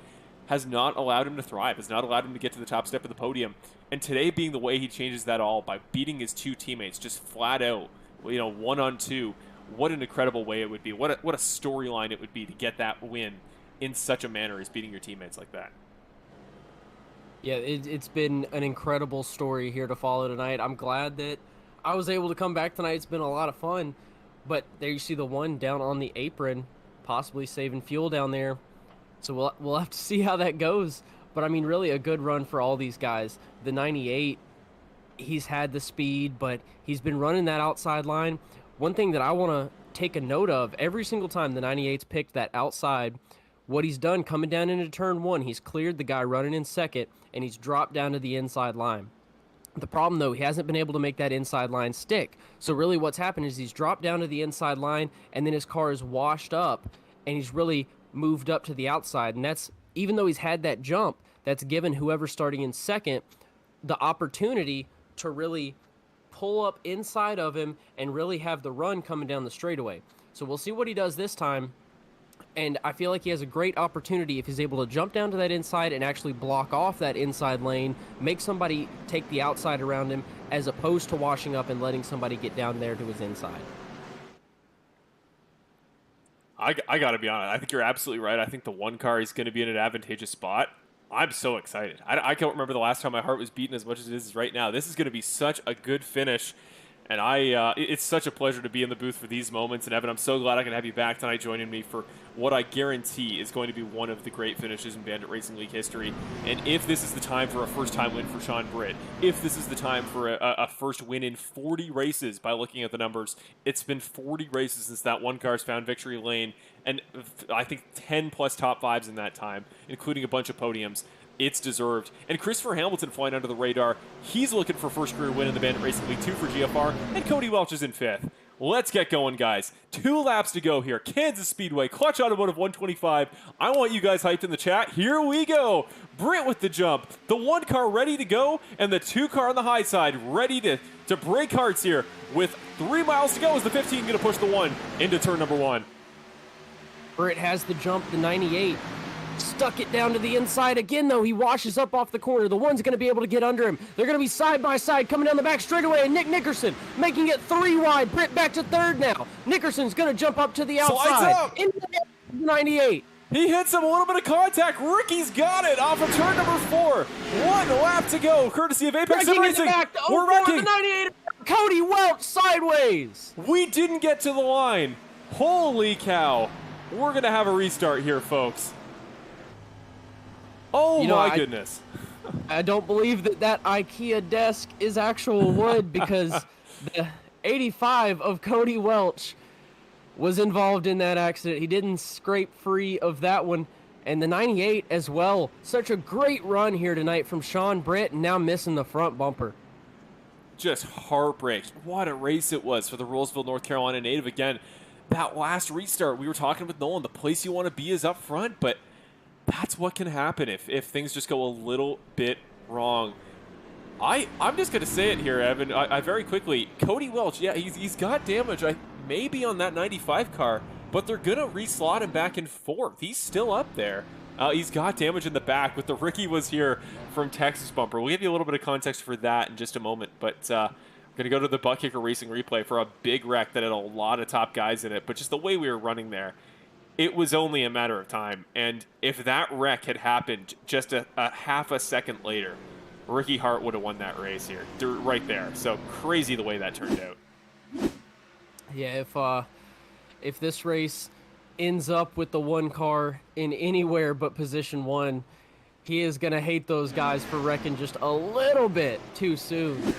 has not allowed him to thrive, has not allowed him to get to the top step of the podium. And today being the way he changes that all by beating his two teammates just flat out, 1-on-2, what an incredible way it would be. What a storyline it would be to get that win in such a manner as beating your teammates like that. Yeah, it's been an incredible story here to follow tonight. I'm glad that I was able to come back tonight. It's been a lot of fun. But there you see the one down on the apron, possibly saving fuel down there. So we'll have to see how that goes. But, I mean, really a good run for all these guys. The 98, he's had the speed, but he's been running that outside line. One thing that I want to take a note of, every single time the 98's picked that outside, what he's done coming down into turn one, he's cleared the guy running in second, and he's dropped down to the inside line. The problem, though, he hasn't been able to make that inside line stick. So really what's happened is he's dropped down to the inside line, and then his car is washed up, and he's really moved up to the outside. And that's, even though he's had that jump, that's given whoever's starting in second the opportunity to really pull up inside of him and really have the run coming down the straightaway. So we'll see what he does this time. And I feel like he has a great opportunity if he's able to jump down to that inside and actually block off that inside lane, make somebody take the outside around him, as opposed to washing up and letting somebody get down there to his inside. I got to be honest. I think you're absolutely right. I think the one car is going to be in an advantageous spot. I'm so excited. I can't remember the last time my heart was beating as much as it is right now. This is going to be such a good finish. And it's such a pleasure to be in the booth for these moments. And Evan, I'm so glad I can have you back tonight joining me for what I guarantee is going to be one of the great finishes in Bandit Racing League history. And if this is the time for a first-time win for Sean Britt, if this is the time for a first win in 40 races by looking at the numbers, it's been 40 races since that one car's found victory lane. And I think 10-plus top fives in that time, including a bunch of podiums. It's deserved. And Christopher Hamilton flying under the radar. He's looking for first career win in the Bandit Racing League 2 for GFR. And Cody Welch is in 5th. Let's get going, guys. 2 laps to go here. Kansas Speedway, Clutch Automotive 125. I want you guys hyped in the chat. Here we go. Britt with the jump. The 1 car ready to go. And the 2 car on the high side ready to break hearts here. With 3 miles to go is the 15 going to push the 1 into turn number 1. Britt has the jump, the 98. Stuck it down to the inside again, though. He washes up off the corner. The one's going to be able to get under him. They're going to be side by side coming down the back straightaway, and Nickerson making it 3 wide. Britt back to 3rd now. Nickerson's going to jump up to the outside. Into the 98. He hits him, a little bit of contact. Ricky's got it off of turn number 4. 1 lap to go, courtesy of Apex Sim Racing. We're wrecking. The 98. Cody Welch sideways. We didn't get to the line. Holy cow. We're going to have a restart here, folks. Oh, my goodness. I don't believe that IKEA desk is actual wood, because the 85 of Cody Welch was involved in that accident. He didn't scrape free of that one. And the 98 as well. Such a great run here tonight from Sean Britt, and now missing the front bumper. Just heartbreak. What a race it was for the Rollsville, North Carolina native. Again, that last restart, we were talking with Nolan, the place you want to be is up front, but that's what can happen if things just go a little bit wrong. I'm just going to say it here, Evan. I very quickly, Cody Welch, yeah, he's got damage, maybe on that 95 car, but they're going to reslot him back in 4th. He's still up there. He's got damage in the back, but the Ricky was here from Texas bumper. We'll give you a little bit of context for that in just a moment, but we're going to go to the Butt Kicker Racing replay for a big wreck that had a lot of top guys in it, but just the way we were running there, it was only a matter of time. And if that wreck had happened just a half a second later, Ricky Hart would have won that race here, right there. So crazy the way that turned out. Yeah, if this race ends up with the 1 car in anywhere but position 1, he is going to hate those guys for wrecking just a little bit too soon.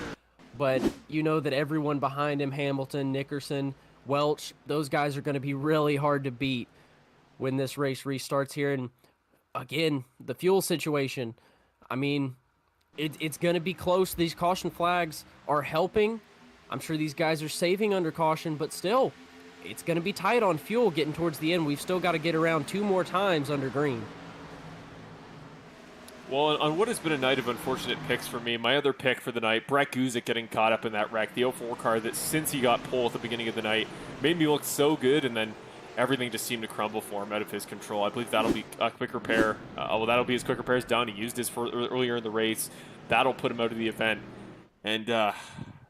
But you know that everyone behind him, Hamilton, Nickerson, Welch, those guys are going to be really hard to beat when this race restarts here. And again, the fuel situation, I mean, it's going to be close. These caution flags are helping. I'm sure these guys are saving under caution, but still, it's going to be tight on fuel getting towards the end. We've still got to get around 2 more times under green. Well, on what has been a night of unfortunate picks for me, my other pick for the night, Brett Guzik getting caught up in that wreck, the 04 car that since he got pole at the beginning of the night made me look so good, and then everything just seemed to crumble for him out of his control. I believe that'll be a quick repair. That'll be his quick repair is done. He used his earlier in the race. That'll put him out of the event. And,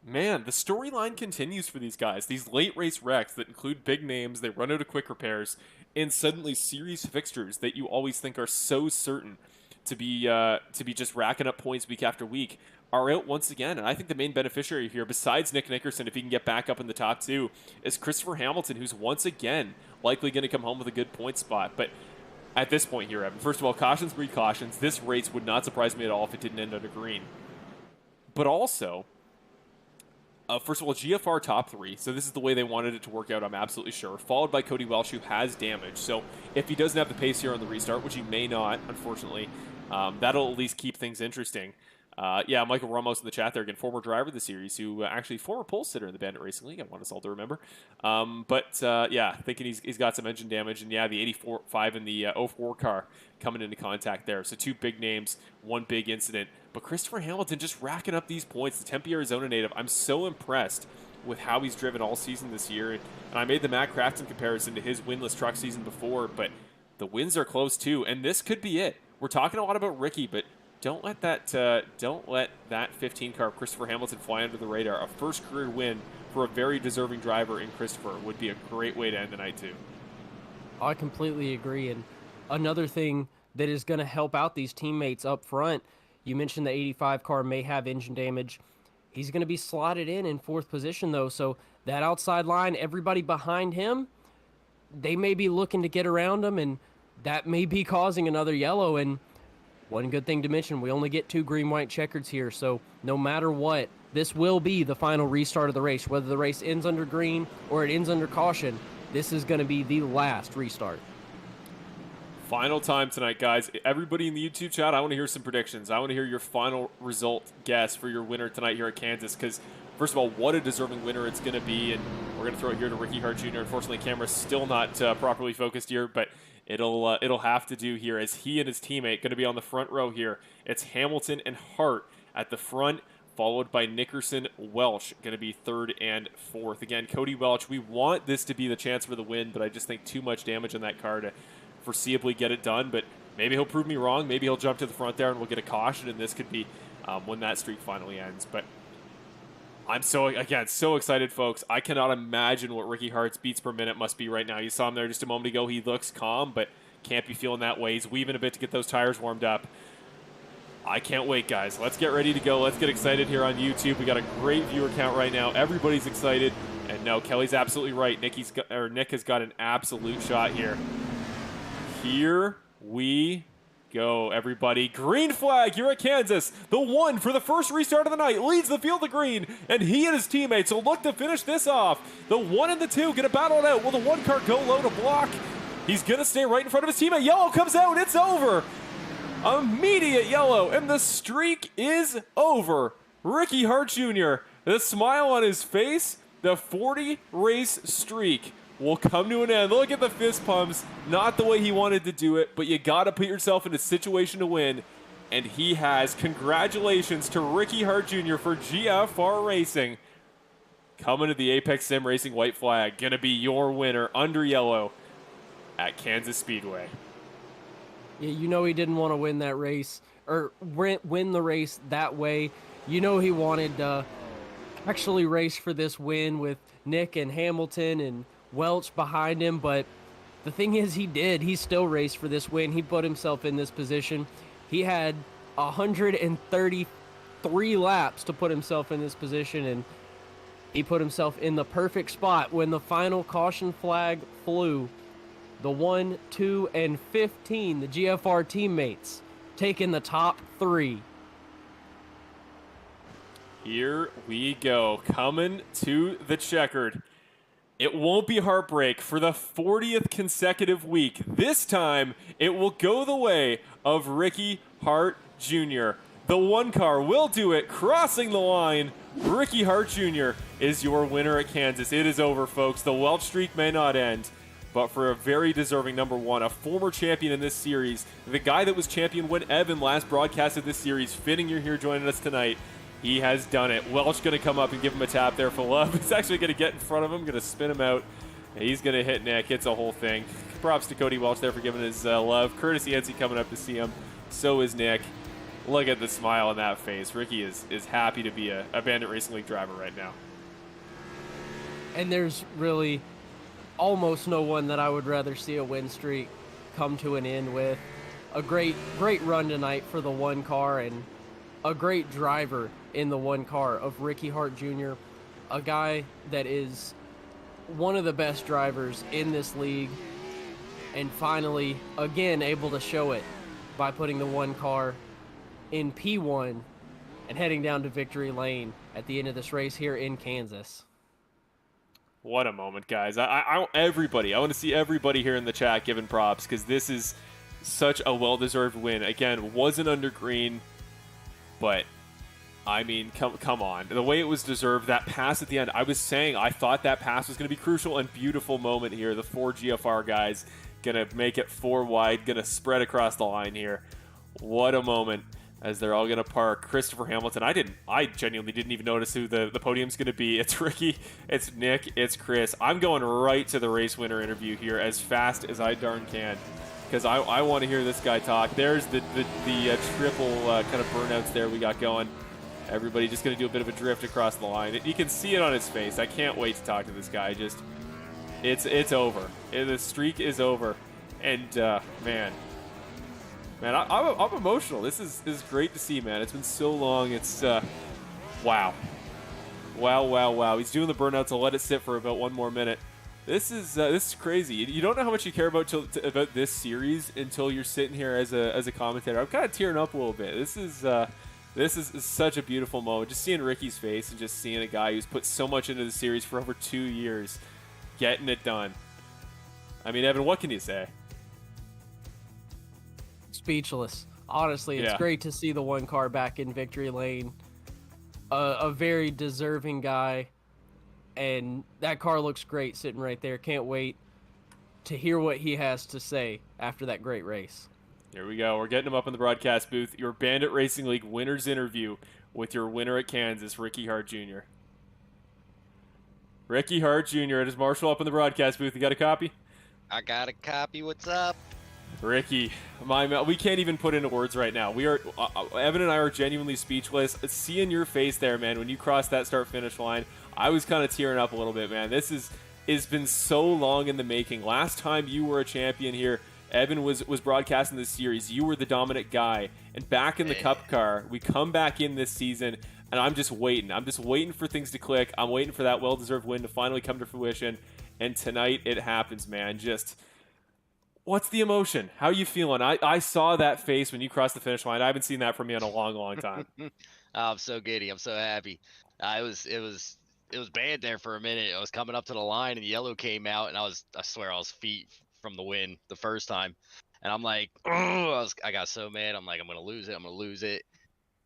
man, the storyline continues for these guys. These late race wrecks that include big names, they run out of quick repairs, and suddenly series fixtures that you always think are so certain to be just racking up points week after week are out once again. And I think the main beneficiary here, besides Nick Nickerson, if he can get back up in the top two, is Christopher Hamilton, who's once again likely going to come home with a good point spot. But at this point here, Evan, first of all, cautions breed cautions. This race would not surprise me at all if it didn't end under green. But also, first of all, GFR top three. So this is the way they wanted it to work out, I'm absolutely sure. Followed by Cody Welch, who has damage. So if he doesn't have the pace here on the restart, which he may not, unfortunately, that'll at least keep things interesting. Yeah, Michael Ramos in the chat there again, former driver of the series, who actually former pole sitter in the Bandit Racing League. I want us all to remember. Yeah, thinking he's got some engine damage, and yeah, the 85 and the 04 car coming into contact there. So two big names, one big incident. But Christopher Hamilton just racking up these points. The Tempe, Arizona native. I'm so impressed with how he's driven all season this year. And I made the Matt Crafton comparison to his winless truck season before, but the wins are close too, and this could be it. We're talking a lot about Ricky, but don't let that 15 car of Christopher Hamilton fly under the radar. A first career win for a very deserving driver in Christopher would be a great way to end the night too. I completely agree. And another thing that is going to help out these teammates up front, you mentioned the 85 car may have engine damage. He's going to be slotted in fourth position though, so that outside line, everybody behind him, they may be looking to get around him, and that may be causing another yellow. And one good thing to mention, we only get 2 green-white checkers here, so no matter what, this will be the final restart of the race. Whether the race ends under green or it ends under caution, this is going to be the last restart. Final time tonight, guys. Everybody in the YouTube chat, I want to hear some predictions. I want to hear your final result guess for your winner tonight here at Kansas, because first of all, what a deserving winner it's going to be, and we're going to throw it here to Ricky Hart Jr. Unfortunately, camera's still not properly focused here, but it'll have to do here as he and his teammate going to be on the front row here. It's Hamilton and Hart at the front, followed by Nickerson, Welch, going to be third and fourth. Again, Cody Welch, we want this to be the chance for the win, but I just think too much damage on that car to foreseeably get it done. But maybe he'll prove me wrong. Maybe he'll jump to the front there and we'll get a caution, and this could be when that streak finally ends. But I'm so excited, folks. I cannot imagine what Ricky Hart's beats per minute must be right now. You saw him there just a moment ago. He looks calm, but can't be feeling that way. He's weaving a bit to get those tires warmed up. I can't wait, guys. Let's get ready to go. Let's get excited here on YouTube. We got a great viewer count right now. Everybody's excited. And no, Kelly's absolutely right. Nick has got an absolute shot here. Here we go, everybody. Green flag here at Kansas. The one for the first restart of the night leads the field to green, and he and his teammates will look to finish this off. The 1 and the 2 going to battle it out. Will the 1 car go low to block? He's going to stay right in front of his teammate. Yellow comes out. It's over. Immediate yellow, and the streak is over. Ricky Hart Jr., the smile on his face, the 40-race streak will come to an end. Look at the fist pumps. Not the way he wanted to do it, but you got to put yourself in a situation to win, and he has. Congratulations to Ricky Hart Jr. for GFR Racing. Coming to the Apex Sim Racing white flag. Going to be your winner under yellow at Kansas Speedway. Yeah, you know he didn't want to win that race, or win the race that way. You know he wanted to actually race for this win with Nick and Hamilton and Welch behind him, but the thing is he did. He still raced for this win. He put himself in this position. He had 133 laps to put himself in this position, and he put himself in the perfect spot when the final caution flag flew. The 1, 2, and 15, the GFR teammates, taking the top 3. Here we go, coming to the checkered. It won't be heartbreak for the 40th consecutive week. This time, it will go the way of Ricky Hart Jr. The 1 car will do it, crossing the line. Ricky Hart Jr. is your winner at Kansas. It is over, folks. The Welch streak may not end, but for a very deserving number 1, a former champion in this series, the guy that was champion when Evan last broadcasted this series, fitting you're here joining us tonight. He has done it. Welch going to come up and give him a tap there for love. He's actually going to get in front of him, going to spin him out. He's going to hit Nick. It's a whole thing. Props to Cody Welch there for giving his love. Curtis Yancey coming up to see him. So is Nick. Look at the smile on that face. Ricky is happy to be a Bandit Racing League driver right now. And there's really almost no one that I would rather see a win streak come to an end with. A great run tonight for the one car, and a great driver in the one car of Ricky Hart Jr., a guy that is one of the best drivers in this league, and finally, again, able to show it by putting the one car in P1 and heading down to victory lane at the end of this race here in Kansas. What a moment, guys. I want to see everybody here in the chat giving props, because this is such a well-deserved win. Again, wasn't under green, but I mean, come on. The way it was deserved, that pass at the end, I was saying I thought that pass was going to be crucial, and beautiful moment here. The 4 GFR guys going to make it 4 wide, going to spread across the line here. What a moment as they're all going to park. Christopher Hamilton, I genuinely didn't even notice who the podium's going to be. It's Ricky, it's Nick, it's Chris. I'm going right to the race winner interview here as fast as I darn can, because I want to hear this guy talk. There's the triple kind of burnouts there we got going. Everybody just going to do a bit of a drift across the line. You can see it on his face. I can't wait to talk to this guy. Just, it's over. The streak is over. And, man, I'm emotional. This is great to see, man. It's been so long. It's, wow. Wow. He's doing the burnouts. I'll let it sit for about 1 more minute. This is crazy. You don't know how much you care about this series until you're sitting here as a commentator. I'm kind of tearing up a little bit. This is such a beautiful moment. Just seeing Ricky's face and just seeing a guy who's put so much into the series for over 2 years, getting it done. I mean, Evan, what can you say? Speechless. Honestly, it's great to see the one car back in victory lane. A very deserving guy, and that car looks great sitting right there. Can't wait to hear what he has to say after that great race. Here we go. We're getting him up in the broadcast booth. Your Bandit Racing League winner's interview with your winner at Kansas, Ricky Hart Jr. Ricky Hart Jr. It is Marshall up in the broadcast booth. You got a copy? I got a copy. What's up? Ricky, we can't even put into words right now. We are Evan and I are genuinely speechless. Seeing your face there, man, when you crossed that start-finish line, I was kind of tearing up a little bit, man. This has been so long in the making. Last time you were a champion here, Evan was broadcasting this series. You were the dominant guy. And back in the Cup car, we come back in this season, and I'm just waiting. I'm just waiting for things to click. I'm waiting for that well-deserved win to finally come to fruition. And tonight, it happens, man. Just, what's the emotion? How are you feeling? I saw that face when you crossed the finish line. I haven't seen that from you in a long, long time. Oh, I'm so giddy. I'm so happy. It was bad there for a minute. I was coming up to the line, and yellow came out, and I swear I was feet from the win the first time, and I'm like, I got so mad. I'm like, I'm gonna lose it.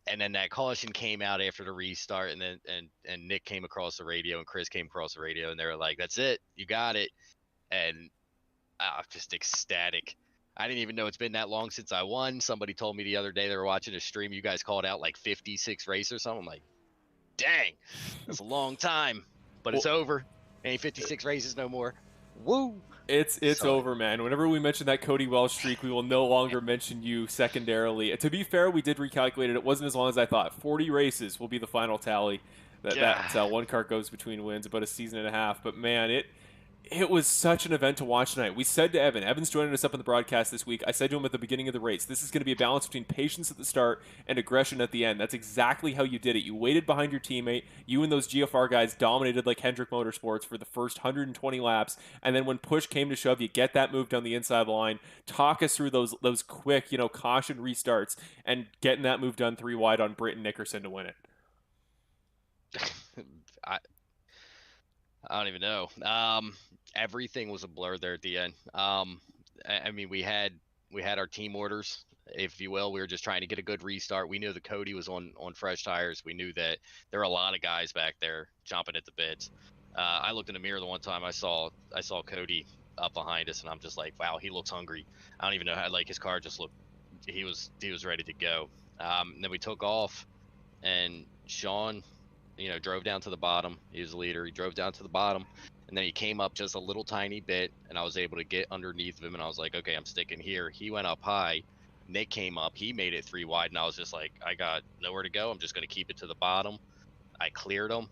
And then that caution came out after the restart, and then and Nick came across the radio and Chris came across the radio, and they were like, that's it, you got it. And I'm just ecstatic. I didn't even know it's been that long since I won. Somebody told me the other day, they were watching a stream, you guys called out like 56 races or something. I'm like, dang, that's a long time, but it's over. Ain't 56 races no more. Woo! It's over, man. Whenever we mention that Cody Welch streak, we will no longer mention you secondarily. To be fair, we did recalculate it. It wasn't as long as I thought. 40 races will be the final tally. That one car goes between wins, about a season and a half. But, man, it was such an event to watch tonight. We said to Evan's joining us up in the broadcast this week. I said to him at the beginning of the race, this is going to be a balance between patience at the start and aggression at the end. That's exactly how you did it. You waited behind your teammate. You and those GFR guys dominated like Hendrick Motorsports for the first 120 laps. And then when push came to shove, you get that move down the inside of the line. Talk us through those quick, caution restarts and getting that move done 3 wide on Britt and Nickerson to win it. I don't even know. Everything was a blur there at the end. I mean, we had our team orders, if you will. We were just trying to get a good restart. We knew that Cody was on fresh tires. We knew that there were a lot of guys back there chomping at the bits. I looked in the mirror the one time I saw Cody up behind us, and I'm just like, wow, he looks hungry. I don't even know how, like, his car just looked, he was ready to go. And then we took off, and Sean, drove down to the bottom. He was the leader. He drove down to the bottom, and then he came up just a little tiny bit, and I was able to get underneath of him, and I was like, okay, I'm sticking here. He went up high. Nick came up. He made it 3 wide, and I was just like, I got nowhere to go. I'm just going to keep it to the bottom. I cleared him,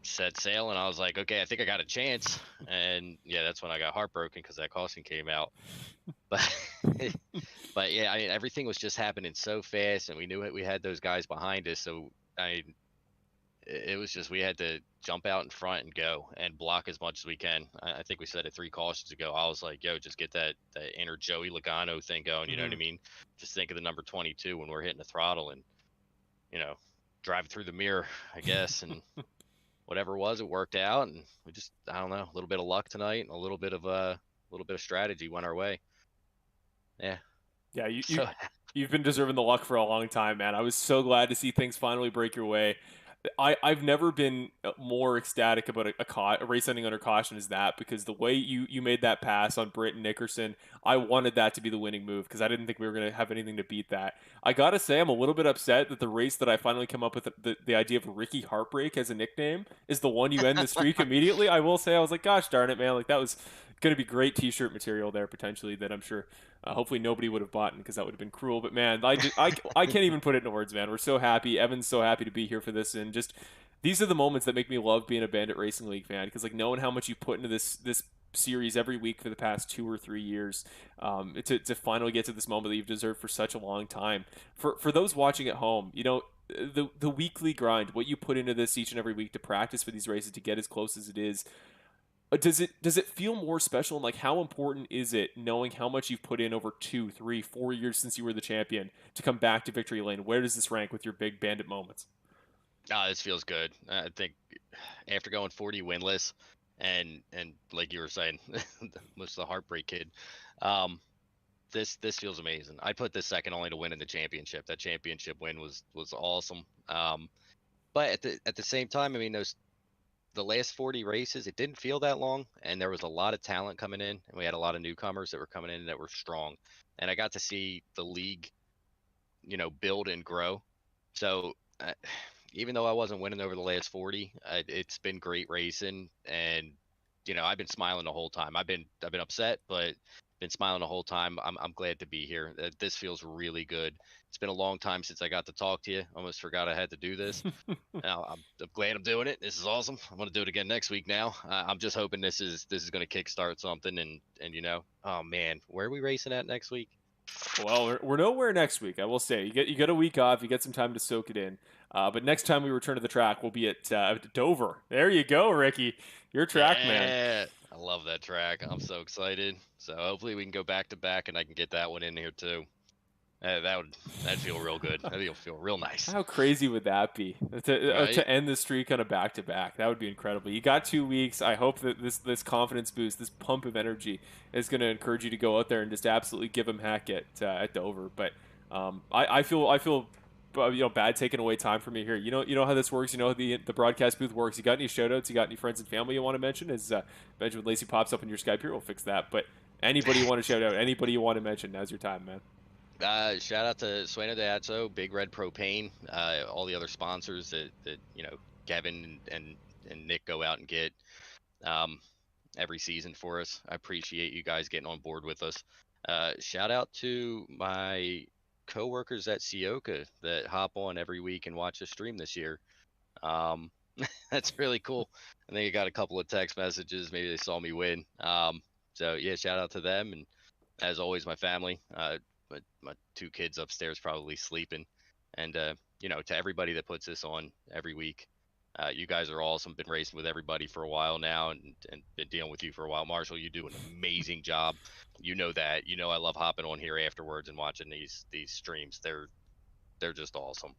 set sail, and I was like, okay, I think I got a chance. And yeah, that's when I got heartbroken because that caution came out. But but yeah, I mean, everything was just happening so fast, and we knew it. We had those guys behind us, so I mean, it was just we had to jump out in front and go and block as much as we can. I think we said it 3 cautions ago. I was like, yo, just get that inner Joey Logano thing going. You know what I mean? Just think of the number 22 when we're hitting the throttle and, you know, drive through the mirror, I guess. And whatever it was, it worked out. And we just, I don't know, a little bit of luck tonight and a little bit of strategy went our way. Yeah. Yeah, you've been deserving the luck for a long time, man. I was so glad to see things finally break your way. I've never been more ecstatic about a race ending under caution as that, because the way you made that pass on Britt and Nickerson, I wanted that to be the winning move because I didn't think we were going to have anything to beat that. I got to say, I'm a little bit upset that the race that I finally came up with, the idea of Ricky Heartbreak as a nickname, is the one you end the streak immediately. I will say, I was like, gosh darn it, man. Like, that was going to be great t-shirt material there potentially that I'm sure hopefully nobody would have bought because that would have been cruel. But man, I can't even put it into words, man. We're so happy. Evan's so happy to be here for this, and just these are the moments that make me love being a Bandit Racing League fan, because like knowing how much you put into this series every week for the past 2 or 3 years, to finally get to this moment that you've deserved for such a long time. For those watching at home, you know, the weekly grind, what you put into this each and every week to practice for these races to get as close as it is. Does it feel more special, and like how important is it knowing how much you've put in over 2, 3, 4 years since you were the champion to come back to victory lane? Where does this rank with your big Bandit moments? This feels good. I think after going 40 winless and like you were saying, most of the heartbreak kid, this feels amazing. I put this second only to winning the championship. That championship win was awesome. But at the same time, I mean, the last 40 races, it didn't feel that long, and there was a lot of talent coming in, and we had a lot of newcomers that were coming in that were strong, and I got to see the league, you know, build and grow. So even though I wasn't winning over the last 40, it's been great racing, and you know, I've been smiling the whole time. I've been upset, but been smiling the whole time. I'm glad to be here. This feels really good. It's been a long time since I got to talk to you. Almost forgot I had to do this. Now I'm glad I'm doing it. This is awesome. I'm going to do it again next week now. I'm just hoping this is going to kickstart something, and you know, oh man, where are we racing at next week? Well, we're nowhere next week. I will say you get a week off. You get some time to soak it in. But next time we return to the track, we'll be at Dover. There you go, Ricky. Your track, man. I love that track. I'm so excited. So hopefully we can go back to back, and I can get that one in here too. That'd feel real good. That'd feel real nice. How crazy would that be to end the streak on a back to back? That would be incredible. You got 2 weeks. I hope that this confidence boost, this pump of energy, is going to encourage you to go out there and just absolutely give them heck at Dover. But I feel bad taking away time from you here. You know how this works. You know how the broadcast booth works. You got any shout outs? You got any friends and family you want to mention? As Benjamin Lacey pops up in your Skype here, we'll fix that. But anybody you want to shout out? Anybody you want to mention? Now's your time, man. Shout out to Sueno de Atzo, Big Red Propane, all the other sponsors that you know, Kevin and Nick go out and get every season for us. I appreciate you guys getting on board with us. Shout out to my coworkers at Sioka that hop on every week and watch the stream this year. That's really cool. I think I got a couple of text messages. Maybe they saw me win. So yeah, shout out to them, and as always, my family. My 2 kids upstairs probably sleeping, and you know, to everybody that puts this on every week, you guys are awesome. Been racing with everybody for a while now, and been dealing with you for a while. Marshall, you do an amazing job. You know that. You know I love hopping on here afterwards and watching these streams. They're just awesome.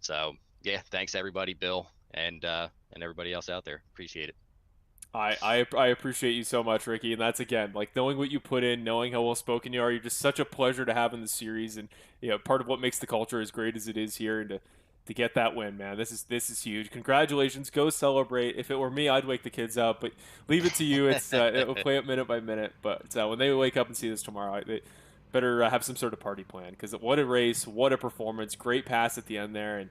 So yeah, thanks everybody, Bill, and everybody else out there. Appreciate it. I appreciate you so much, Ricky, and that's again like knowing what you put in, knowing how well spoken you are. You're just such a pleasure to have in the series, and you know, part of what makes the culture as great as it is here. And to get that win, man, this is huge. Congratulations, go celebrate. If it were me, I'd wake the kids up, but leave it to you. It's it'll play it minute by minute. But when they wake up and see this tomorrow, they better have some sort of party plan, because what a race, what a performance, great pass at the end there, and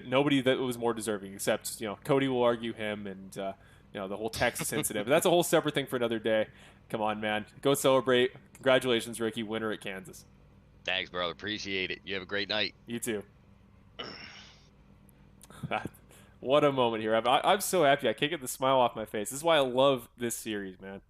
nobody that was more deserving except, you know, Cody will argue him, and the whole Texas incident. But that's a whole separate thing for another day. Come on, man. Go celebrate. Congratulations, Ricky, winner at Kansas. Thanks, brother. Appreciate it. You have a great night. You too. What a moment here. I'm so happy. I can't get the smile off my face. This is why I love this series, man.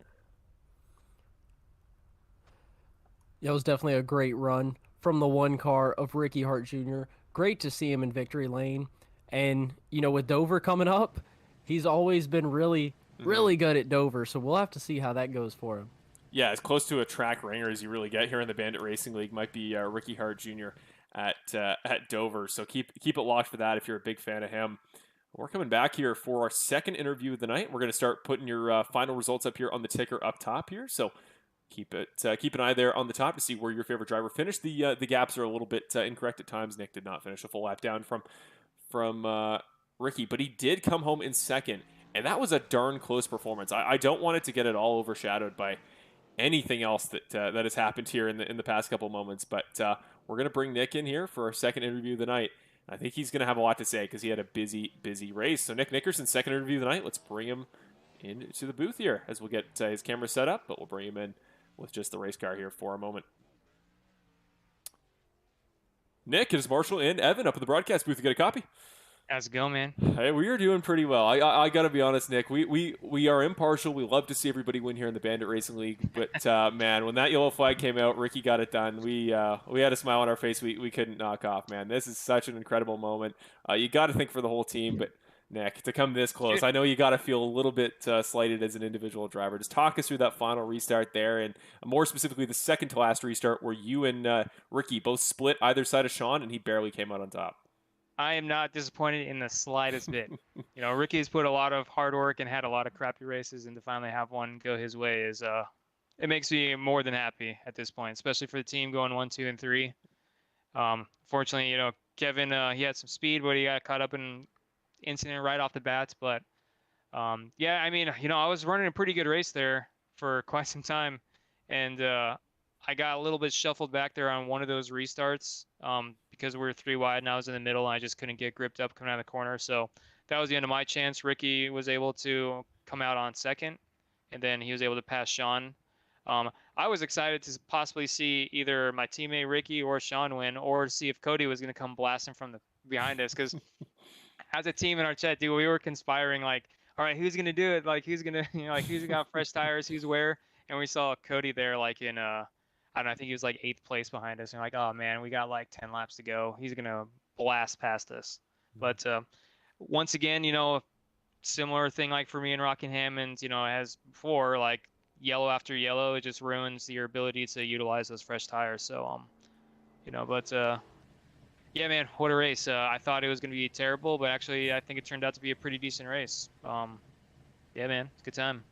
Yeah, it was definitely a great run from the one car of Ricky Hart Jr. Great to see him in victory lane. And, with Dover coming up, he's always been really good at Dover. So we'll have to see how that goes for him. Yeah, as close to a track ringer as you really get here in the Bandit Racing League might be Ricky Hart Jr. at Dover. So keep it locked for that if you're a big fan of him. We're coming back here for our second interview of the night. We're going to start putting your final results up here on the ticker up top here. So keep an eye there on the top to see where your favorite driver finished. The gaps are a little bit incorrect at times. Nick did not finish a full lap down from Ricky, but he did come home in second, and that was a darn close performance. I don't want it to get it all overshadowed by anything else that has happened here in the past couple moments. But we're going to bring Nick in here for our second interview of the night. I think he's going to have a lot to say because he had a busy race. So Nick Nickerson, second interview of the night. Let's bring him into the booth here as we'll get his camera set up, but we'll bring him in with just the race car here for a moment. Nick, it is Marshall and Evan up at the broadcast booth to get a copy. How's it going, man? Hey, we are doing pretty well. I got to be honest, Nick. We are impartial. We love to see everybody win here in the Bandit Racing League. But, man, when that yellow flag came out, Ricky got it done. We had a smile on our face we couldn't knock off, man. This is such an incredible moment. You got to think for the whole team, but, Nick, to come this close, I know you got to feel a little bit slighted as an individual driver. Just talk us through that final restart there, and more specifically the second to last restart where you and Ricky both split either side of Sean, and he barely came out on top. I am not disappointed in the slightest bit. Ricky's put a lot of hard work and had a lot of crappy races, and to finally have one go his way is it makes me more than happy at this point, especially for the team going 1, 2, and 3. Fortunately, Kevin he had some speed, but he got caught up in incident right off the bat. But yeah, I mean, I was running a pretty good race there for quite some time, and I got a little bit shuffled back there on one of those restarts because we were 3 wide and I was in the middle and I just couldn't get gripped up coming out of the corner. So that was the end of my chance. Ricky was able to come out on second, and then he was able to pass Sean. I was excited to possibly see either my teammate Ricky or Sean win, or to see if Cody was going to come blasting from behind us, because as a team in our chat, dude, we were conspiring like, all right, who's going to do it? Like, who's going to, who's got fresh tires, who's where? And we saw Cody there like in I don't know, I think he was like 8th place behind us. And like, oh man, we got like 10 laps to go. He's going to blast past us. But once again, similar thing like for me and Rockingham, and, as before, like yellow after yellow, it just ruins your ability to utilize those fresh tires. So, but yeah, man, what a race. I thought it was going to be terrible, but actually I think it turned out to be a pretty decent race. Yeah, man, it's a good time.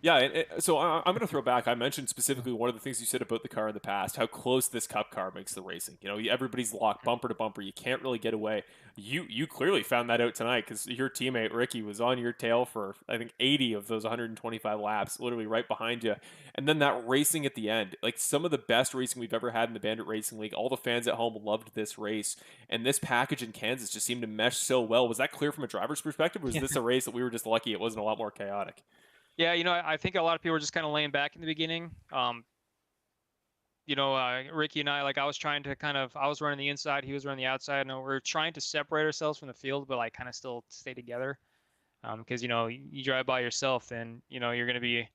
Yeah, so I'm going to throw back. I mentioned specifically one of the things you said about the car in the past, how close this Cup car makes the racing. Everybody's locked bumper to bumper. You can't really get away. You clearly found that out tonight because your teammate Ricky was on your tail for, I think, 80 of those 125 laps, literally right behind you. And then that racing at the end, like some of the best racing we've ever had in the Bandit Racing League. All the fans at home loved this race. And this package in Kansas just seemed to mesh so well. Was that clear from a driver's perspective, or was this a race that we were just lucky it wasn't a lot more chaotic? Yeah, I think a lot of people were just kind of laying back in the beginning. Ricky and I, like, I was running the inside, he was running the outside, and we were trying to separate ourselves from the field, but like kind of still stay together. Because, you drive by yourself, and, you're going to be,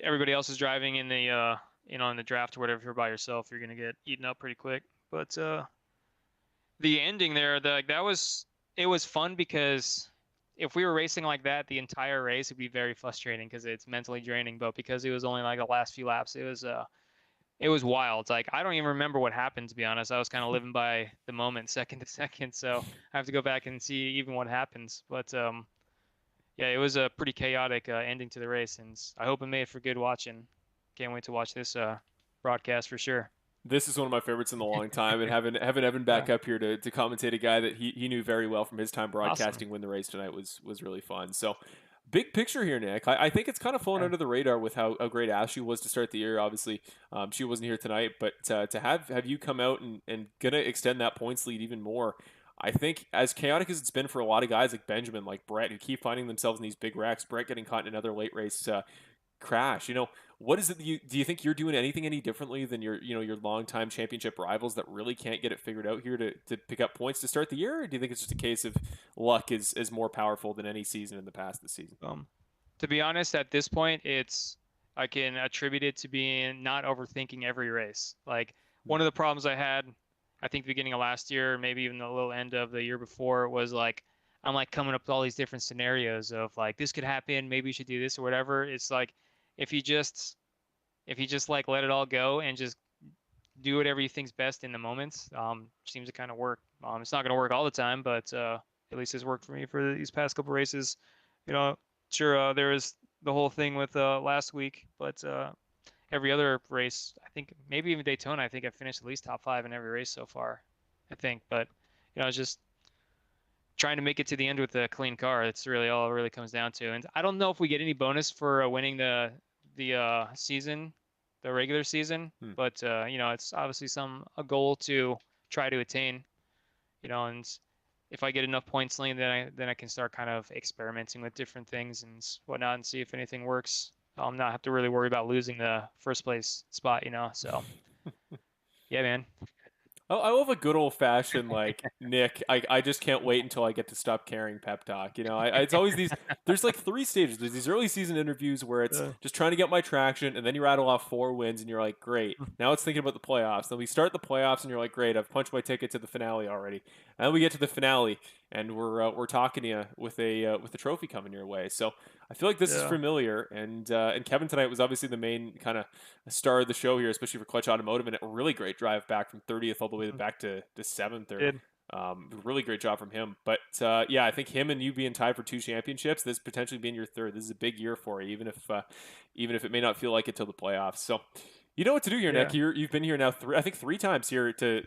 everybody else is driving in the, in the draft or whatever. If you're by yourself, you're going to get eaten up pretty quick. But the ending there, it was fun because if we were racing like that the entire race, it'd be very frustrating because it's mentally draining. But because it was only like the last few laps, it was wild. It's like I don't even remember what happened, to be honest. I was kind of living by the moment, second to second. So I have to go back and see even what happens. But yeah, it was a pretty chaotic ending to the race, and I hope it made for good watching. Can't wait to watch this broadcast for sure. This is one of my favorites in a long time, and having Evan back up here to commentate a guy that he knew very well from his time broadcasting win the race tonight was really fun. So, big picture here, Nick. I think it's kind of flown under the radar with how great Ashley was to start the year. Obviously, she wasn't here tonight, but to have you come out and gonna extend that points lead even more. I think as chaotic as it's been for a lot of guys like Benjamin, like Brett, who keep finding themselves in these big wrecks, Brett getting caught in another late race crash. What is it that do you think you're doing anything any differently than your longtime championship rivals that really can't get it figured out here to pick up points to start the year? Or do you think it's just a case of luck is more powerful than any season in the past this season? To be honest, at this point, I can attribute it to being not overthinking every race. Like one of the problems I had, I think the beginning of last year, maybe even the little end of the year before, was like I'm like coming up with all these different scenarios of like this could happen, maybe you should do this or whatever. It's like if you just like let it all go and just do whatever you think's best in the moment, seems to kind of work. It's not going to work all the time, but at least it's worked for me for these past couple races. Sure, there was the whole thing with last week, but every other race, I think maybe even Daytona, I think I finished at least top 5 in every race so far, I think. But it's just trying to make it to the end with a clean car. That's really all it really comes down to. And I don't know if we get any bonus for winning the season, the regular season, but it's obviously a goal to try to attain. And if I get enough points lean, then I can start kind of experimenting with different things and whatnot and see if anything works. I'll not have to really worry about losing the first place spot, So, yeah, man. Oh, I love a good old fashioned like Nick. I just can't wait until I get to stop caring pep talk. It's always these. There's like 3 stages. There's these early season interviews where it's just trying to get my traction, and then you rattle off 4 wins, and you're like, great. Now it's thinking about the playoffs. Then we start the playoffs, and you're like, great. I've punched my ticket to the finale already. And then we get to the finale, and we're talking to you with a trophy coming your way. So I feel like this is familiar, and Kevin tonight was obviously the main kind of star of the show here, especially for Clutch Automotive, and a really great drive back from 30th all the way back to 7th. Really great job from him. But I think him and you being tied for 2 championships, this potentially being your 3rd. This is a big year for you, even if it may not feel like it till the playoffs. So you know what to do here, Nick. You've been here now 3 times here to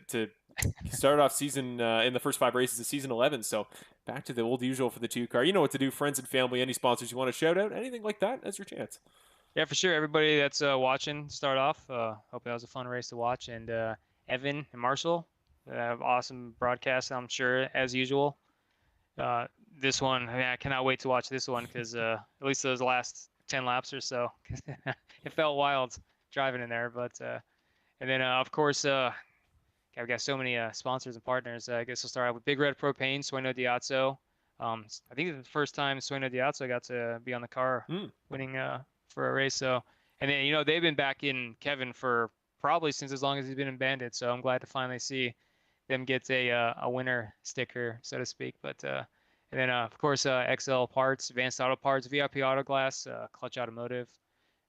start off season in the first 5 races of season 11. So back to the old usual for the 2 car. You know what to do. Friends and family, any sponsors you want to shout out, anything like that, that's your chance. Yeah, for sure. Everybody that's watching, start off. Hope that was a fun race to watch. And Evan and Marshall, have awesome broadcast, I'm sure, as usual. This one, I cannot wait to watch this one because at least those last 10 laps or so, it felt wild driving in there. But and then of course, I've got so many sponsors and partners. I guess we'll start out with Big Red Propane, Sueno Diazzo. I think it's the first time Sueno Diazzo got to be on the car winning for a race. So, and then they've been backing Kevin for probably since as long as he's been in Bandit. So I'm glad to finally see them get a winner sticker, so to speak. But and then of course XL Parts, Advanced Auto Parts, VIP Auto Glass, Clutch Automotive,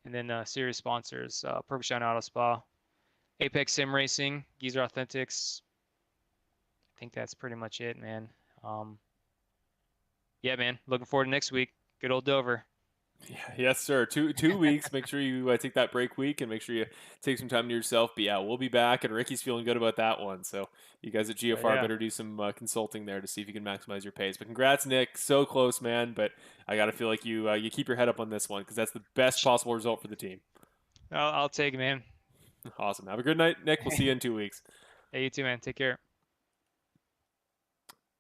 and then series sponsors, Perfect Shine Auto Spa, Apex Sim Racing, Geezer Authentics. I think that's pretty much it, man. Yeah, man. Looking forward to next week. Good old Dover. Yeah, yes, sir. 2 weeks. Make sure you take that break week and make sure you take some time to yourself. But yeah, we'll be back, and Ricky's feeling good about that one. So you guys at GFR better do some consulting there to see if you can maximize your pace. But congrats, Nick. So close, man. But I got to feel like you keep your head up on this one because that's the best possible result for the team. I'll take it, man. Awesome. Have a good night, Nick. We'll see you in 2 weeks. Hey, you too, man. Take care.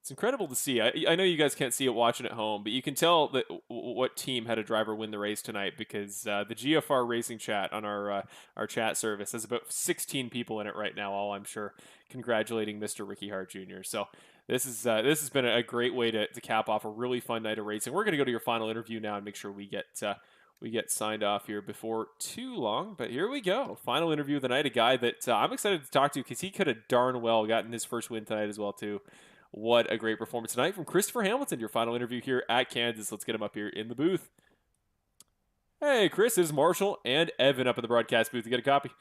It's incredible to see. I know you guys can't see it watching at home, but you can tell that what team had a driver win the race tonight because the GFR Racing chat on our chat service has about 16 people in it right now, all I'm sure congratulating Mr. Ricky Hart Jr. So this has been a great way to cap off a really fun night of racing. We're going to go to your final interview now and make sure we get signed off here before too long. But here we go. Final interview of the night. A guy that I'm excited to talk to because he could have darn well gotten his first win tonight as well, too. What a great performance tonight from Christopher Hamilton. Your final interview here at Kansas. Let's get him up here in the booth. Hey, Chris, this is Marshall and Evan up in the broadcast booth. You get a copy?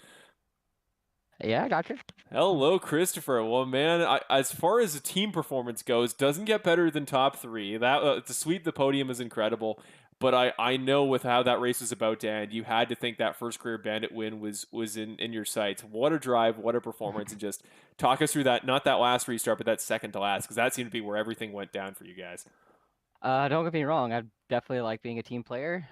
Yeah, I got you. Hello, Christopher. Well, man, as far as the team performance goes, doesn't get better than top 3. That to sweep the podium is incredible. But I know with how that race was about to end, you had to think that first career Bandit win was in your sights. What a drive, what a performance, and just talk us through that, not that last restart, but that second to last, because that seemed to be where everything went down for you guys. Don't get me wrong. definitely like being a team player,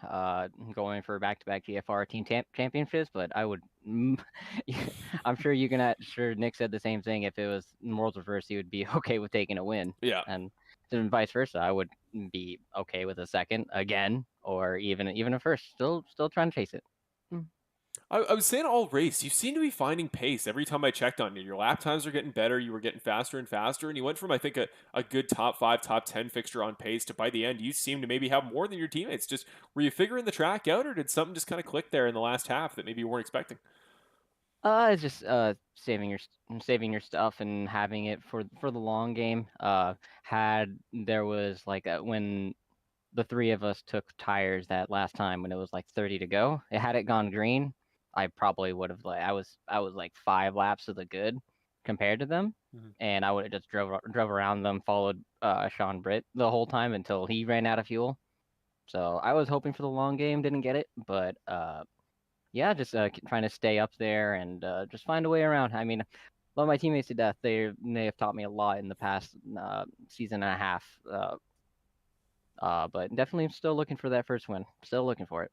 going for back-to-back GFR team championships, but I would, I'm sure sure Nick said the same thing. If it was roles reversed, he would be okay with taking a win. Yeah. And then vice versa, I would be okay with a second again, or even a first. Still trying to chase it. I was saying all race, you seem to be finding pace every time I checked on you. Your lap times are getting better. You were getting faster and faster, and you went from, I think, a good top 5, top 10 fixture on pace to by the end, you seem to maybe have more than your teammates. Just were you figuring the track out, or did something just kind of click there in the last half that maybe you weren't expecting? It's just saving your stuff and having it for the long game. There was like when the three of us took tires that last time when it was like 30 to go. Had it gone green, I probably would have I was like 5 laps to the good compared to them, and I would have just drove around them, followed Sean Britt the whole time until he ran out of fuel. So I was hoping for the long game, didn't get it, but yeah, just trying to stay up there and just find a way around. I mean, love my teammates to death. They have taught me a lot in the past season and a half. But definitely still looking for that first win. Still looking for it.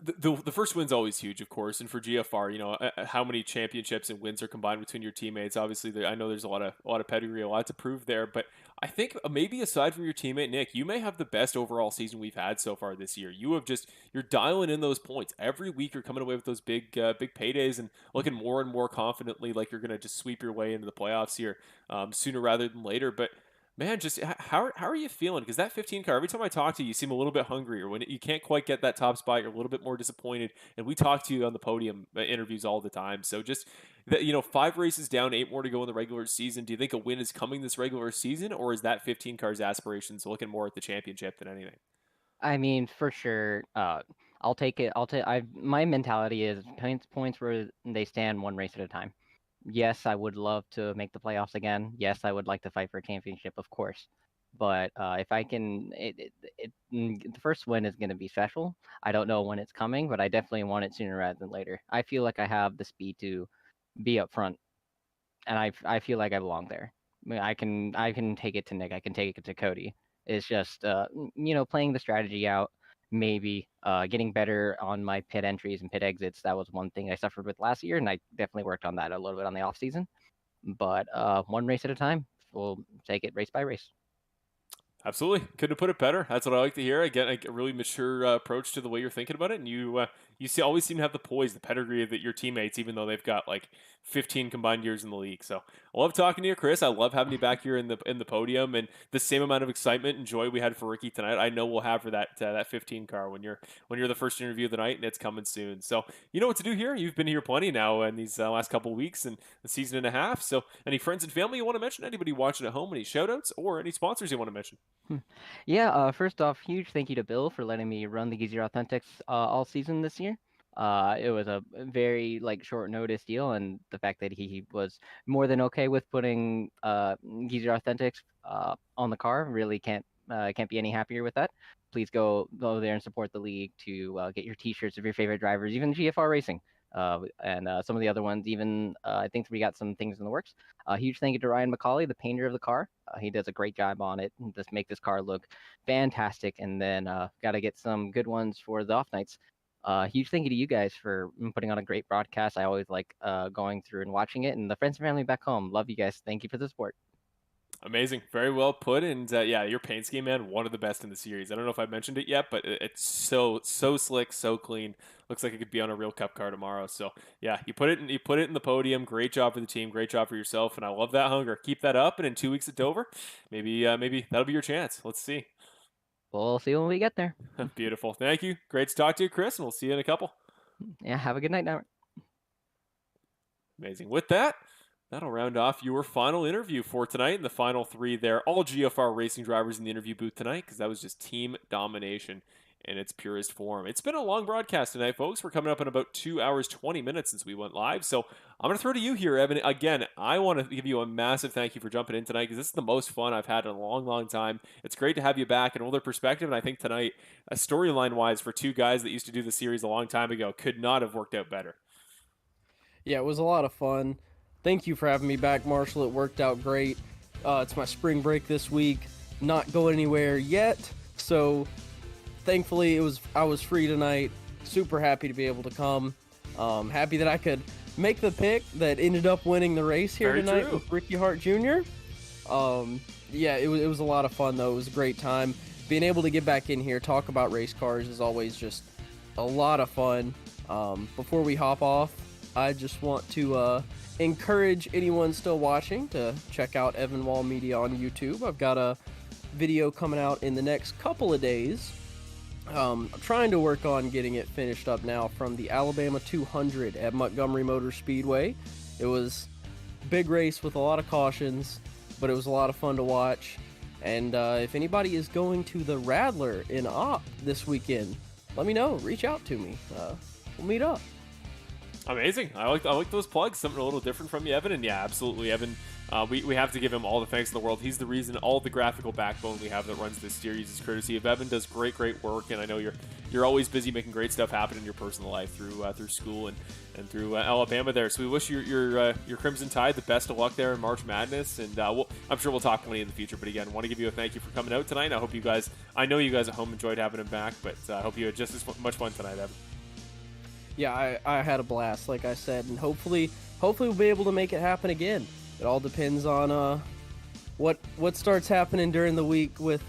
The first win's always huge, of course, and for GFR, how many championships and wins are combined between your teammates. Obviously, I know there's a lot of pedigree, a lot to prove there, but I think maybe aside from your teammate Nick, you may have the best overall season we've had so far this year. You're dialing in those points every week. You're coming away with those big paydays and looking more and more confidently like you're going to just sweep your way into the playoffs here sooner rather than later. But man, just how are you feeling? Because that 15 car, every time I talk to you, you seem a little bit hungrier. When you can't quite get that top spot, you're a little bit more disappointed. And we talk to you on the podium interviews all the time. So just, 5 races down, 8 more to go in the regular season. Do you think a win is coming this regular season? Or is that 15 car's aspirations looking more at the championship than anything? I mean, for sure. I'll take it. My mentality is points where they stand one race at a time. Yes, I would love to make the playoffs again. Yes, I would like to fight for a championship, of course. But if I can, the first win is going to be special. I don't know when it's coming, but I definitely want it sooner rather than later. I feel like I have the speed to be up front, and I feel like I belong there. I mean, I can take it to Nick. I can take it to Cody. It's just playing the strategy out. Maybe getting better on my pit entries and pit exits. That was one thing I suffered with last year, and I definitely worked on that a little bit on the off season. But one race at a time. We'll take it race by race. Absolutely. Couldn't have put it better. That's what I like to hear. I get a really mature approach to the way you're thinking about it. And you always seem to have the poise, the pedigree of your teammates, even though they've got like 15 combined years in the league. So I love talking to you, Chris. I love having you back here in the podium, and the same amount of excitement and joy we had for Ricky tonight, I know we'll have for that 15 car when you're the first interview of the night, and it's coming soon. So you know what to do here. You've been here plenty now in these last couple of weeks and a season and a half. So any friends and family you want to mention? Anybody watching at home? Any shout outs or any sponsors you want to mention? Yeah, first off, huge thank you to Bill for letting me run the Geezer Authentics all season this year. It was a very short notice deal, and the fact that he was more than okay with putting Geezer Authentics on the car really can't be any happier with that. Please go there and support the league to get your T-shirts of your favorite drivers, even GFR Racing. And some of the other ones, even I think we got some things in the works. Huge thank you to Ryan McCauley, the painter of the car. He does a great job on it. Just make this car look fantastic. And then got to get some good ones for the off nights. Huge thank you to you guys for putting on a great broadcast. I always like going through and watching it. And the friends and family back home, love you guys. Thank you for the support. Amazing. Very well put. And yeah, your paint scheme, man, one of the best in the series. I don't know if I mentioned it yet, but it's so slick, so clean. Looks like it could be on a real cup car tomorrow. So yeah, you put it in the podium. Great job for the team. Great job for yourself. And I love that hunger. Keep that up. And in 2 weeks at Dover, maybe that'll be your chance. Let's see. We'll see when we get there. Beautiful. Thank you. Great to talk to you, Chris. And we'll see you in a couple. Yeah. Have a good night now. Amazing. With that, that'll round off your final interview for tonight, and the final 3 there. All GFR racing drivers in the interview booth tonight, because that was just team domination in its purest form. It's been a long broadcast tonight, folks. We're coming up in about 2 hours, 20 minutes since we went live. So I'm going to throw to you here, Evan. Again, I want to give you a massive thank you for jumping in tonight, because this is the most fun I've had in a long, long time. It's great to have you back, an older perspective, and I think tonight, storyline-wise, for 2 guys that used to do the series a long time ago, could not have worked out better. Yeah, it was a lot of fun. Thank you for having me back, Marshall. It worked out great. It's my spring break this week. Not going anywhere yet, so thankfully I was free tonight. Super happy to be able to come. Happy that I could make the pick that ended up winning the race here Very tonight true. with Ricky Hart Jr. Yeah, it was a lot of fun though. It was a great time. Being able to get back in here, talk about race cars is always just a lot of fun. Before we hop off, I just want to encourage anyone still watching to check out Evan Wall Media on YouTube. I've got a video coming out in the next couple of days. I'm trying to work on getting it finished up now from the Alabama 200 at Montgomery Motor Speedway. It was a big race with a lot of cautions, but it was a lot of fun to watch. And if anybody is going to the Radler in Op this weekend, let me know. Reach out to me. We'll meet up. Amazing. I like those plugs. Something a little different from you, Evan. And yeah, absolutely, Evan. We have to give him all the thanks in the world. He's the reason all the graphical backbone we have that runs this series is courtesy of Evan. Does great work, and I know you're always busy making great stuff happen in your personal life through school and through Alabama there. So we wish your Crimson Tide the best of luck there in March Madness, and I'm sure we'll talk plenty in the future. But again, want to give you a thank you for coming out tonight. I know you guys at home enjoyed having him back, but I hope you had just as much fun tonight, Evan. Yeah, I had a blast, like I said, and hopefully we'll be able to make it happen again. It all depends on what starts happening during the week with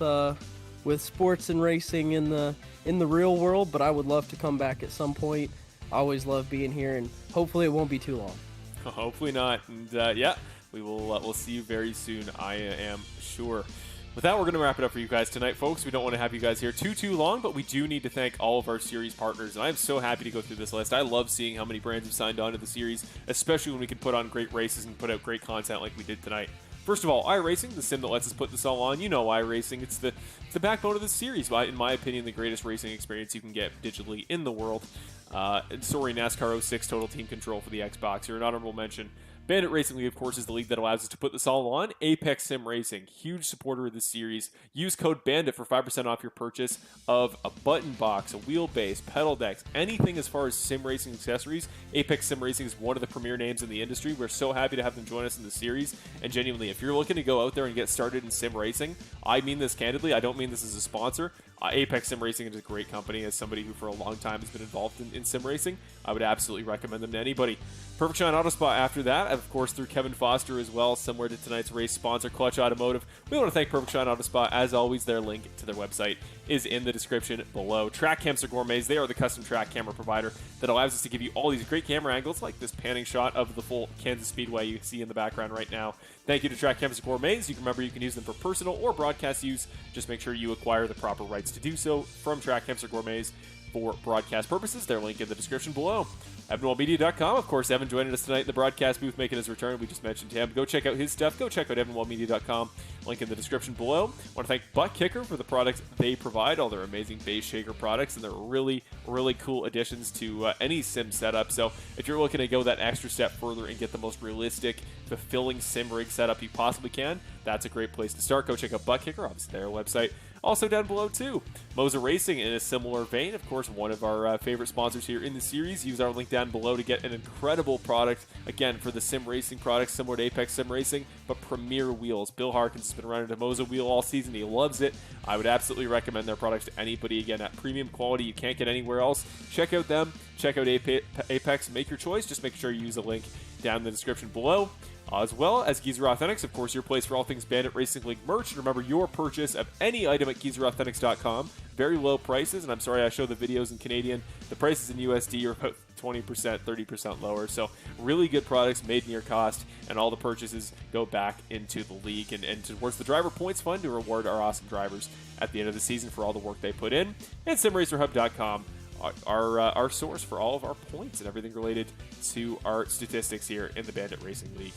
sports and racing in the real world. But I would love to come back at some point. I always love being here, and hopefully it won't be too long. Hopefully not. And yeah, we'll see you very soon. I am sure. With that, we're going to wrap it up for you guys tonight, folks. We don't want to have you guys here too long, but we do need to thank all of our series partners, and I'm so happy to go through this list. I love seeing how many brands have signed on to the series, especially when we can put on great races and put out great content like we did tonight. First of all, iRacing, the sim that lets us put this all on. You know iRacing. It's the backbone of the series. In my opinion, the greatest racing experience you can get digitally in the world. Sorry, NASCAR 06 Total Team Control for the Xbox. You're an honorable mention. Bandit Racing League, of course, is the league that allows us to put this all on. Apex Sim Racing, huge supporter of this series. Use code BANDIT for 5% off your purchase of a button box, a wheelbase, pedal decks, anything as far as sim racing accessories. Apex Sim Racing is one of the premier names in the industry. We're so happy to have them join us in the series. And genuinely, if you're looking to go out there and get started in sim racing, I mean this candidly. I don't mean this as a sponsor. Apex Sim Racing is a great company. As somebody who for a long time has been involved in sim racing, I would absolutely recommend them to anybody. Perfect Shine Auto Spot after that, of course, through Kevin Foster as well, similar to tonight's race sponsor, Clutch Automotive. We want to thank Perfect Shine Auto Spot. As always, their link to their website is in the description below. Track Cams are Gourmets. They are the custom track camera provider that allows us to give you all these great camera angles, like this panning shot of the full Kansas Speedway you see in the background right now. Thank you to Track Cams Gourmets. You can remember you can use them for personal or broadcast use. Just make sure you acquire the proper rights to do so from Track Cams Gourmets for broadcast purposes. Their link in the description below. EvanWallMedia.com. Of course, Evan joining us tonight in the broadcast booth, making his return. We just mentioned him. Go check out his stuff. Go check out EvanWallMedia.com. Link in the description below. I want to thank Butt Kicker for the products they provide, all their amazing base shaker products, and they're really cool additions to any sim setup. So if you're looking to go that extra step further and get the most realistic, fulfilling sim rig setup you possibly can, that's a great place to start. Go check out Butt Kicker, obviously their website. Also down below too, Moser Racing in a similar vein, of course, one of our favorite sponsors here in the series. Use our link down below to get an incredible product, again, for the sim racing products, similar to Apex Sim Racing, but premier wheels. Bill Harkins has been running a Moser wheel all season. He loves it. I would absolutely recommend their products to anybody. Again, at premium quality you can't get anywhere else. Check out them. Check out Apex. Make your choice. Just make sure you use a link down in the description below. As well as Geezer Authentics, of course, your place for all things Bandit Racing League merch. And remember, your purchase of any item at GeezerAuthentics.com, very low prices. And I'm sorry I show the videos in Canadian. The prices in USD are about 20%, 30% lower. So really good products made near cost. And all the purchases go back into the league and towards the driver points fund to reward our awesome drivers at the end of the season for all the work they put in. And SimRacerHub.com. Our source for all of our points and everything related to our statistics here in the Bandit Racing League.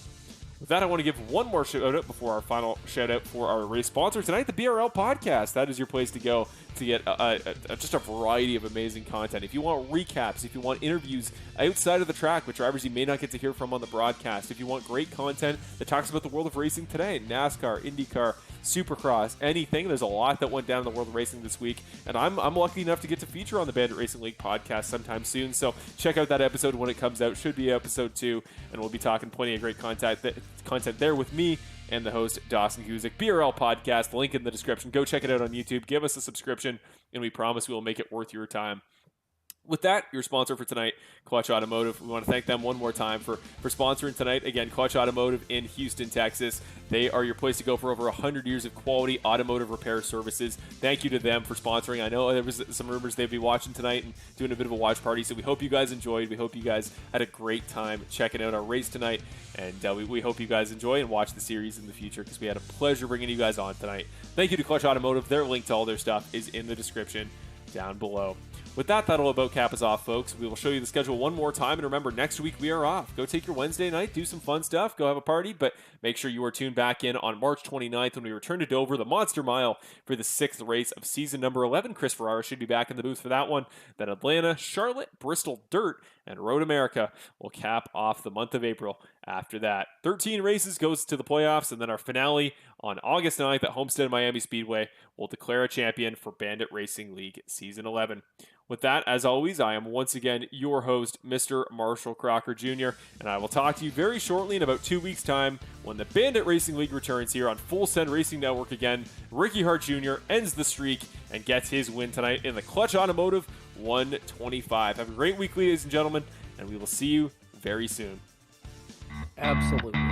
With that, I want to give one more shout out before our final shout out for our race sponsor tonight, the BRL podcast. That is your place to go to get just a variety of amazing content. If you want recaps, if you want interviews outside of the track with drivers you may not get to hear from on the broadcast, if you want great content that talks about the world of racing today, NASCAR, IndyCar, Supercross, anything. There's a lot that went down in the world of racing this week, and I'm lucky enough to get to feature on the Bandit Racing League podcast sometime soon. So check out that episode when it comes out. Should be episode 2, and we'll be talking plenty of great content there with me and the host, Dawson Guzik. BRL Podcast, link in the description. Go check it out on YouTube. Give us a subscription, and we promise we will make it worth your time. With that, your sponsor for tonight, Clutch Automotive. We want to thank them one more time for sponsoring tonight. Again, Clutch Automotive in Houston, Texas. They are your place to go for over 100 years of quality automotive repair services. Thank you to them for sponsoring. I know there was some rumors they'd be watching tonight and doing a bit of a watch party, so we hope you guys enjoyed. We hope you guys had a great time checking out our race tonight, and we hope you guys enjoy and watch the series in the future because we had a pleasure bringing you guys on tonight. Thank you to Clutch Automotive. Their link to all their stuff is in the description down below. With that, that'll about cap us off, folks. We will show you the schedule one more time, and remember, next week we are off. Go take your Wednesday night, do some fun stuff, go have a party, but make sure you are tuned back in on March 29th when we return to Dover, the Monster Mile, for the 6th race of season number 11. Chris Ferreira should be back in the booth for that one. Then Atlanta, Charlotte, Bristol Dirt, and Road America will cap off the month of April. After that, 13 races goes to the playoffs, and then our finale on August 9th at Homestead Miami Speedway will declare a champion for Bandit Racing League Season 11. With that, as always, I am once again your host, Mr. Marshall Crocker Jr., and I will talk to you very shortly in about 2 weeks' time when the Bandit Racing League returns here on Full Send Racing Network again. Ricky Hart Jr. ends the streak and gets his win tonight in the Clutch Automotive 125. Have a great week, ladies and gentlemen, and we will see you very soon. Absolutely.